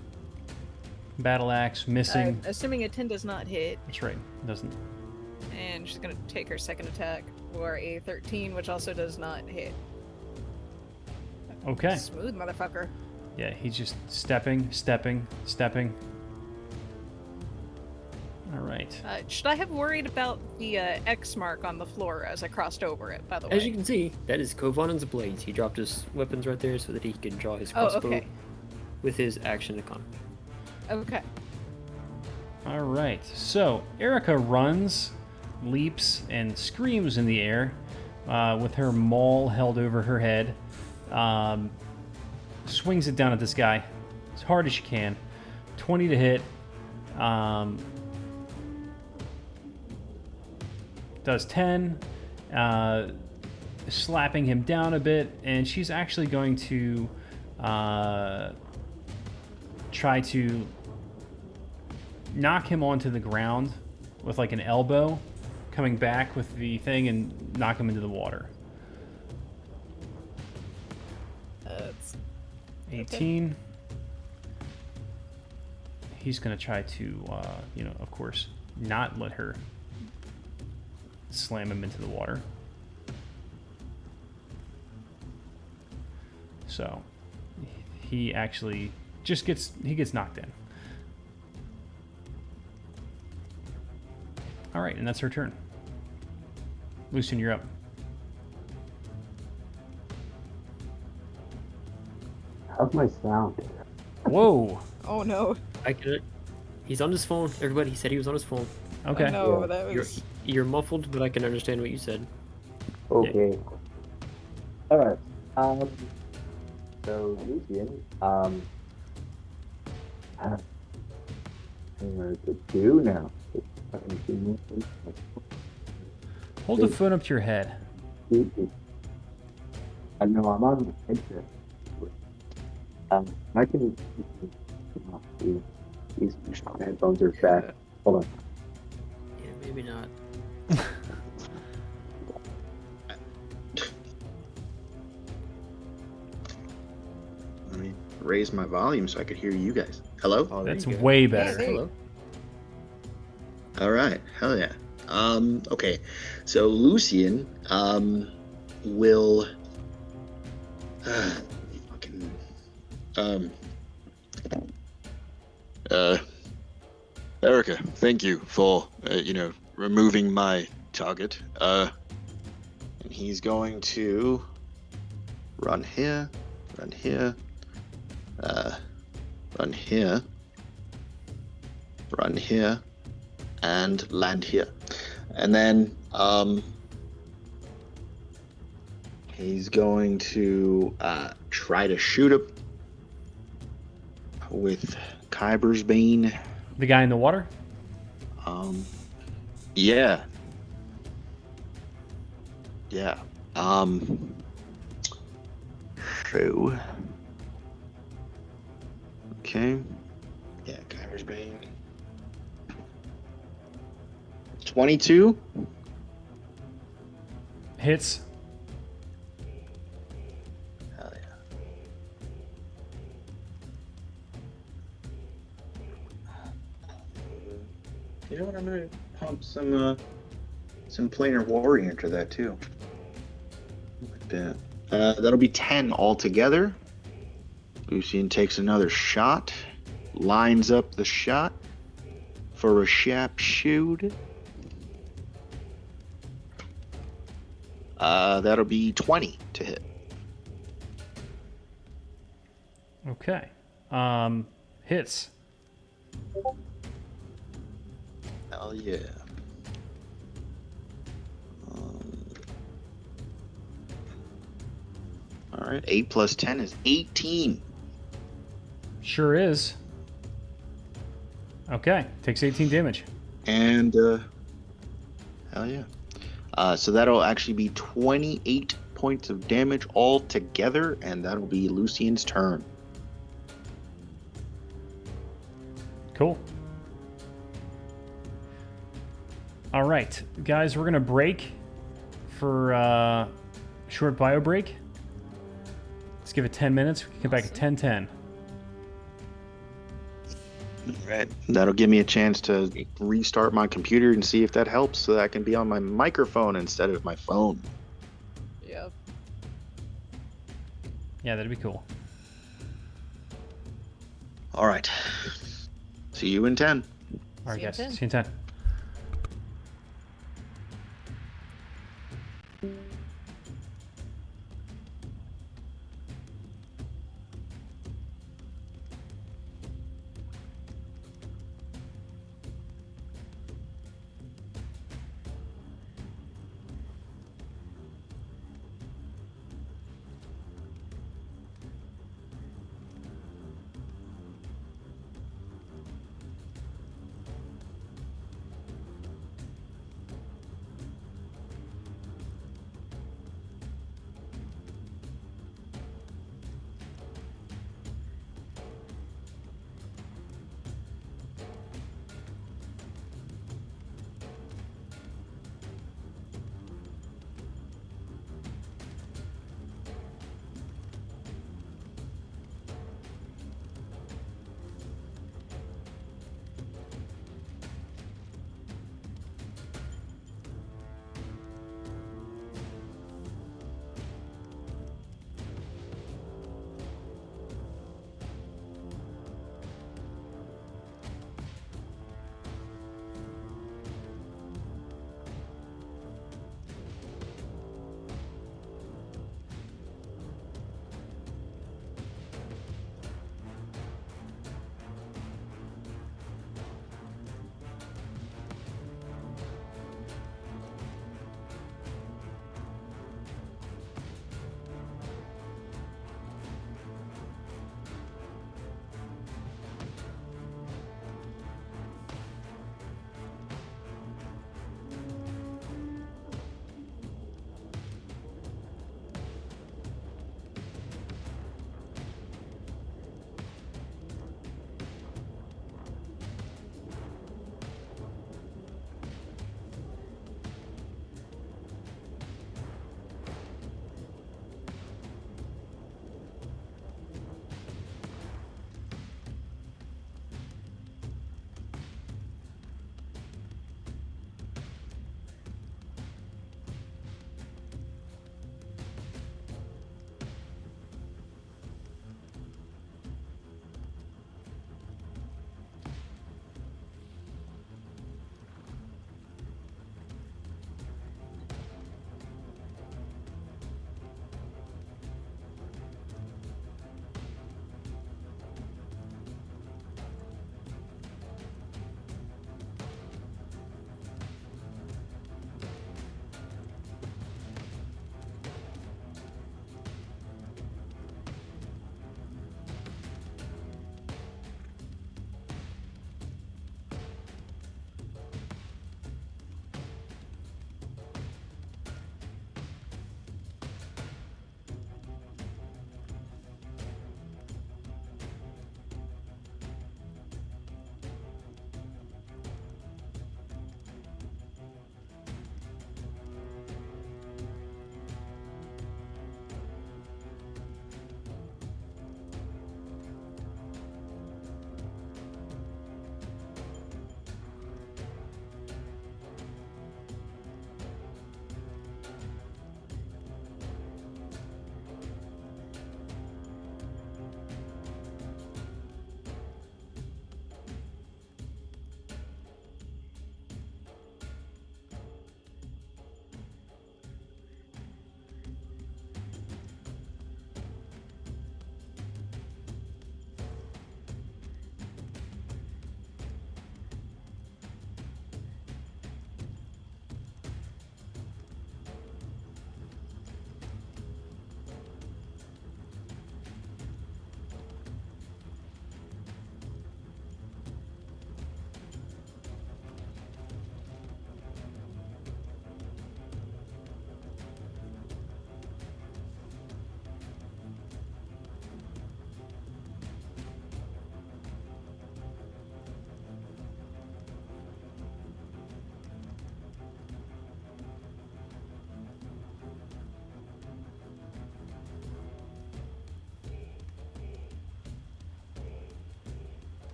Battle axe, missing. Assuming a 10 does not hit, That's right, it doesn't. and she's going to take her second attack for a 13, which also does not hit. Okay. Smooth motherfucker. Yeah, he's just stepping. All right. right. Should I have worried about the X mark on the floor as I crossed over it, by the way? As you can see, that is Kovanen's blades. He dropped his weapons right there so that he can draw his Oh, crossbow okay. with his action economy. Okay. All right. So Erica runs, leaps, and screams in the air with her maul held over her head. Swings it down at this guy as hard as she can. 20 to hit. Does 10. Slapping him down a bit. And she's actually going to try to knock him onto the ground with like an elbow, coming back with the thing and knock him into the water. It's 18. He's going to try to, of course, not let her slam him into the water. So he actually just gets knocked in. All right, and that's her turn. Lucian, you're up. How's my sound? Whoa. Oh no. He's on his phone. Everybody, he said he was on his phone. Okay. Oh, no, Yeah. that was. You're muffled, but I can understand what you said. Okay. Alright. So Lucian, I don't know what to do now. Hold the phone up to your head. I know I'm on the headset. I can. These headphones are fat. Hold on. Yeah, maybe not. Let me raise my volume so I could hear you guys. Hello? Oh, there That's you go. way Yeah, better. there you Hello. All right. Hell yeah. Okay. So Lucian, will, fucking, Erica, thank you for, removing my target. and he's going to run here, run here, run here, run here, and land here. And then, he's going to, try to shoot him with Kyber's Bane. The guy in the water? Yeah. Yeah. So. Okay. Yeah, Kyber's Bane. 22. Hits. Hell yeah. You know what? I'm gonna pump some planar warrior into that too. Like that. That'll be 10 altogether. Lucian takes another shot, lines up the shot for a sharp shoot. That'll be 20 to hit. Okay. Hits. Hell yeah. All right, 8 plus 10 is 18. Sure is. Okay. Takes 18 damage. And, hell yeah. So that'll actually be 28 points of damage altogether, and that'll be Lucian's turn. Cool. All right, guys, we're gonna break for short bio break. Let's give it 10 minutes. We can come back at 10:10. Right. That'll give me a chance to restart my computer and see if that helps, so that I can be on my microphone instead of my phone. Yeah. Yeah, that'd be cool. All right. See you in 10. All right, See you in guys. 10. See you in 10.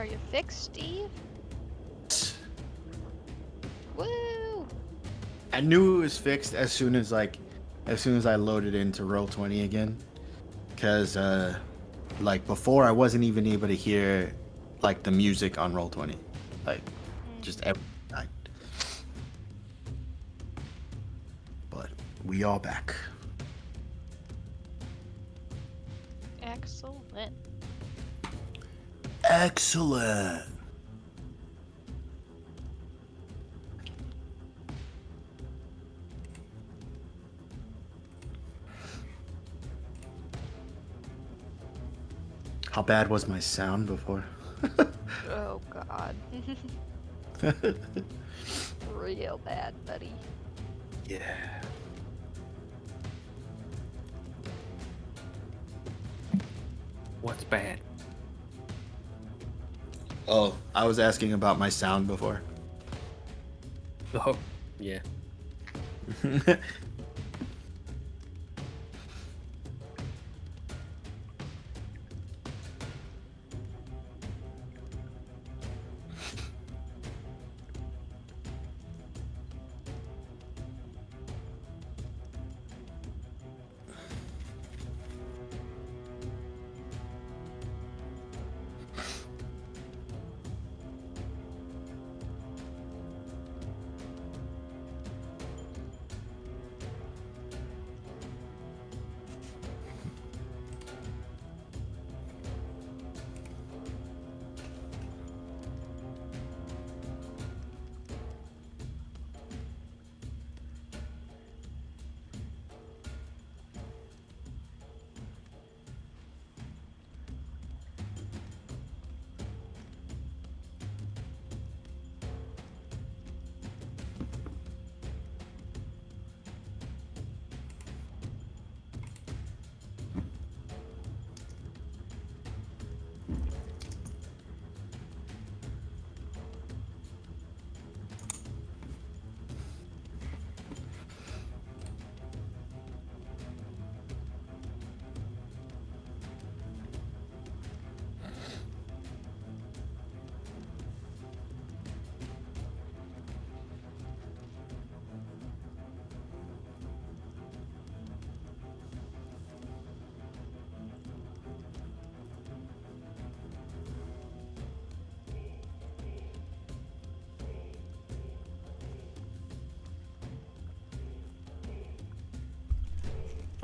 Are you fixed, Steve? Woo! I knew it was fixed as soon as I loaded into Roll20 again, because like before I wasn't even able to hear like the music on Roll20, like just every night. But we are back. Excellent. Excellent. How bad was my sound before? Oh god. Real bad, buddy. Yeah. What's bad? Oh, I was asking about my sound before. Oh, yeah.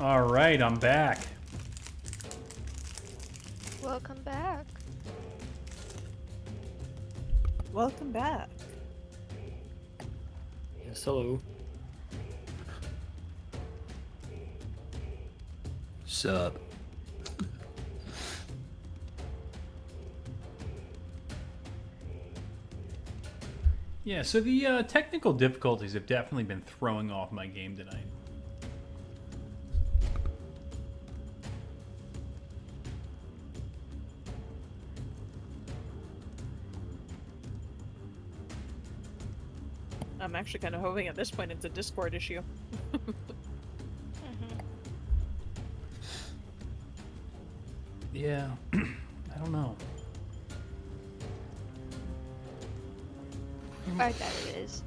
All right, I'm back. Welcome back. Welcome back. Yes, hello. Sup? Yeah, so the technical difficulties have definitely been throwing off my game tonight. I'm actually kind of hoping at this point it's a Discord issue. Yeah, I don't know. I bet it is.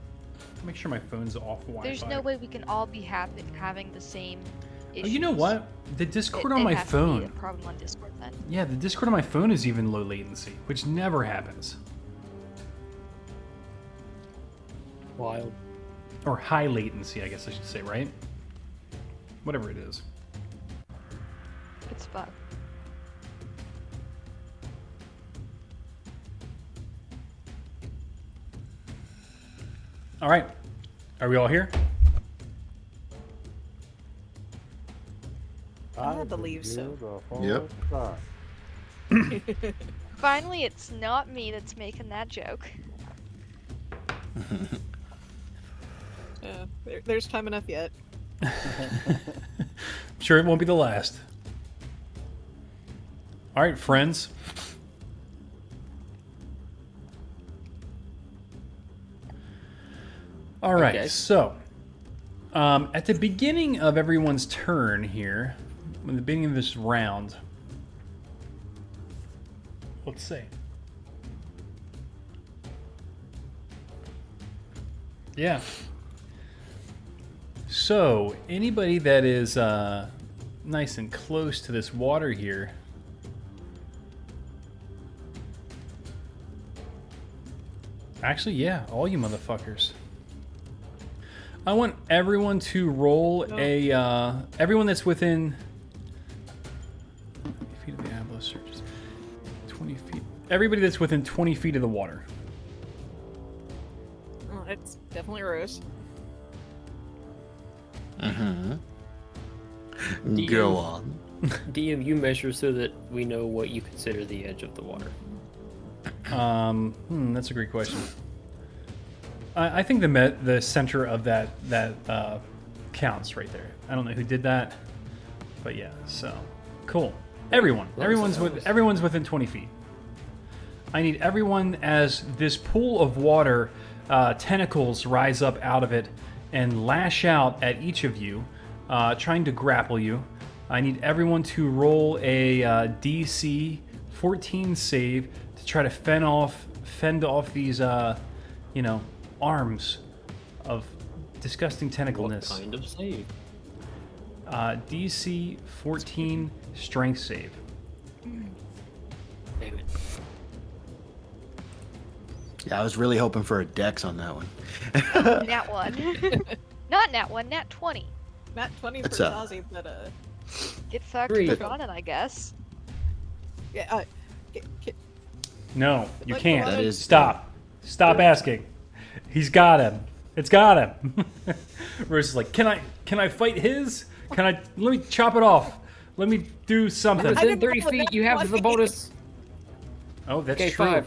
Make sure my phone's off Wi-Fi. There's no way we can all be having the same issues. Oh, you know what? The Discord It on my has to be a phone. problem on Discord then. Yeah, the Discord on my phone is even low latency, which never happens. Wild. Or high latency, I guess I should say, right? Whatever it is. It's fun. All right. Are we all here? I believe so. Yep. Finally, it's not me that's making that joke. There's time enough yet. I'm sure it won't be the last. All right, friends. All right, Okay. so at the beginning of everyone's turn here, in the beginning of this round, let's see. Yeah. So, anybody that is nice and close to this water here. Actually, yeah, all you motherfuckers. I want everyone to roll everyone that's within 20 feet of the Abyss searches. 20 feet. Everybody that's within 20 feet of the water. Well, it's definitely Rose. Go on. DM, you measure so that we know what you consider the edge of the water. That's a great question. I think the center of that counts right there. I don't know who did that, but yeah. So cool. Everyone's within 20 feet. I need everyone as this pool of water tentacles rise up out of it and lash out at each of you, trying to grapple you. I need everyone to roll a DC 14 save to try to fend off these, arms of disgusting tentacleness. What kind of save? DC 14 strength save. Damn it. Yeah, I was really hoping for a dex on that one. Nat 1. Not nat 1, nat 20. Not 20 for It's a- Zazie, but Get fucked Three. on it, I guess. yeah. No, you Like, can't. that is- Stop asking. He's got him. It's got him. Rose is like, can I fight his? Let me chop it off. Let me do something. I Within didn't 30 roll a feet, nat you have the 20. bonus. Oh, that's Okay, true. 5.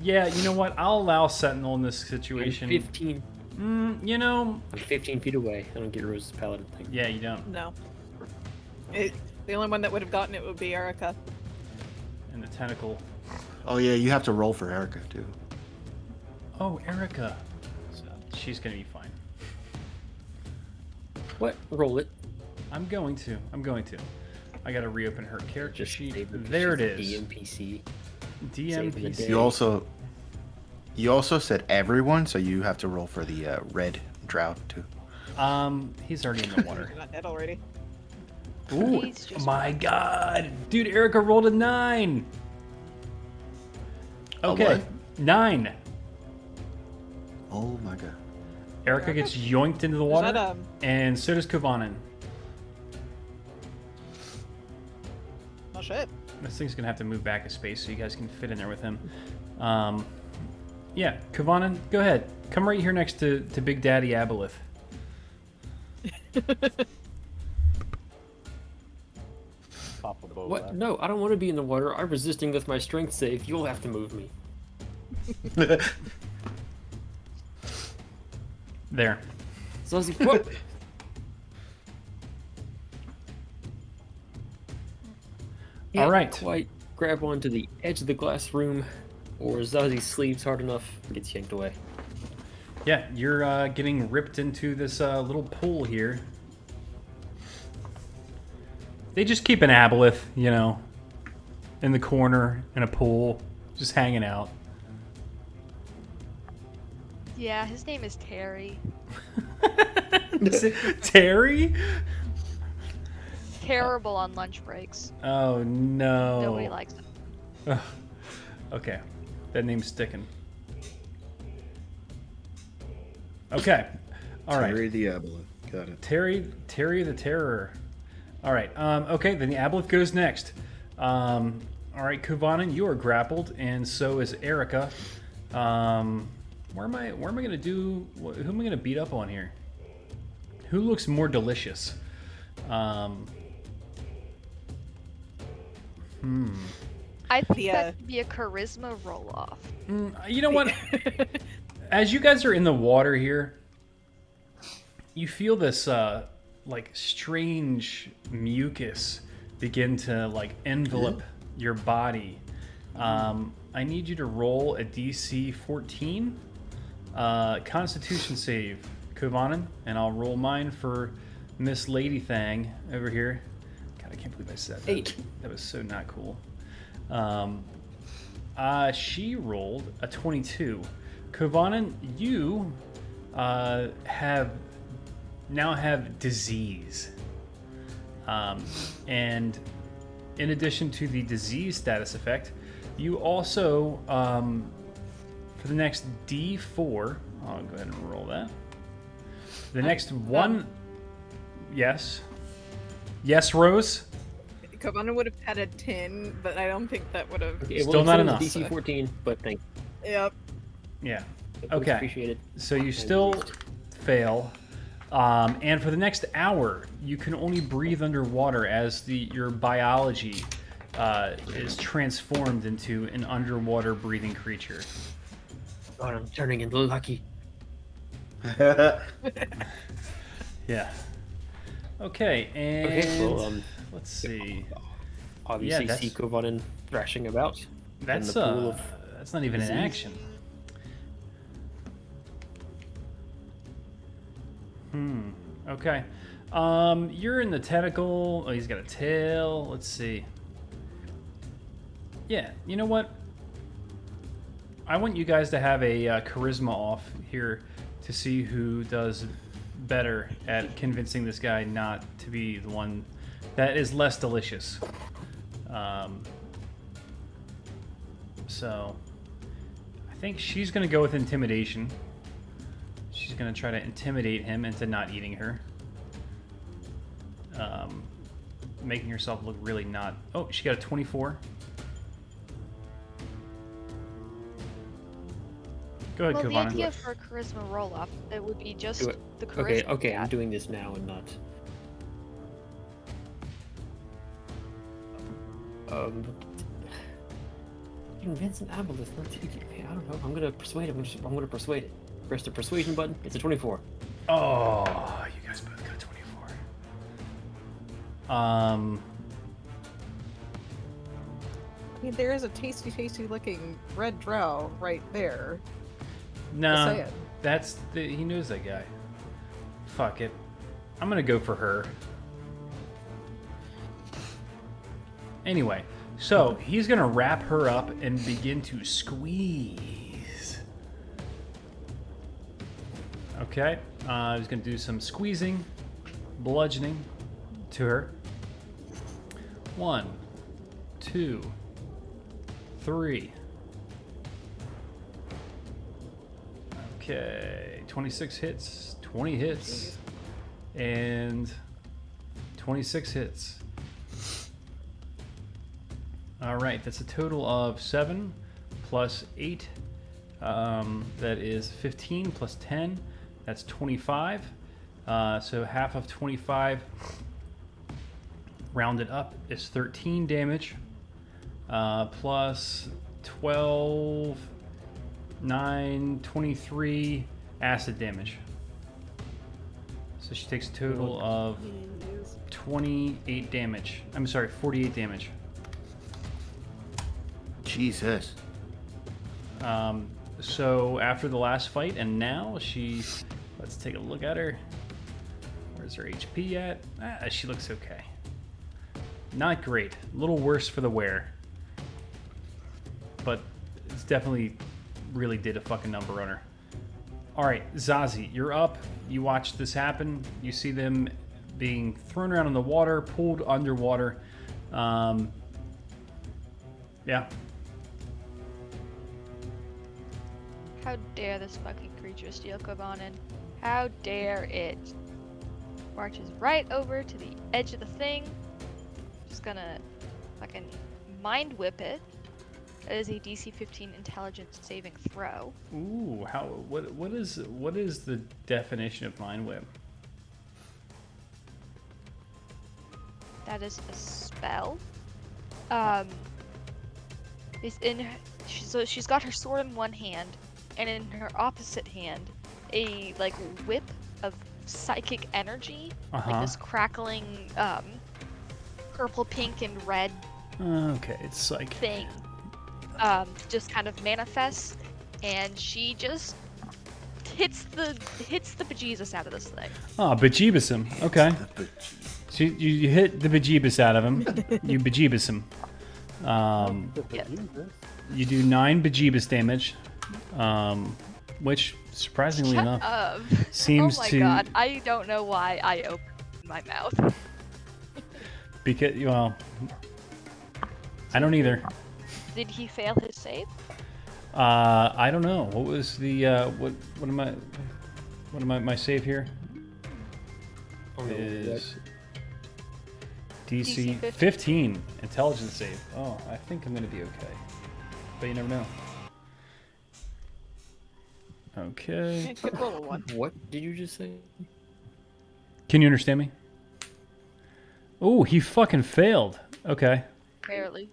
Yeah, you know what? I'll allow Sentinel in this I'm situation. 15. I'm 15 feet away. I don't get Rose's paladin thing. Yeah, you don't. No. The only one that would have gotten it would be Erica. And the tentacle. Oh yeah, you have to roll for Erica too. Oh, Erica. She's gonna be fine. What? Roll it. I'm going to. I gotta reopen her character Just sheet. save because There it she's a is. DMPC. Saving the DMPC. day. You also said everyone, so you have to roll for the red drought too. He's already in the water. Not dead already. Ooh, He's just my God, dude! Erica rolled a 9. Okay, what? 9. Oh my god. Erica gets yoinked into the Is water, that, and so does Kovanen. Oh shit. This thing's gonna have to move back a space so you guys can fit in there with him. Yeah, Kovanen, go ahead. Come right here next to Big Daddy Aboleth. Pop a bow What? back. No, I don't want to be in the water. I'm resisting with my strength save. You'll have to move me. There. Zazie, what? All right. Quite grab onto the edge of the glass room, or Zazie sleeves hard enough, gets yanked away. Yeah, you're getting ripped into this little pool here. They just keep an Aboleth, in the corner in a pool, just hanging out. Yeah, his name is Terry. Terry? Terrible on lunch breaks. Oh no. Nobody likes him. Ugh. Okay, that name's sticking. Okay, all right. Terry the Aboleth. Got it. Terry the Terror. All right. Okay, then the Aboleth goes next. All right, Kovanen, you are grappled, and so is Erica. Where am I gonna do? Who am I gonna beat up on here? Who looks more delicious? I think The, that could be a charisma roll off. You know what? As you guys are in the water here, you feel this like strange mucus begin to like envelop your body. I need you to roll a DC 14 Constitution save, Kovanen, and I'll roll mine for Miss Lady Thang over here. God, I can't believe I said that. 8. That was so not cool. She rolled a 22. Kovanen, you have disease. And in addition to the disease status effect, you also, for the next D4, I'll go ahead and roll that. The next one, yes. Yes, Rose? Kavana would have had a 10, but I don't think that would have. Okay, Still not enough. DC 14, but thank Yep. Yeah. you. Okay. Appreciate it. So you still fail. And for the next hour, you can only breathe underwater as your biology is transformed into an underwater breathing creature. God, I'm turning into Lucky. Yeah. Okay, and Okay, well, let's see. obviously that's- see Kovanen thrashing about. That's the pool of that's not even an disease. action. Okay. You're in the tentacle. Oh, he's got a tail. Let's see. Yeah, you know what? I want you guys to have a charisma off here to see who does better at convincing this guy not to be the one that is less delicious. So I think she's going to go with intimidation. She's going to try to intimidate him into not eating her. Making herself look really not... Oh, she got a 24. Go ahead, Well, the Kovanen. idea for a charisma roll-up, it would be just Do it. the charisma. Okay, I'm stat. doing this now and not. Convince an aboleth not to. I don't know. I'm gonna persuade him. I'm gonna persuade it. Press the persuasion button. It's a 24. Oh, you guys both got 24. I mean, there is a tasty looking red drow right there. No, saying. he knows that guy. Fuck it. I'm gonna go for her. Anyway, so he's gonna wrap her up and begin to squeeze. Okay, he's gonna do some squeezing, bludgeoning to her. 1, 2, 3. Okay, 26 hits, 20 hits, and 26 hits. All right, that's a total of 7 plus 8. That is 15 plus 10. That's 25. So half of 25, rounded up, is 13 damage. Plus 12, 9, 23 acid damage. So she takes a total of 28 damage. I'm sorry, 48 damage. Jesus. So after the last fight, and now let's take a look at her. Where's her HP at? She looks okay. Not great. A little worse for the wear. But it's definitely really did a fucking number on her. Alright, Zazie, you're up. You watch this happen. You see them being thrown around in the water, pulled underwater. Yeah. How dare this fucking creature steal Kovanen? How dare it? Marches right over to the edge of the thing. Just gonna fucking mind whip it. That is a DC 15 intelligence saving throw. Ooh, what is the definition of mind whip? That is a spell. So she's got her sword in one hand, and in her opposite hand, a like whip of psychic energy, like this crackling, purple, pink, and red Okay, it's psych. thing, just kind of manifests, and she just hits the bejesus out of this thing. Ah, bejeebus him. Okay. So you hit the bejeebus out of him. You bejeebus him. Yep. You do 9 bejeebus damage. which surprisingly Shut enough up. seems oh my to god, I don't know why I opened my mouth. because well, I don't either. Did he fail his save? I don't know. What was the what am I my save here? On the Is DC DC 15 intelligence save. Oh, I think I'm gonna be okay, but you never know. Okay. Good roll one. What did you just say? Can you understand me? Oh, he fucking failed. Okay. Barely.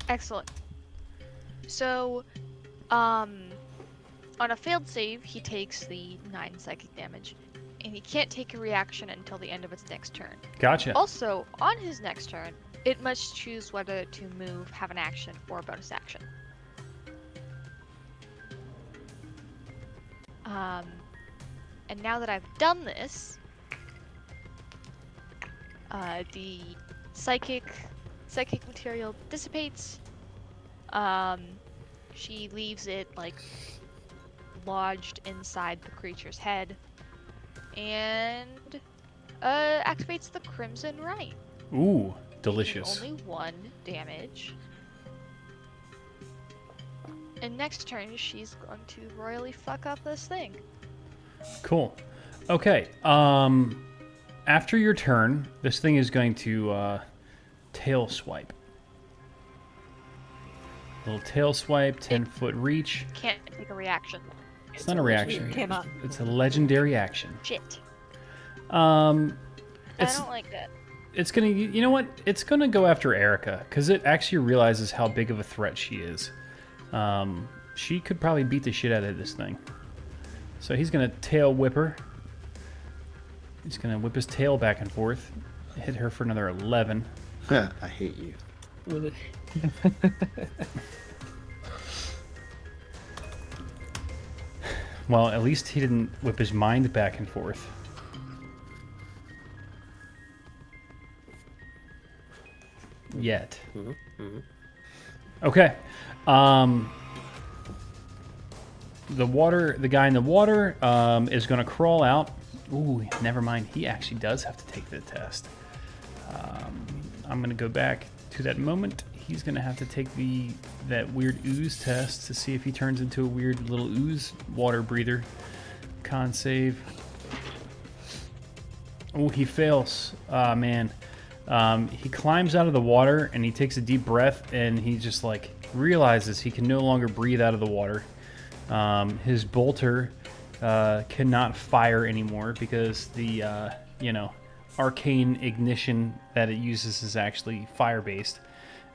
Excellent. So, on a failed save, he takes the 9 psychic damage, and he can't take a reaction until the end of its next turn. Gotcha. Also, on his next turn, it must choose whether to move, have an action, or a bonus action. And now that I've done this, the psychic material dissipates. She leaves it like lodged inside the creature's head, and activates the Crimson Right. Ooh, Taking delicious. only 1 damage. And next turn, she's going to royally fuck up this thing. Cool. Okay. After your turn, this thing is going to tail swipe. Little tail swipe, 10-foot reach. Can't take a reaction. It's not a reaction. Cannot. It's a legendary action. Shit. I I don't like that. It's gonna, you know what? It's gonna go after Erica because it actually realizes how big of a threat she is. She could probably beat the shit out of this thing. So he's gonna tail whip her. He's gonna whip his tail back and forth, hit her for another 11. I hate you. Well, at least he didn't whip his mind back and forth. Yet. Okay. The guy in the water is going to crawl out. Ooh, never mind. He actually does have to take the test. I'm going to go back to that moment. He's going to have to take that weird ooze test to see if he turns into a weird little ooze water breather. Con save. Oh, he fails. Ah, man. He climbs out of the water and he takes a deep breath and he just like realizes he can no longer breathe out of the water. His bolter cannot fire anymore because the arcane ignition that it uses is actually fire based.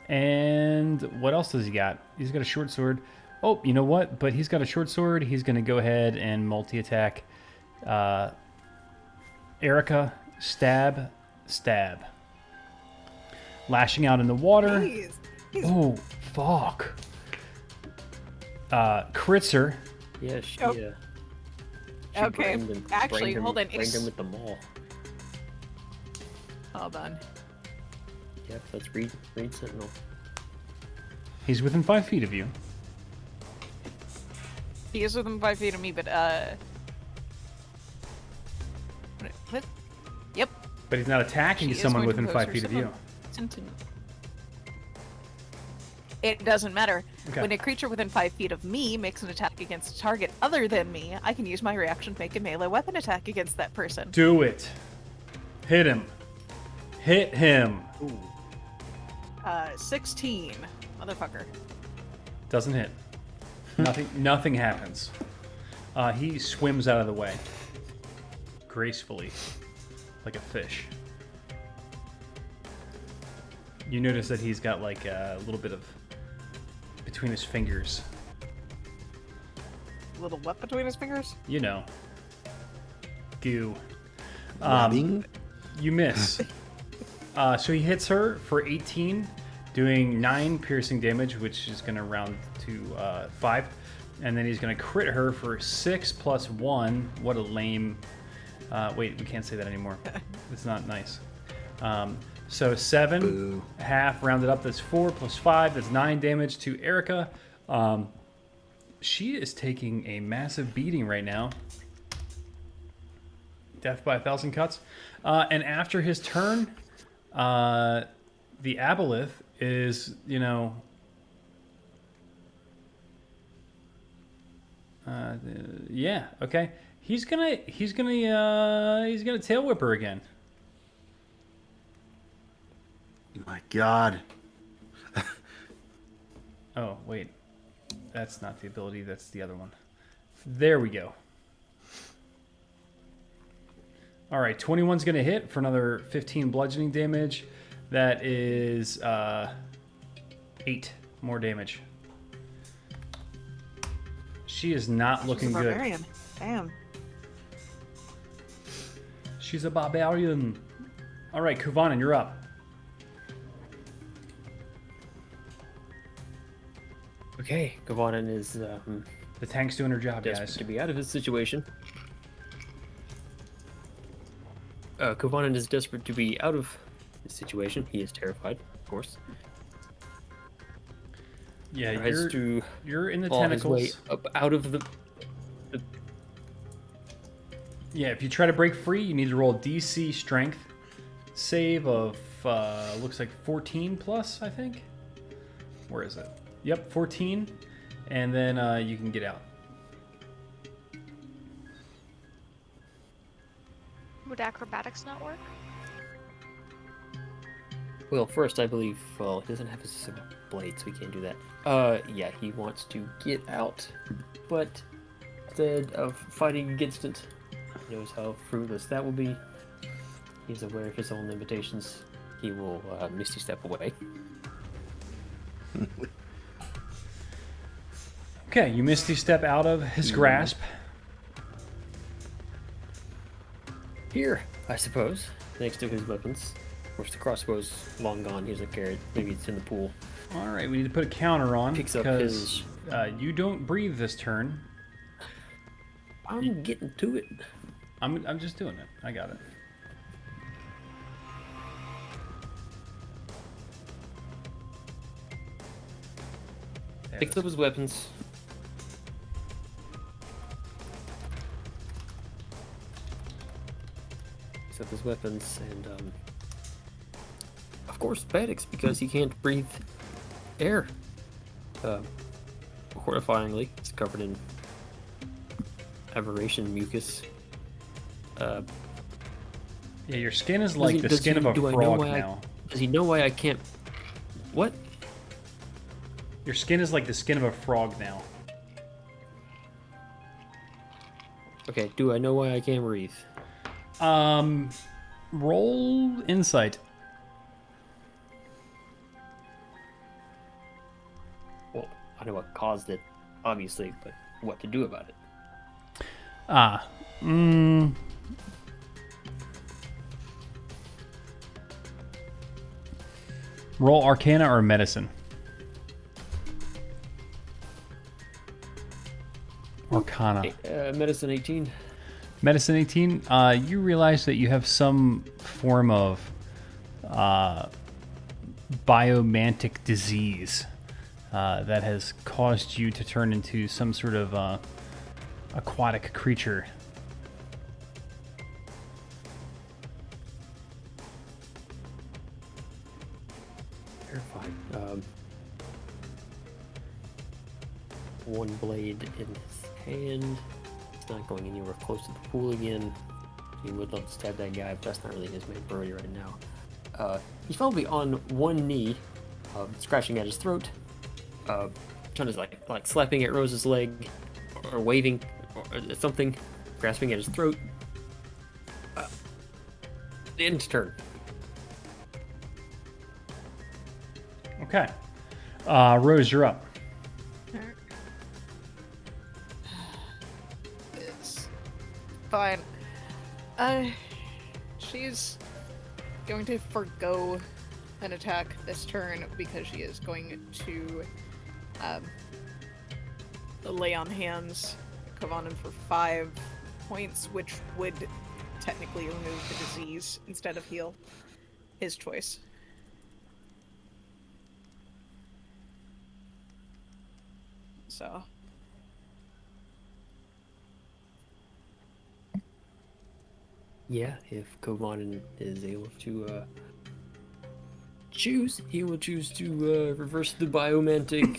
And what else does he got? He's got a short sword. Oh, you know what? But he's got a short sword. He's going to go ahead and multi-attack Erica. Stab. Lashing out in the water. Jeez. Oh, fuck. Crits her. Yeah, she, Oh. she Okay, brained him- actually, brained him- hold on, brained it's- him with the maul. Hold on. Yep, that's Reed Sentinel. He's within 5 feet of you. He is within 5 feet of me, but what? Yep. But he's not attacking She is someone going to within pose 5 feet of you. herself. Sentinel. It doesn't matter. Okay. When a creature within 5 feet of me makes an attack against a target other than me, I can use my reaction to make a melee weapon attack against that person. Do it. Hit him. Hit him. 16. Motherfucker. Doesn't hit. Nothing happens. He swims out of the way. Gracefully. Like a fish. You notice that he's got like a little bit of between his fingers. Little what between his fingers? You know. Goo. Rubbing? You miss. So he hits her for 18, doing 9 piercing damage, which is going to round to 5. And then he's going to crit her for 6 plus 1. What a lame... wait, we can't say that anymore. It's not nice. So 7, Boo. half rounded up, that's 4 plus 5, that's 9 damage to Erica. she is taking a massive beating right now. Death by 1,000 cuts. And after his turn, the Aboleth is, yeah, okay. He's gonna tail whip her again. My God. Oh, wait. That's not the ability, that's the other one. There we go. All right, 21's going to hit for another 15 bludgeoning damage. That is 8 more damage. She is not looking good. Barbarian. Damn. She's a barbarian. All right, Kuvanen, you're up. Okay, Kovanen is The tank's doing her job, desperate guys. to be out of his situation. Kovanen is desperate to be out of his situation. He is terrified, of course. Yeah, Tries to you're in the claw his way tentacles. up out of the. Yeah, if you try to break free, you need to roll DC strength save of looks like 14 plus, I think. Where is it? Yep, 14, and then you can get out. Would acrobatics not work? Well, first I believe. Well, he doesn't have his blade, so he can't do that. Yeah, he wants to get out, but instead of fighting against it, he knows how fruitless that will be. He's aware of his own limitations. He will misty step away. Okay, you misty step out of his grasp. Here, I suppose, next to his weapons. Of course, the crossbow's long gone. He doesn't carry it. Maybe it's in the pool. All right, we need to put a counter on Picks up because you don't breathe this turn. I'm getting to it. I'm just doing it. I got it. There it Picks is. up his weapons. Picks up his weapons and, of course, panics because he can't breathe air. Horrifyingly, it's covered in aberration mucus. Yeah, your skin is like the skin of a do I know frog why now. Does he know why I can't? What? Your skin is like the skin of a frog now. Okay, do I know why I can't breathe? Roll insight. Well, I know what caused it, obviously, but what to do about it? Roll Arcana or Medicine. Arcana. Medicine 18. Medicine 18. You realize that you have some form of biomantic disease that has caused you to turn into some sort of aquatic creature. Terrified. One blade in his hand. He's not going anywhere close to the pool again. He would love to stab that guy, but that's not really his main priority right now. He's probably on one knee, scratching at his throat. John is like slapping at Rose's leg, or waving, or something, grasping at his throat. The end's turn. Okay. Rose, you're up. It's fine. She's going to forgo an attack this turn because she is going to lay on hands Kovanen for 5 points, which would technically remove the disease instead of heal. His choice. So Yeah, if Kovanen is able to choose, he will choose to reverse the biomantic.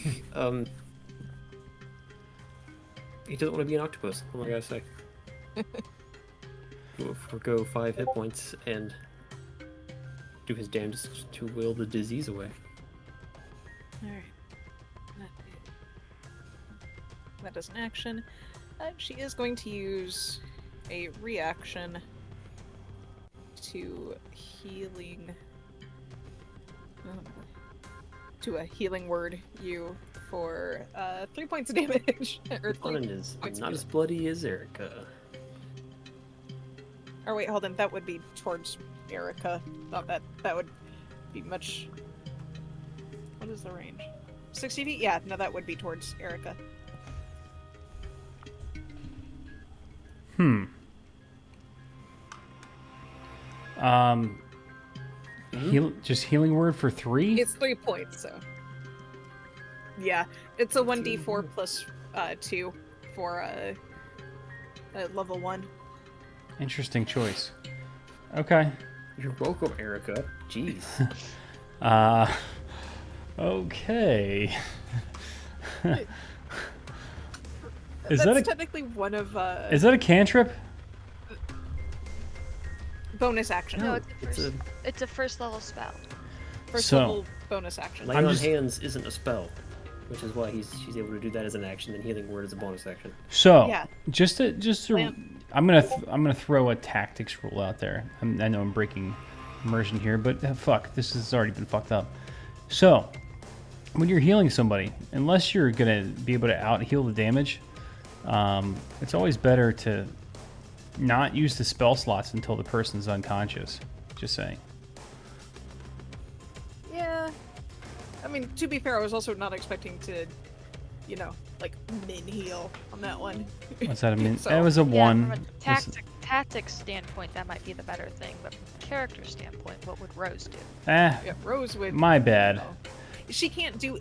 He doesn't want to be an octopus. What am I gonna say? He'll forgo 5 hit points and do his damnedest to will the disease away. Alright. That is an action. She is going to use a reaction to healing. To a healing word you for 3 points of damage. Or 3 Kovanen is points of not damage. as bloody as Erica. Or wait, hold on. That would be towards Erica. Not that. That would be much. What is the range? 60 feet? Yeah, no, that would be towards Erica. Just healing word for 3? It's 3 points, so. Yeah, it's a 1d4 plus 2 for level 1. Interesting choice. Okay. You're welcome, Erica. Jeez. Okay. Is That's that a technically one of is that a cantrip? bonus action. No, it's it's a first level spell. First So- level bonus action. Lay I'm on just- hands isn't a spell, which is why she's able to do that as an action, and healing word is a bonus action. So Yeah. just to I'm gonna throw a tactics rule out there. I know I'm breaking immersion here, but fuck, this has already been fucked up. So when you're healing somebody, unless you're gonna be able to out heal the damage, it's always better to not use the spell slots until the person's unconscious. Just saying. Yeah. I mean, to be fair, I was also not expecting to, like min heal on that one. What's that mean? So- That was a Yeah, one. from a tactics standpoint, that might be the better thing, but from a character standpoint, what would Rose do? Yeah, Rose would. My bad. She can't do.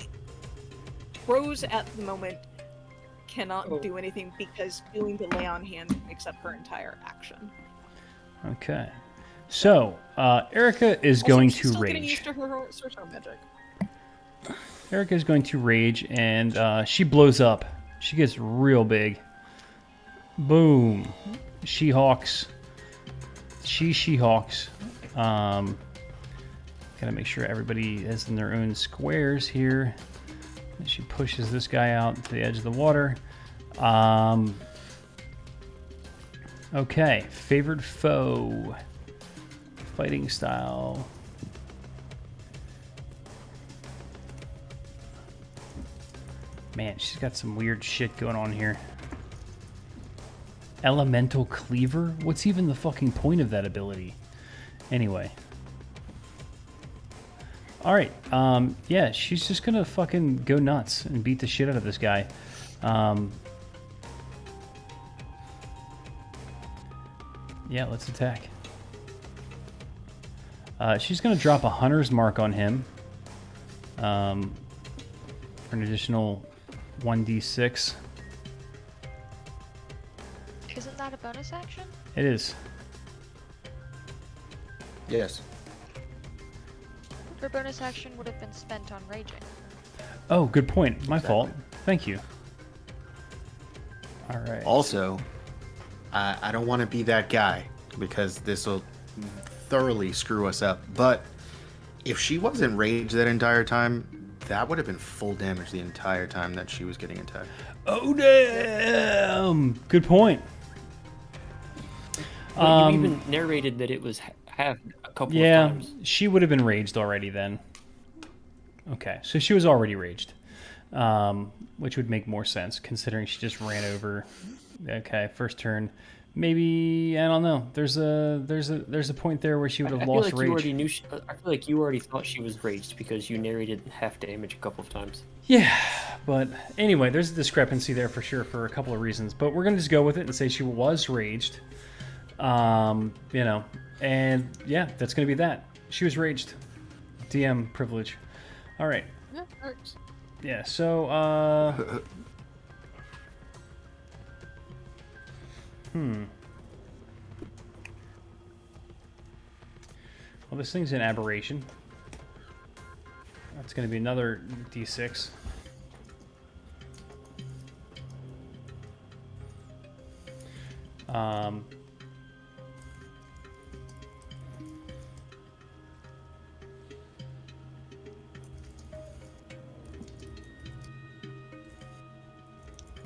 Rose at the moment cannot Oh. do anything because doing the lay on hands makes up her entire action. Okay. So Erica is Also, going she's to still getting rage. used to her sorcerer magic. Erica is going to rage, and she blows up. She gets real big. Boom. She-Hawks. She-Hawks. Gotta make sure everybody is in their own squares here. She pushes this guy out to the edge of the water. Okay. Favored foe. Fighting style. Man, she's got some weird shit going on here. Elemental Cleaver? What's even the fucking point of that ability? Anyway. Alright, yeah, she's just gonna fucking go nuts and beat the shit out of this guy. Yeah, let's attack. She's gonna drop a Hunter's Mark on him. For an additional 1d6. Isn't that a bonus action? It is. Yes. Her bonus action would have been spent on raging. Oh, good point. My fault. Thank you. All right. Also, I don't want to be that guy because this will thoroughly screw us up. But if she wasn't raged that entire time, that would have been full damage the entire time that she was getting attacked. Oh, damn! Good point. Well, you even narrated that it was half a couple Yeah, of times. she would have been raged already then. Okay, so she was already raged. Which would make more sense considering she just ran over. Okay, first turn. Maybe I don't know. There's a point there where she would have I feel lost like rage. you already knew. I feel like you already thought she was raged because you narrated half damage a couple of times. Yeah, but anyway, there's a discrepancy there for sure for a couple of reasons. But we're gonna just go with it and say she was raged. You know, and yeah, that's gonna be that. She was raged. DM privilege. All right. Yeah, works. Yeah. So this thing's an aberration. That's going to be another d6.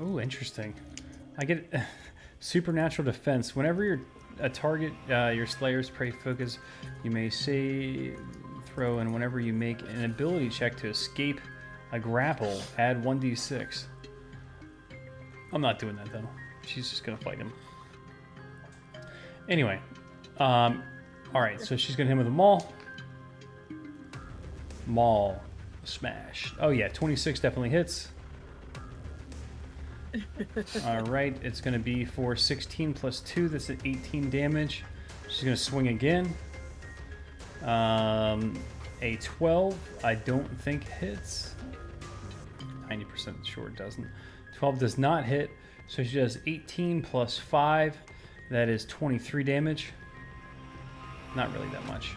Ooh, interesting. I get supernatural defense. Whenever you're a target, your Slayer's Prey focus, you may say throw, and whenever you make an ability check to escape a grapple, add 1d6. I'm not doing that though. She's just gonna fight him. Anyway, all right. So she's gonna hit him with a maul. Maul, smash. Oh yeah, 26 definitely hits. All right, it's going to be for 16 plus 2. That's at 18 damage. She's going to swing again. A 12, I don't think hits. 90% sure it doesn't. 12 does not hit. So she does 18 plus 5. That is 23 damage. Not really that much.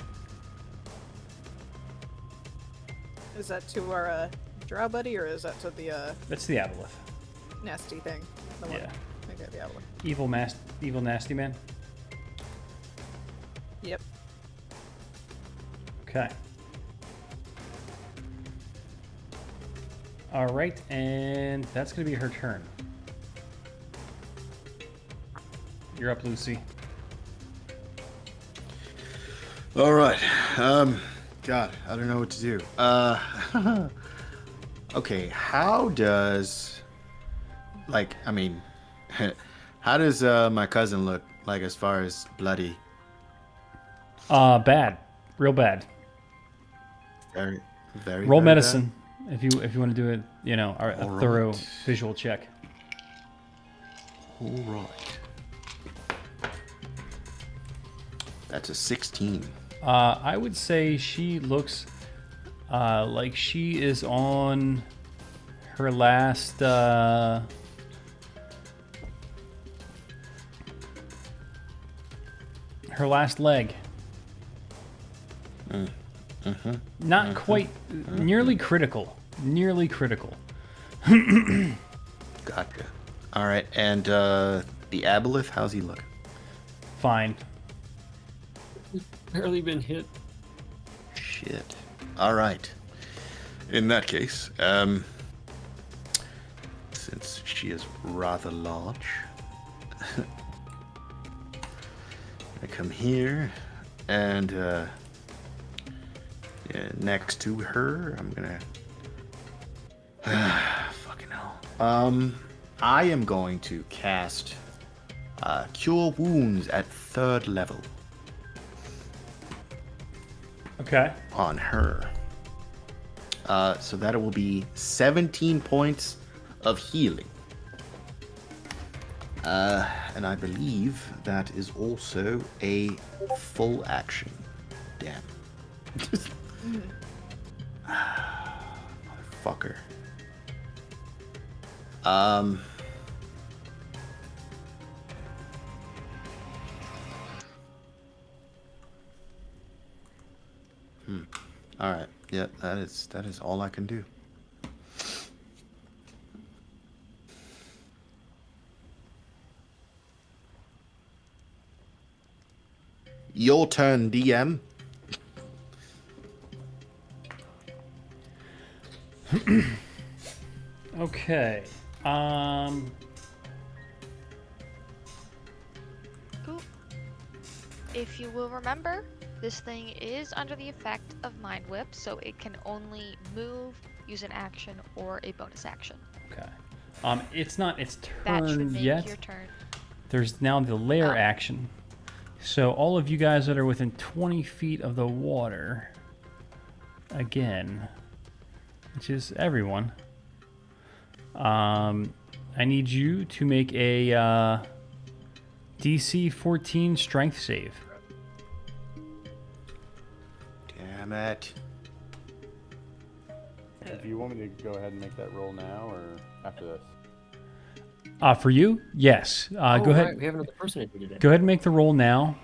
Is that to our drow buddy, or is that to the That's the Aboleth. nasty thing? The one. Yeah. Okay, the outlet. Evil nasty man. Yep. Okay. All right, and that's going to be her turn. You're up, Lucy. All right. God, I don't know what to do. Okay, how does, like, I mean, how does my cousin look like as far as bloody? Bad, real bad. Very, very. Roll very medicine if you want to do it. You know, a All thorough right. visual check. All right. That's a 16. I would say she looks like she is on her last. Her last leg. Not quite, nearly critical. Nearly critical. Gotcha. All right, and the Aboleth, how's he look? Fine. Barely been hit. Shit. All right. In that case, since she is rather large, I come here and yeah, next to her, I'm gonna. Fucking hell. I am going to cast Cure Wounds at 3rd level Okay. on her. So that will be 17 points of healing. And I believe that is also a full action. Damn. Motherfucker. All right. Yeah, that is all I can do. Your turn, DM. Okay. Cool. If you will remember, this thing is under the effect of Mind Whip, so it can only move, use an action, or a bonus action. Okay. It's not its That should turn make yet. your turn. There's now the lair Oh. action. So all of you guys that are within 20 feet of the water, again, which is everyone, I need you to make a DC 14 strength save. Damn it. Do you want me to go ahead and make that roll now or after this? For you, yes. Go ahead. Right, we have another person to do today. Go ahead and make the roll now.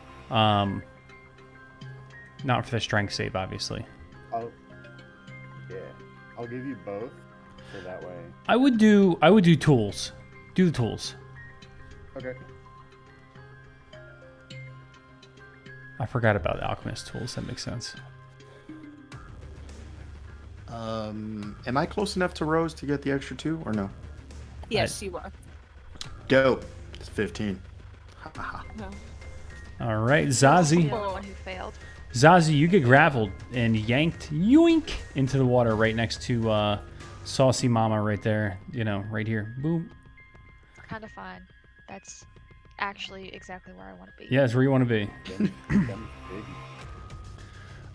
Not for the strength save, obviously. Yeah, I'll give you both, so that way. I would do tools. Do the tools. Okay. I forgot about alchemist tools. That makes sense. Am I close enough to Rose to get the extra 2 or no? Yes, you are. Dope. It's 15. All right, The Zazie. only one who failed. Zazie, you get grappled and yanked, yoink, into the water right next to Saucy Mama right there. You know, right here. Boom. Kind of fine. That's actually exactly where I want to be. Yeah, that's where you want to be. Them big.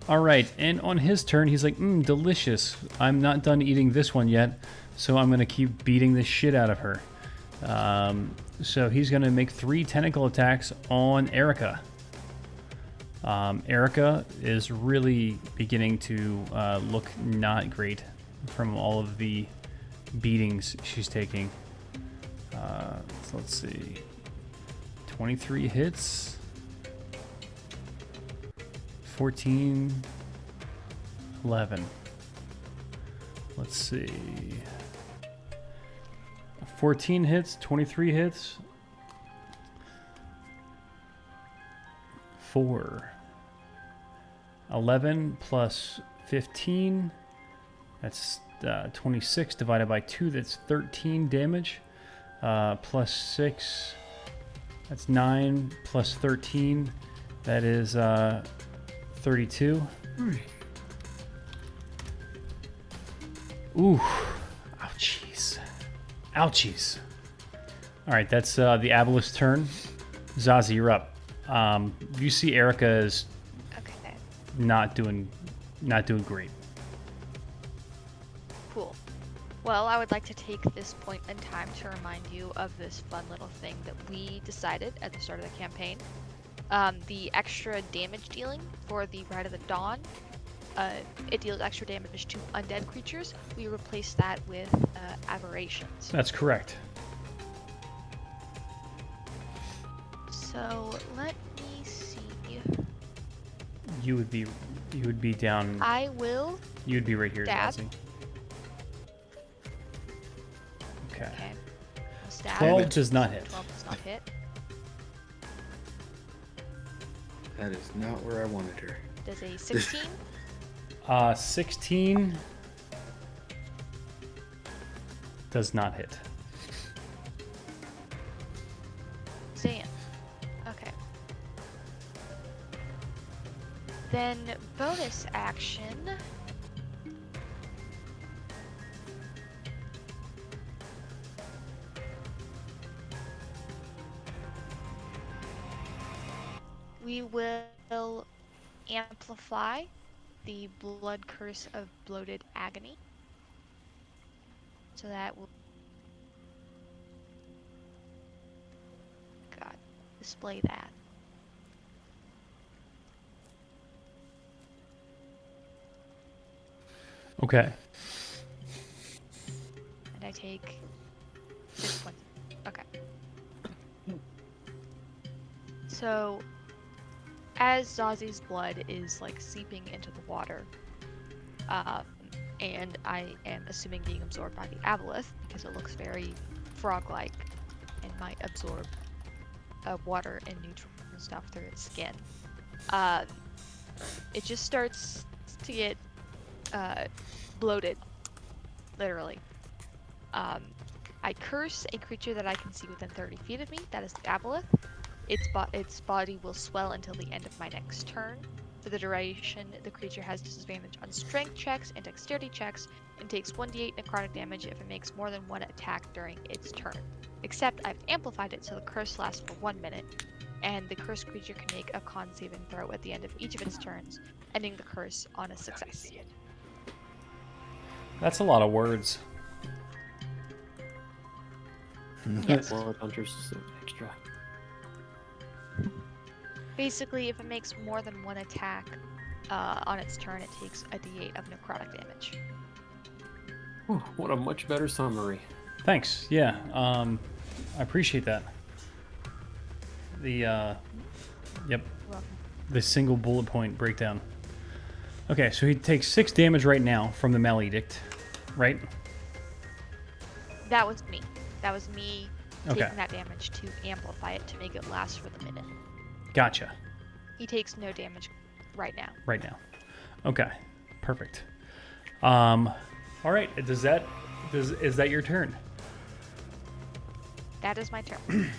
All right, and on his turn, he's like, delicious. I'm not done eating this one yet, so I'm going to keep beating the shit out of her. So he's going to make 3 tentacle attacks on Erica. Erica is really beginning to look not great from all of the beatings she's taking. So let's see. 23 hits. 14, 11. Let's see. 14 hits, 23 hits. 4. 11 plus 15. That's 26 divided by 2. That's 13 damage. Plus 6. That's 9 plus 13. That is 32. Ooh. Ouchies. Ouchies. All right, that's the Aboleth's turn. Zazie, you're up. You see Erica is Okay. not doing great. Cool. Well, I would like to take this point in time to remind you of this fun little thing that we decided at the start of the campaign. The extra damage dealing for the Rite of the Dawn. It deals extra damage to undead creatures. We replaced that with aberrations. That's correct. So let me see. You would be down. I will. You'd be right here, Stab. Zazie. Okay. Okay. I'll stab. 12 does not hit. 12 does not hit. That is not where I wanted her. Does a 16? 16 does not hit. Damn. Okay. Then bonus action. We will amplify the blood curse of bloated agony. So that will display that. Okay. And I take 6 points. Okay. So, as Zazie's blood is like seeping into the water, and I am assuming being absorbed by the aboleth because it looks very frog-like and might absorb water and nutrients and stuff through its skin. It just starts to get bloated, literally. I curse a creature that I can see within 30 feet of me. That is the aboleth. Its body will swell until the end of my next turn. For the duration, the creature has disadvantage on strength checks and dexterity checks, and takes 1d8 necrotic damage if it makes more than one attack during its turn. Except I've amplified it so the curse lasts for 1 minute, and the cursed creature can make a con saving throw at the end of each of its turns, ending the curse on a success. That's a lot of words. Yes. Blood Hunters is extra. Basically, if it makes more than one attack on its turn, it takes a d8 of necrotic damage. Oh, what a much better summary. Thanks. Yeah. I appreciate that. The yep. Welcome. The single bullet point breakdown. Okay, so he takes 6 damage right now from the Maledict, right? That was me. That was me Okay. taking that damage to amplify it to make it last for the minute. Gotcha. He takes no damage right now. Right now. Okay, perfect. All right. Is that your turn? That is my turn.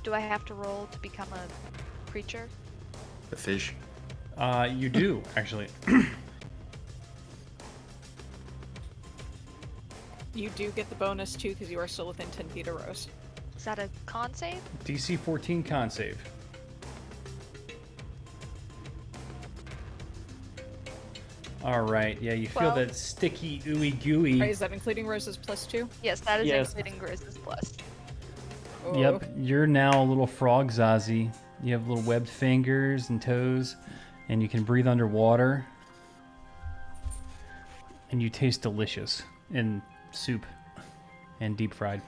Do I have to roll to become a creature? A fish. You do actually. You do get the bonus too because you are still within 10 feet of Rose. Is that a con save? DC 14 con save. All right. Yeah, you feel Well- that sticky, ooey gooey. Right, is that including Rose's +2? Yes, that is Yes. including Rose's plus. Oh. Yep, you're now a little frog, Zazie. You have little webbed fingers and toes, and you can breathe underwater. And you taste delicious in soup and deep fried.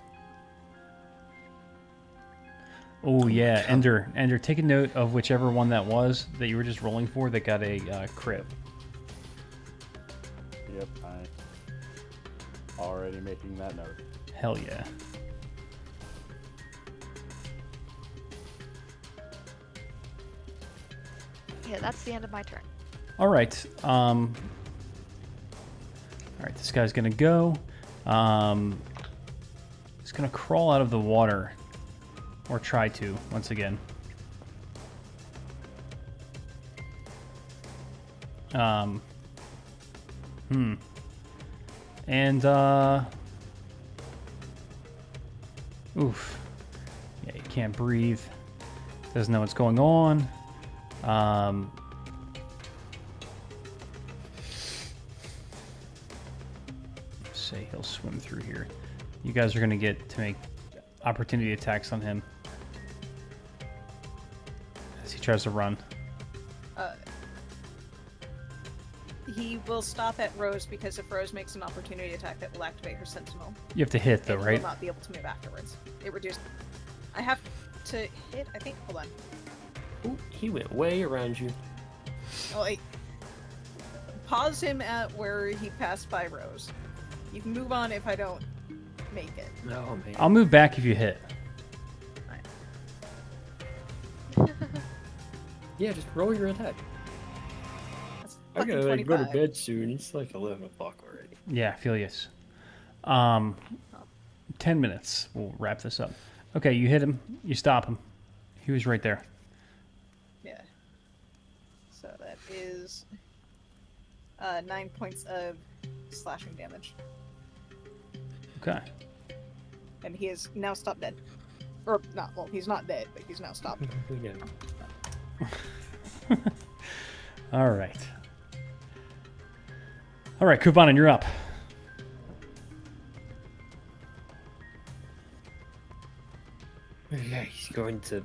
Oh yeah, Ender, take a note of whichever one that was that you were just rolling for that got a crit. Yep, I already making that note. Hell yeah. Yeah, that's the end of my turn. All right. All right. This guy's gonna go. He's gonna crawl out of the water, or try to once again. And oof. Yeah, you can't breathe. Doesn't know what's going on. Say he'll swim through here. You guys are going to get to make opportunity attacks on him as he tries to run. He will stop at Rose because if Rose makes an opportunity attack, that will activate her Sentinel. You have to hit though, And right? He will not be able to move afterwards. It reduces. I have to hit. I think. Hold on. Ooh, he went way around you. Oh, wait. Pause him at where he passed by Rose. You can move on if I don't make it. Oh man. I'll move back if you hit. Yeah, just roll your attack. That's I fucking gotta like, go to 25. bed soon. It's like 11 o'clock already. Yeah, Filius. 10 minutes. We'll wrap this up. Okay, you hit him. You stop him. He was right there. Yeah. So that is 9 points of slashing damage, Okay. and he is now stopped dead. Or not. Well, he's not dead, but he's now stopped. We know. All right. All right, Kuvanen, you're up. Yeah, he's going to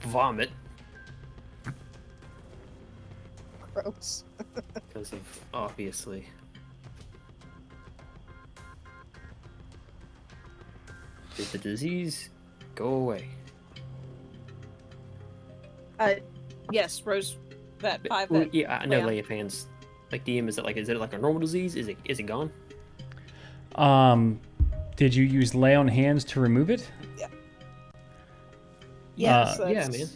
vomit Gross. because of obviously. Did the disease go away? Yes, Rose. That 5. Well, That yeah, I know Leon. lay of hands. Like DM, is it like a normal disease? Is it gone? Did you use lay on hands to remove it? Yes. Yeah, that's- man.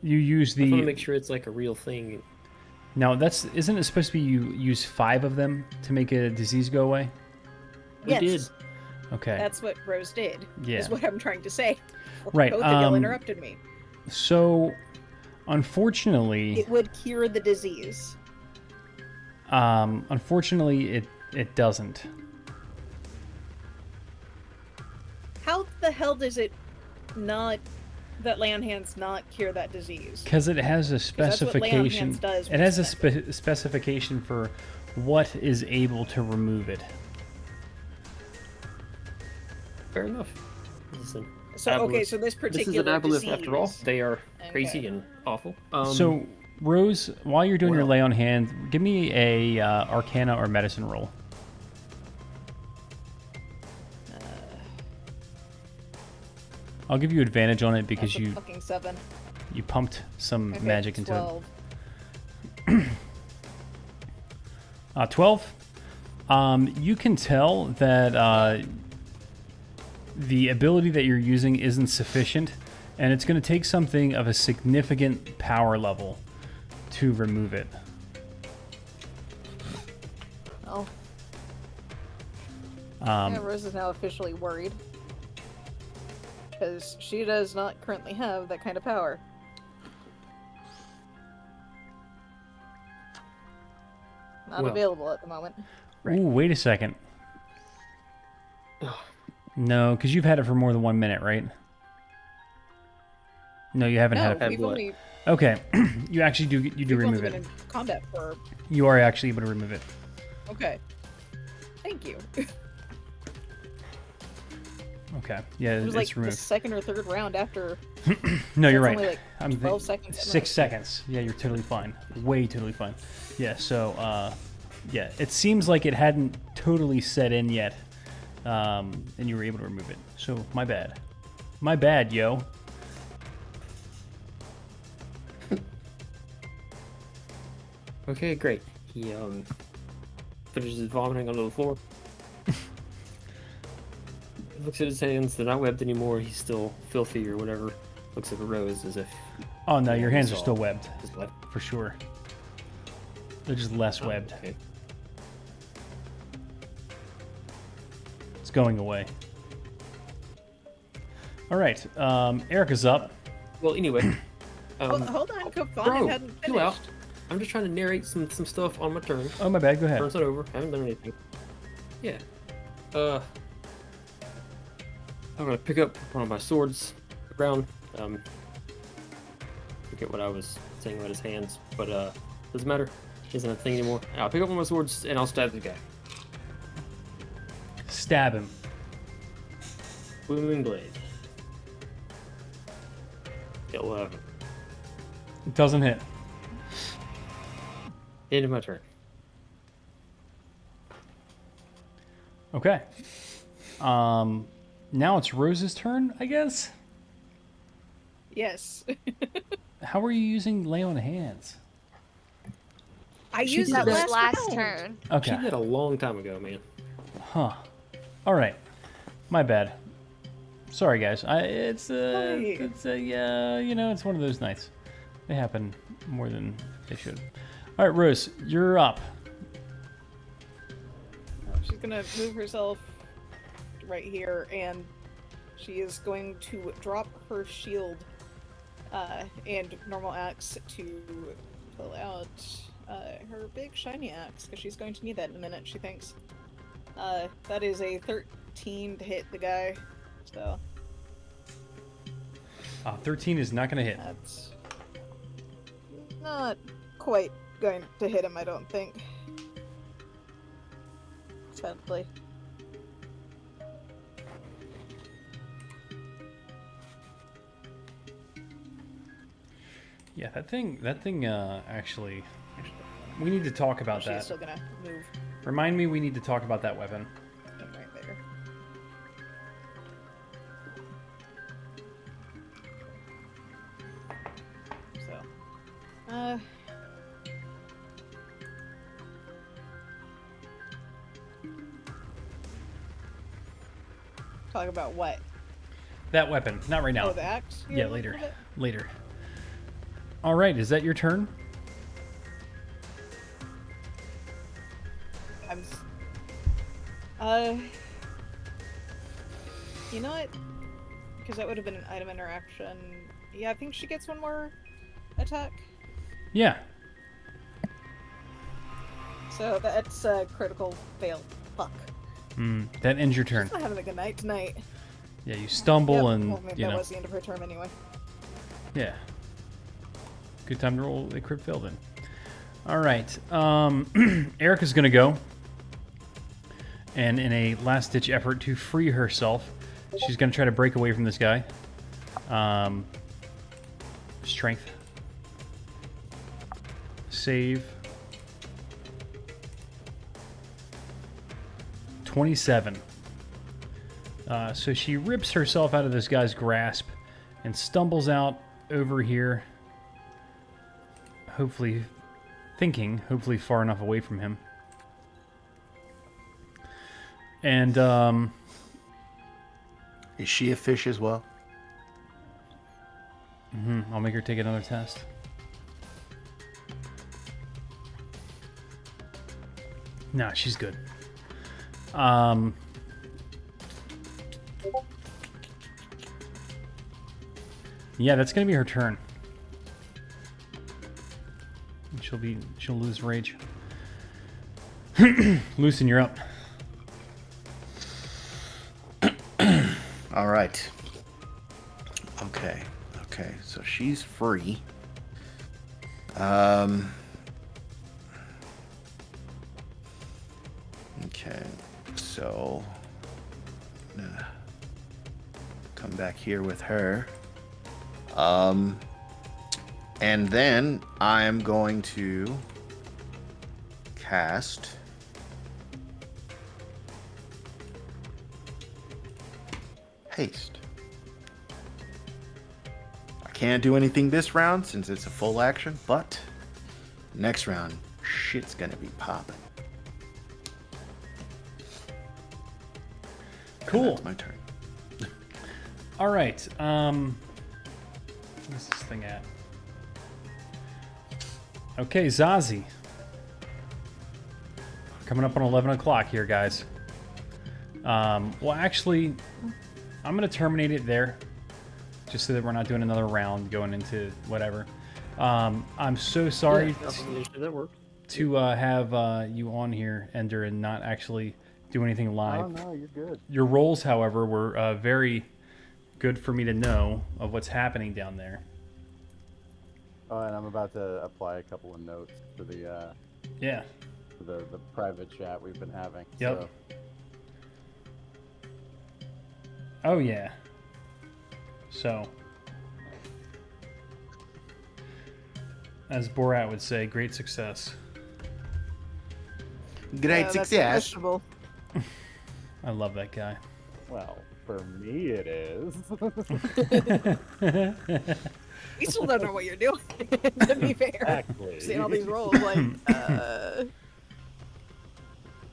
You use I want to the make sure it's like a real thing. No, isn't it supposed to be you use 5 of them to make a disease go away? We Yes. did. Okay. That's what Rose did. Yeah. Is what I'm trying to say. Right, Both of y'all um, interrupted me. So, unfortunately, It would cure the disease. unfortunately it doesn't. How the hell does it not that lay on hands not cure that disease? Because it has a that's what lay on specification. hands does It when has a it's specification for what is able to remove it. Fair enough. This is an So okay, aboleth- so this This particular is an aboleth disease. after all. They are crazy Okay. and awful. So, Rose, while you're doing your well- lay on hand, give me a Arcana or Medicine roll. I'll give you advantage on it because That's a you fucking 7. You pumped some Okay, magic into 12. it. 12. You can tell that the ability that you're using isn't sufficient, and it's going to take something of a significant power level to remove it. Oh, Um, yeah, Rose is now officially worried. Because she does not currently have that kind of power. Not Well. available at the moment. Ooh, wait a second. No, because you've had it for more than 1 minute, right? No, you haven't No, had it. we've what? only, Okay, you actually do we've remove only it. been in combat for... You are actually able to remove it. Okay. Thank you. Okay, yeah, It was it's like the removed. second or third round after. No, you're that's right. only like I'm 12 seconds. 6 seconds. Yeah, you're totally fine. Way totally fine. Yeah, so, yeah, it seems like it hadn't totally set in yet, and you were able to remove it. So, my bad. My bad, yo. Okay, great. He finishes vomiting onto the floor. Looks at his hands, they're not webbed anymore, he's still filthy or whatever. Looks at a Rose as if Oh, no, your Yeah, hands are so- still webbed, his left. for sure. They're just less Oh, webbed. okay. It's going away. All right, Erica's up. Well, anyway. Hold on, Cook Bro, Vaughn hadn't chill out. finished. I'm just trying to narrate some stuff on my turn. Oh, my bad, go ahead. Turns it over. I haven't done anything. Yeah. I'm gonna pick up one of my swords around. Forget what I was saying about his hands, but doesn't matter. He isn't a thing anymore. I'll pick up one of my swords and I'll stab the guy. Stab him. Booming blade. Get 11. It doesn't hit. End of my turn. Okay. Now it's Rose's turn, I guess. Yes. How are you using lay on hands? I She used did that That was last last round. turn. She Okay. did a long time ago, man. Huh. All right. My bad. Sorry, guys. It's yeah, you know, it's one of those nights. They happen more than they should. All right, Rose, you're up. She's gonna move herself right here, and she is going to drop her shield and normal axe to pull out her big shiny axe, because she's going to need that in a minute, she thinks. That is a 13 to hit the guy, so 13 is not going to hit. that's not quite going to hit him, I don't think. Sadly. Yeah, that thing, actually, we need to talk about She's that. still gonna move Remind me we need to talk about that weapon. him right there. So, talk about what? That weapon, not right now. Oh, the axe? Yeah, look later. at it? Later. All right, is that your turn? I'm. You know what? Because that would have been an item interaction. Yeah, I think she gets one more attack. Yeah. So that's a critical fail. Fuck. That ends your turn. She's not having a good night tonight. Yeah, you stumble Yep, and well, maybe you that know. was the end of her term anyway. Yeah. Good time to roll a crit fail then. All right. Erica's going to go. And in a last-ditch effort to free herself, she's going to try to break away from this guy. Strength. Save. 27. So she rips herself out of this guy's grasp and stumbles out over here. Hopefully far enough away from him. And, Is she a fish as well? I'll make her take another test. Nah, she's good. Yeah, that's gonna be her turn. She'll lose rage. Lucen, you're up. All right. Okay, so she's free. Okay, so I'm gonna come back here with her. And then I'm going to cast haste. I can't do anything this round since it's a full action, but next round, shit's gonna be popping. Cool. That's my turn. All right. Where's this thing at? Okay, Zazie. Coming up on 11 o'clock here, guys. Well, actually, I'm going to terminate it there. Just so that we're not doing another round going into whatever. I'm so sorry That worked. to have you on here, Ender, and not actually do anything live. Oh no, you're good. Your roles, however, were very good for me to know of what's happening down there. Oh, and I'm about to apply a couple of notes for the Yeah. the private chat we've been having. Yep. So, Oh, yeah. So, as Borat would say, great success. Great That's success. questionable. I love that guy. well, for me it is. We still don't know what you're doing, to be fair. Exactly. Seeing all these rolls, like,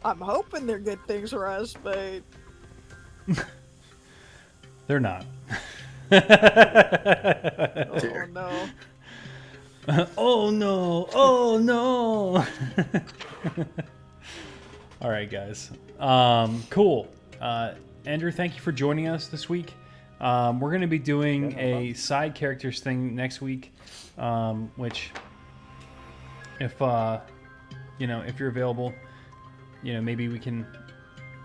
I'm hoping they're good things for us, but They're not. oh no. Oh, no. Oh, no. All right, guys. Cool. Andrew, thank you for joining us this week. We're going to be doing a side characters thing next week, which, if if you're available, maybe we can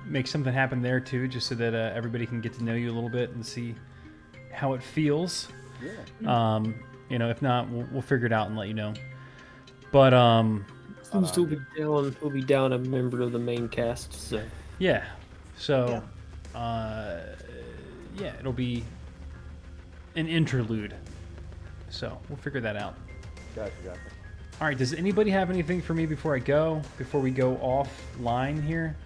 make something happen there too, just so that everybody can get to know you a little bit and see how it feels. Yeah. If not, we'll figure it out and let you know. But We'll be down a member of the main cast. So yeah. So it'll be an interlude. So we'll figure that out. Gotcha. All right. Does anybody have anything for me before we go offline here?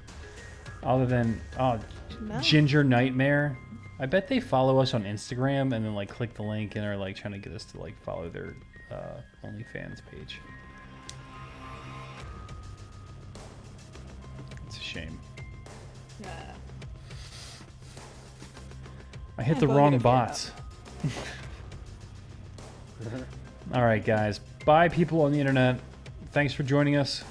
Other than No. Ginger Nightmare. I bet they follow us on Instagram and then like click the link and are like trying to get us to like follow their OnlyFans page. It's a shame. Yeah. I hit Yeah, the go wrong get a bots. All right, guys. Bye, people on the internet. Thanks for joining us.